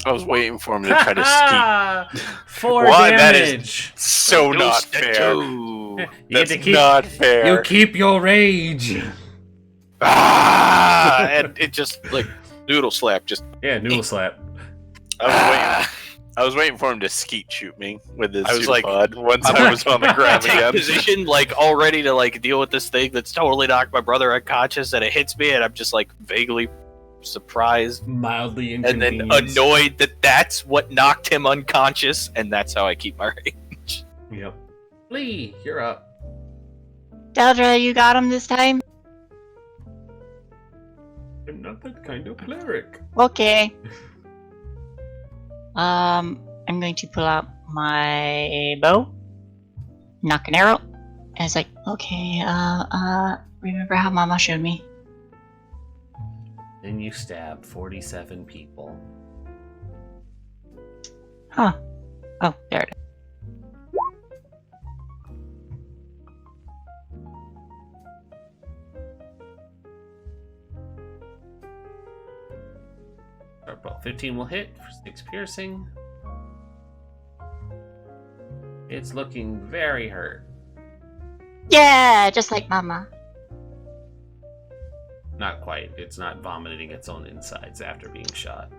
I was waiting for him to try to skeet.
4
Why, that
damage!
is so not fair.
You get
That's
to keep,
not fair.
You keep your rage!
And it just, like, noodle slap, just...
Yeah, noodle slap.
I was waiting for him to skeet shoot me with his
I was like,
pseudopod once I was on the ground
take
again.
position, like, all ready to, like, deal with this thing that's totally knocked my brother unconscious, and it hits me, and I'm just, like, vaguely surprised
Mildly
and then
inconvenienced.
annoyed that that's what knocked him unconscious, and that's how I keep my range.
Yep. Lee, you're up.
Deldra, you got him this time?
I'm not that kind of cleric.
Okay. I'm going to pull out my bow, knock an arrow, and it's like, okay, remember how Mama showed me?
Then you stab 47 people.
Huh. Oh, there it is.
Well, 15 will hit for 6 piercing. It's looking very hurt.
Yeah, just like Mama.
Not quite. It's not vomiting its own insides after being shot.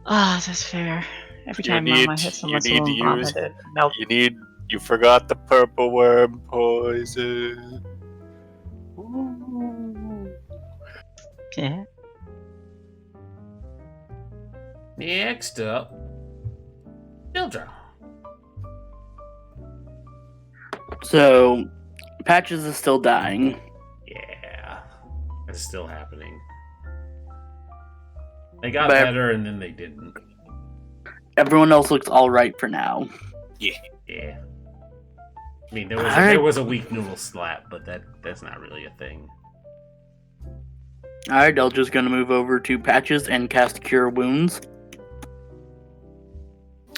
Ah, that's fair. Every
You
time
need-
Mama hits someone,
you need
someone
to use-
vomited. Nope.
You forgot the purple worm poison. Ooh.
Yeah.
Next up, Dildra.
So, Patches is still dying.
Yeah, it's still happening. They got
But-
better and then they didn't.
Everyone else looks alright for now.
Yeah. I mean, there was a weak noodle slap, but that's not really a thing.
Alright, Delja's gonna move over to Patches and cast Cure Wounds.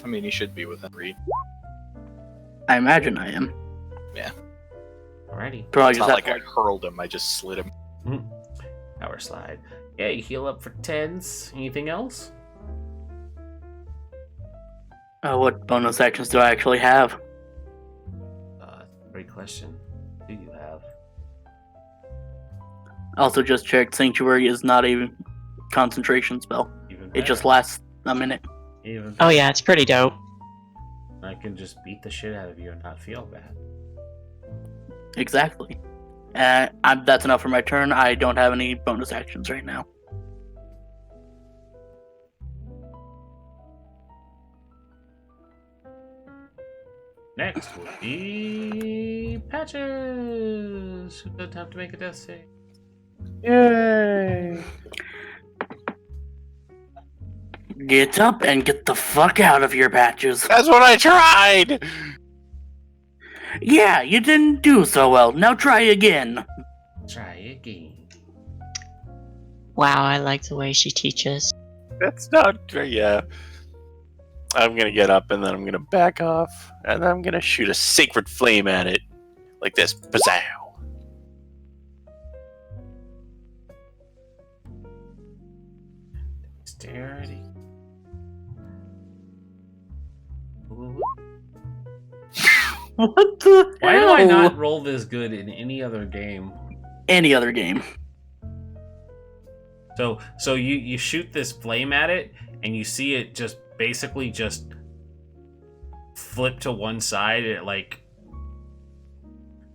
I mean, he should be within reach.
I imagine I am.
Alrighty.
Probably
It's
just
not
have
like I hurled him, I just slid him.
Power slide. Yeah, you heal up for 10s. Anything else?
what bonus actions do I actually have?
Great question. What do you have?
Also just checked, Sanctuary is not a concentration spell.
Even
It just
better.
lasts a minute.
Even
Oh yeah, it's pretty dope.
I can just beat the shit out of you and not feel bad.
Exactly. That's enough for my turn. I don't have any bonus actions right now.
Next will be Patches. Who doesn't have to make a death save?
Yay!
Get up and get the fuck out of here, Patches.
That's what I tried!
Yeah, you didn't do so well. Now try again.
Try again.
Wow, I like the way she teaches.
That's not yeah. I'm gonna get up and then I'm gonna back off and then I'm gonna shoot a sacred flame at it. Like this. Bazow!
Dexterity.
What the
Why do
hell?
I not roll this good in any other game?
Any other game.
So you shoot this flame at it, and you see it just basically just flip to one side. It like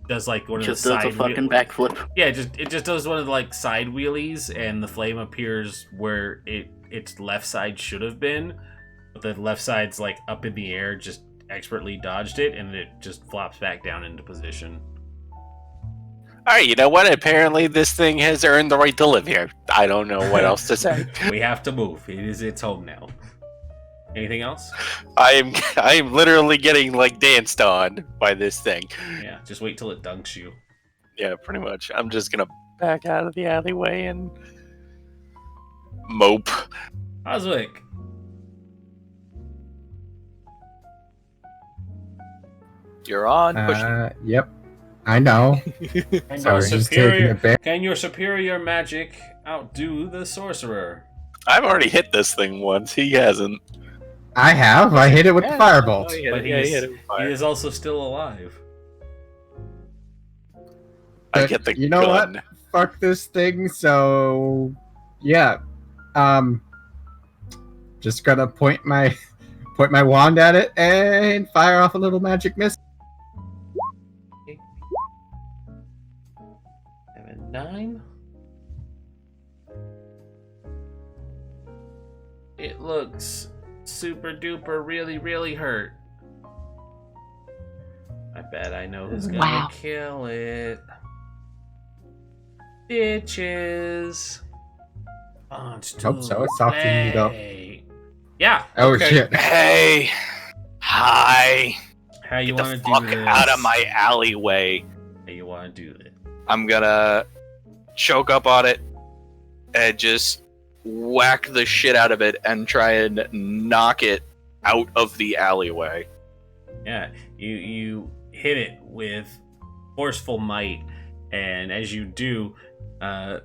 does like one of the
Just does
side
a fucking backflip.
Yeah, it just does one of the like side wheelies, and the flame appears where its left side should have been, but the left side's like up in the air, just expertly dodged it, and it just flops back down into position.
Alright, you know what? Apparently this thing has earned the right to live here. I don't know what else to say.
We have to move. It's home now. Anything else?
I am literally getting like danced on by this thing.
Yeah, just wait till it dunks you.
Yeah, pretty much. I'm just gonna back out of the alleyway and mope.
Oswick.
You're on. Push.
Yep. I know.
Can
Sorry,
your
just taking
superior,
it back.
can your superior magic outdo the sorcerer?
I've already hit this thing once. He hasn't.
I have. I hit it with the firebolt.
Oh, yeah,
But
yeah,
he's-
yeah,
He is also still alive.
I
But
get the
you know
gun.
what? Fuck this thing. So, yeah. Just gonna point my wand at it and fire off a little magic missile.
7, 9. It looks super duper really, really hurt. I bet I know who's gonna
Wow.
kill it. Bitches.
Hope so. It's softening it up.
Yeah.
Oh
okay.
shit!
Hey. Hi.
How you
Get
want
the
to do
fuck
this?
out of my alleyway.
How you want to do it?
I'm gonna choke up on it and just whack the shit out of it and try and knock it out of the alleyway.
Yeah, you hit it with forceful might, and as you do,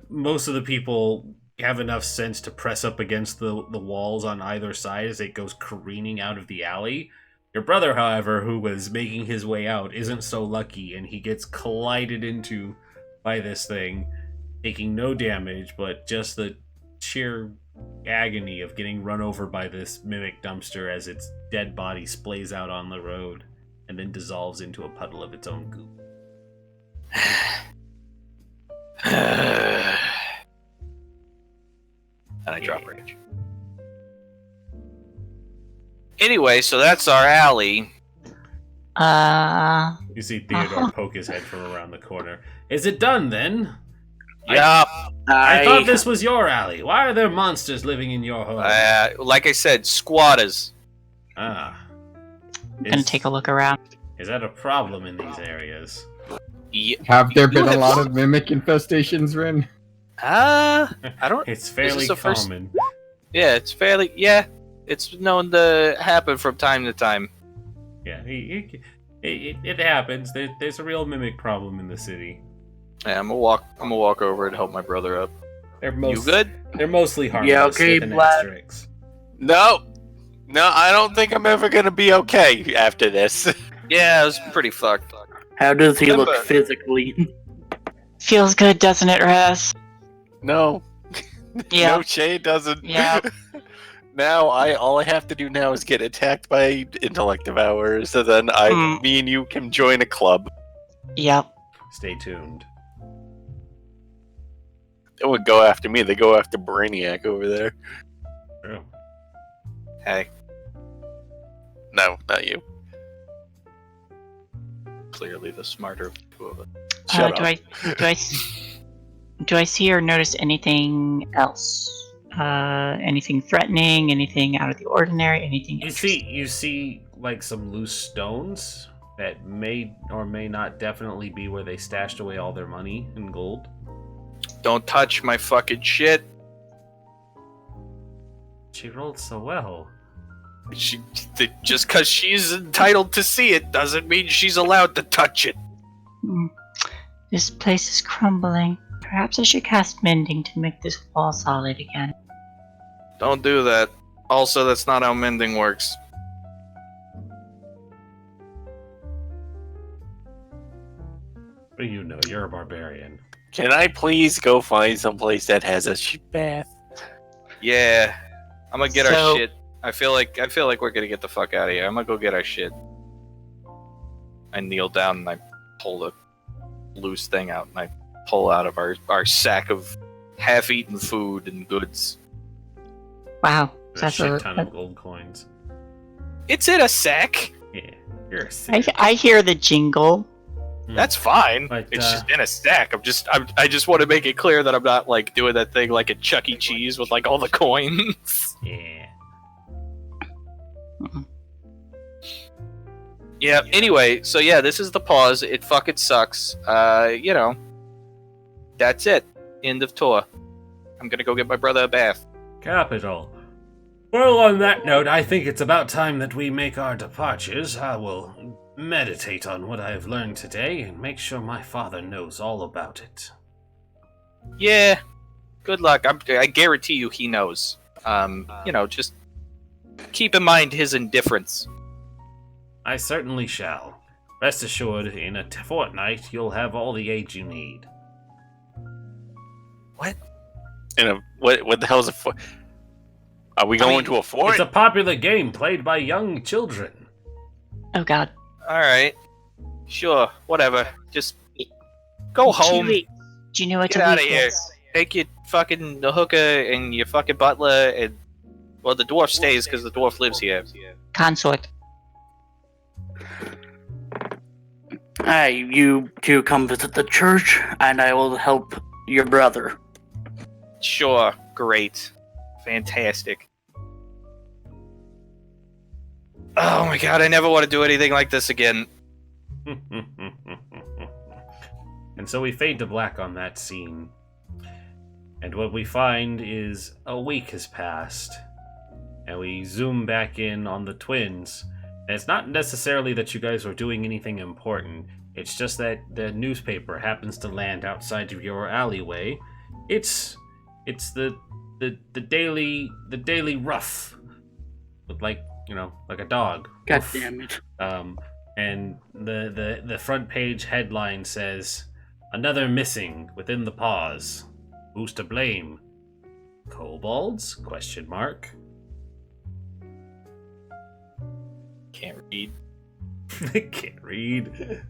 most of the people have enough sense to press up against the walls on either side as it goes careening out of the alley. Your brother, however, who was making his way out, isn't so lucky, and he gets collided into by this thing, taking no damage, but just the sheer agony of getting run over by this mimic dumpster as its dead body splays out on the road and then dissolves into a puddle of its own goop.
And I drop rage. Anyway, so that's our alley.
You see Theodore poke his head from around the corner. Is it done then?
Yup.
I thought this was your alley. Why are there monsters living in your home?
Like I said, squatters.
Ah.
Gonna take a look around.
Is that a problem in these areas?
Have there
You
been a
have-
lot of mimic infestations, Rin?
I don't.
It's fairly
the first-
common.
Yeah, it's fairly. Yeah, it's known to happen from time to time.
Yeah, it happens. There's a real mimic problem in the city.
Yeah, I'm gonna walk over and help my brother up.
They're
You good?
They're mostly harmless.
Yeah, okay,
with an
Vlad.
asterisk.
No, I don't think I'm ever gonna be okay after this.
Yeah, it was pretty fucked.
How does he look
Remember-
physically?
Feels good, doesn't it, Rez?
No,
Yeah.
no, Shay doesn't.
Yeah.
Now all I have to do now is get attacked by intellect devourers, so then me and you can join a club.
Yep.
Stay tuned.
They would go after me. They go after Brainiac over there.
True.
Hey,
No, not you.
clearly the smarter of the two of us.
Shut
do
up.
do I see or notice anything else? Anything threatening? Anything out of the ordinary? Anything?
You see like some loose stones that may or may not definitely be where they stashed away all their money and gold.
Don't touch my fucking shit.
She rolled so well.
Just because she's entitled to see it doesn't mean she's allowed to touch it.
This place is crumbling. Perhaps I should cast mending to make this wall solid again.
Don't do that. Also, that's not how mending works.
What do you know? You're a barbarian.
Can I please go find someplace that has a shit bath?
Yeah, I'm gonna get our
So-
shit. I feel like we're gonna get the fuck out of here. I'm gonna go get our shit. I kneel down and I pull the loose thing out and I pull out of our sack of half-eaten food and goods.
Wow.
A
That's
shit ton of gold coins.
It's in a sack.
Yeah, you're a sick.
I hear the jingle.
That's fine.
But,
It's just in a stack. I just want to make it clear that I'm not like doing that thing like at Chuck E. Cheese with like all the coins.
Yeah.
Yeah. Anyway, so yeah, this is the pause. It fucking sucks. You know, that's it. End of tour. I'm gonna go get my brother a bath.
Capital. Well, on that note, I think it's about time that we make our departures. I will meditate on what I have learned today and make sure my father knows all about it.
Yeah. Good luck. I guarantee you he knows. You know, just keep in mind his indifference.
I certainly shall. Rest assured, in a fortnight, you'll have all the aid you need.
What?
What the hell is a fort? Are we going to a fort?
It's a popular game played by young children.
Oh God.
Alright. Sure, whatever. Just go home.
Do you know what
Get
to
out of
do?
here. Take your fucking hooker and your fucking butler and... Well, the dwarf stays because the dwarf lives here.
Consort.
You two come visit the church, and I will help your brother.
Sure. Great. Fantastic. Oh my god, I never want to do anything like this again.
And so we fade to black on that scene. And what we find is a week has passed. And we zoom back in on the twins. And it's not necessarily that you guys are doing anything important. It's just that the newspaper happens to land outside of your alleyway. It's the daily rough. With like a dog.
God
Woof.
damn it.
And the front page headline says, "Another missing within the pause. Who's to blame? Kobolds? Question mark."
Can't read.
I can't read.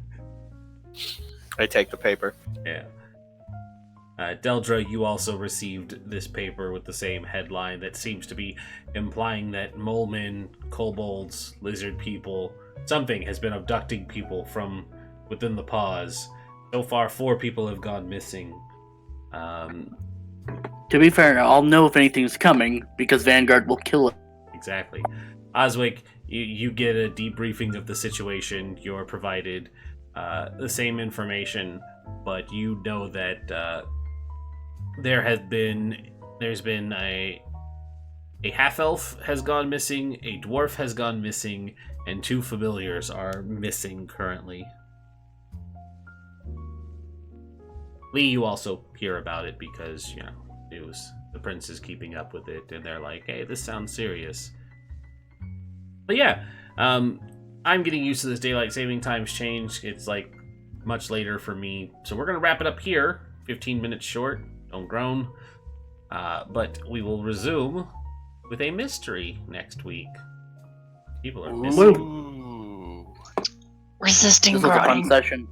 I take the paper.
Yeah. Deldra, you also received this paper with the same headline that seems to be implying that molemen, kobolds, lizard people, something has been abducting people from within the pause. So far, 4 people have gone missing.
To be fair, I'll know if anything's coming, because Vanguard will kill it.
Exactly. Oswick, you get a debriefing of the situation. You're provided the same information, but you know that there's been a half-elf has gone missing, a dwarf has gone missing, and 2 familiars are missing currently. Lee, you also hear about it because, it was the prince is keeping up with it, and they're like, hey, this sounds serious. But yeah, I'm getting used to this daylight saving times change. It's like much later for me. So we're going to wrap it up here. 15 minutes short. Don't groan. But we will resume with a mystery next week. People are missing.
Ooh.
Resisting
This was a fun
groaning.
session.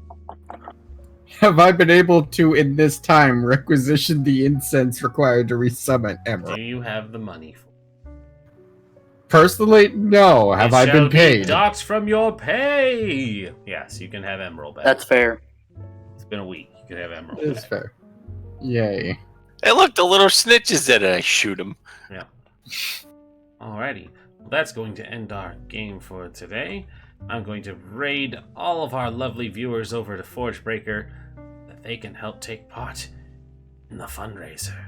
Have I been able to, in this time, requisition the incense required to resummon Emerald?
Do you have the money for
Personally, no. Have I been paid?
Docs from your pay. Yes, you can have Emerald back.
That's fair.
It's been a week. You can have Emerald
It's
back.
fair. Yay.
Hey, look, the little snitches that I shoot them.
Yeah. Alrighty. Well, that's going to end our game for today. I'm going to raid all of our lovely viewers over to Forgebreaker that they can help take part in the fundraiser.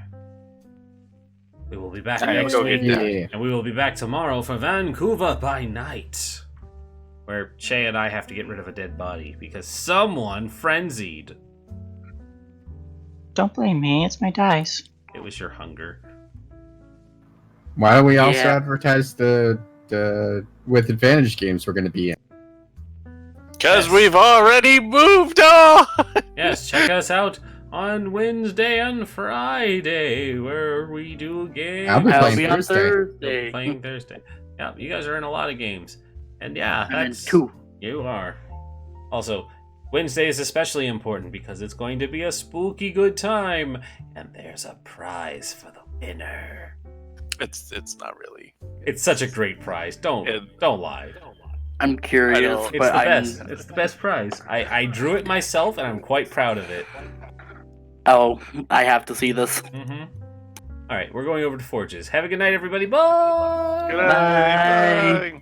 We will be back
I'm gonna
next
go
week,
get that.
Yeah.
and we will be back tomorrow for Vancouver by Night, where Shay and I have to get rid of a dead body because someone frenzied.
Don't blame me. It's my dice.
It was your hunger.
Why don't we also
Yeah.
advertise the with advantage games we're going to be in?
Because
Yes.
we've already moved on!
Yes, check us out on Wednesday and Friday, where we do a game.
I'll be
I'll
playing
be on
Thursday.
You'll be
Thursday.
playing Thursday. Yeah, you guys are in a lot of games. And yeah,
I'm in
that's
2.
You are. Also, Wednesday is especially important because it's going to be a spooky good time, and there's a prize for the winner.
It's not really.
It's such a great prize. Don't lie.
I'm curious,
It's
It's
but
the
I'm.
best. It's the best prize. I drew it myself, and I'm quite proud of it.
Oh, I have to see this.
Mm-hmm. All right, we're going over to Forges. Have a good night, everybody. Bye.
Good
Bye.
night. Bye.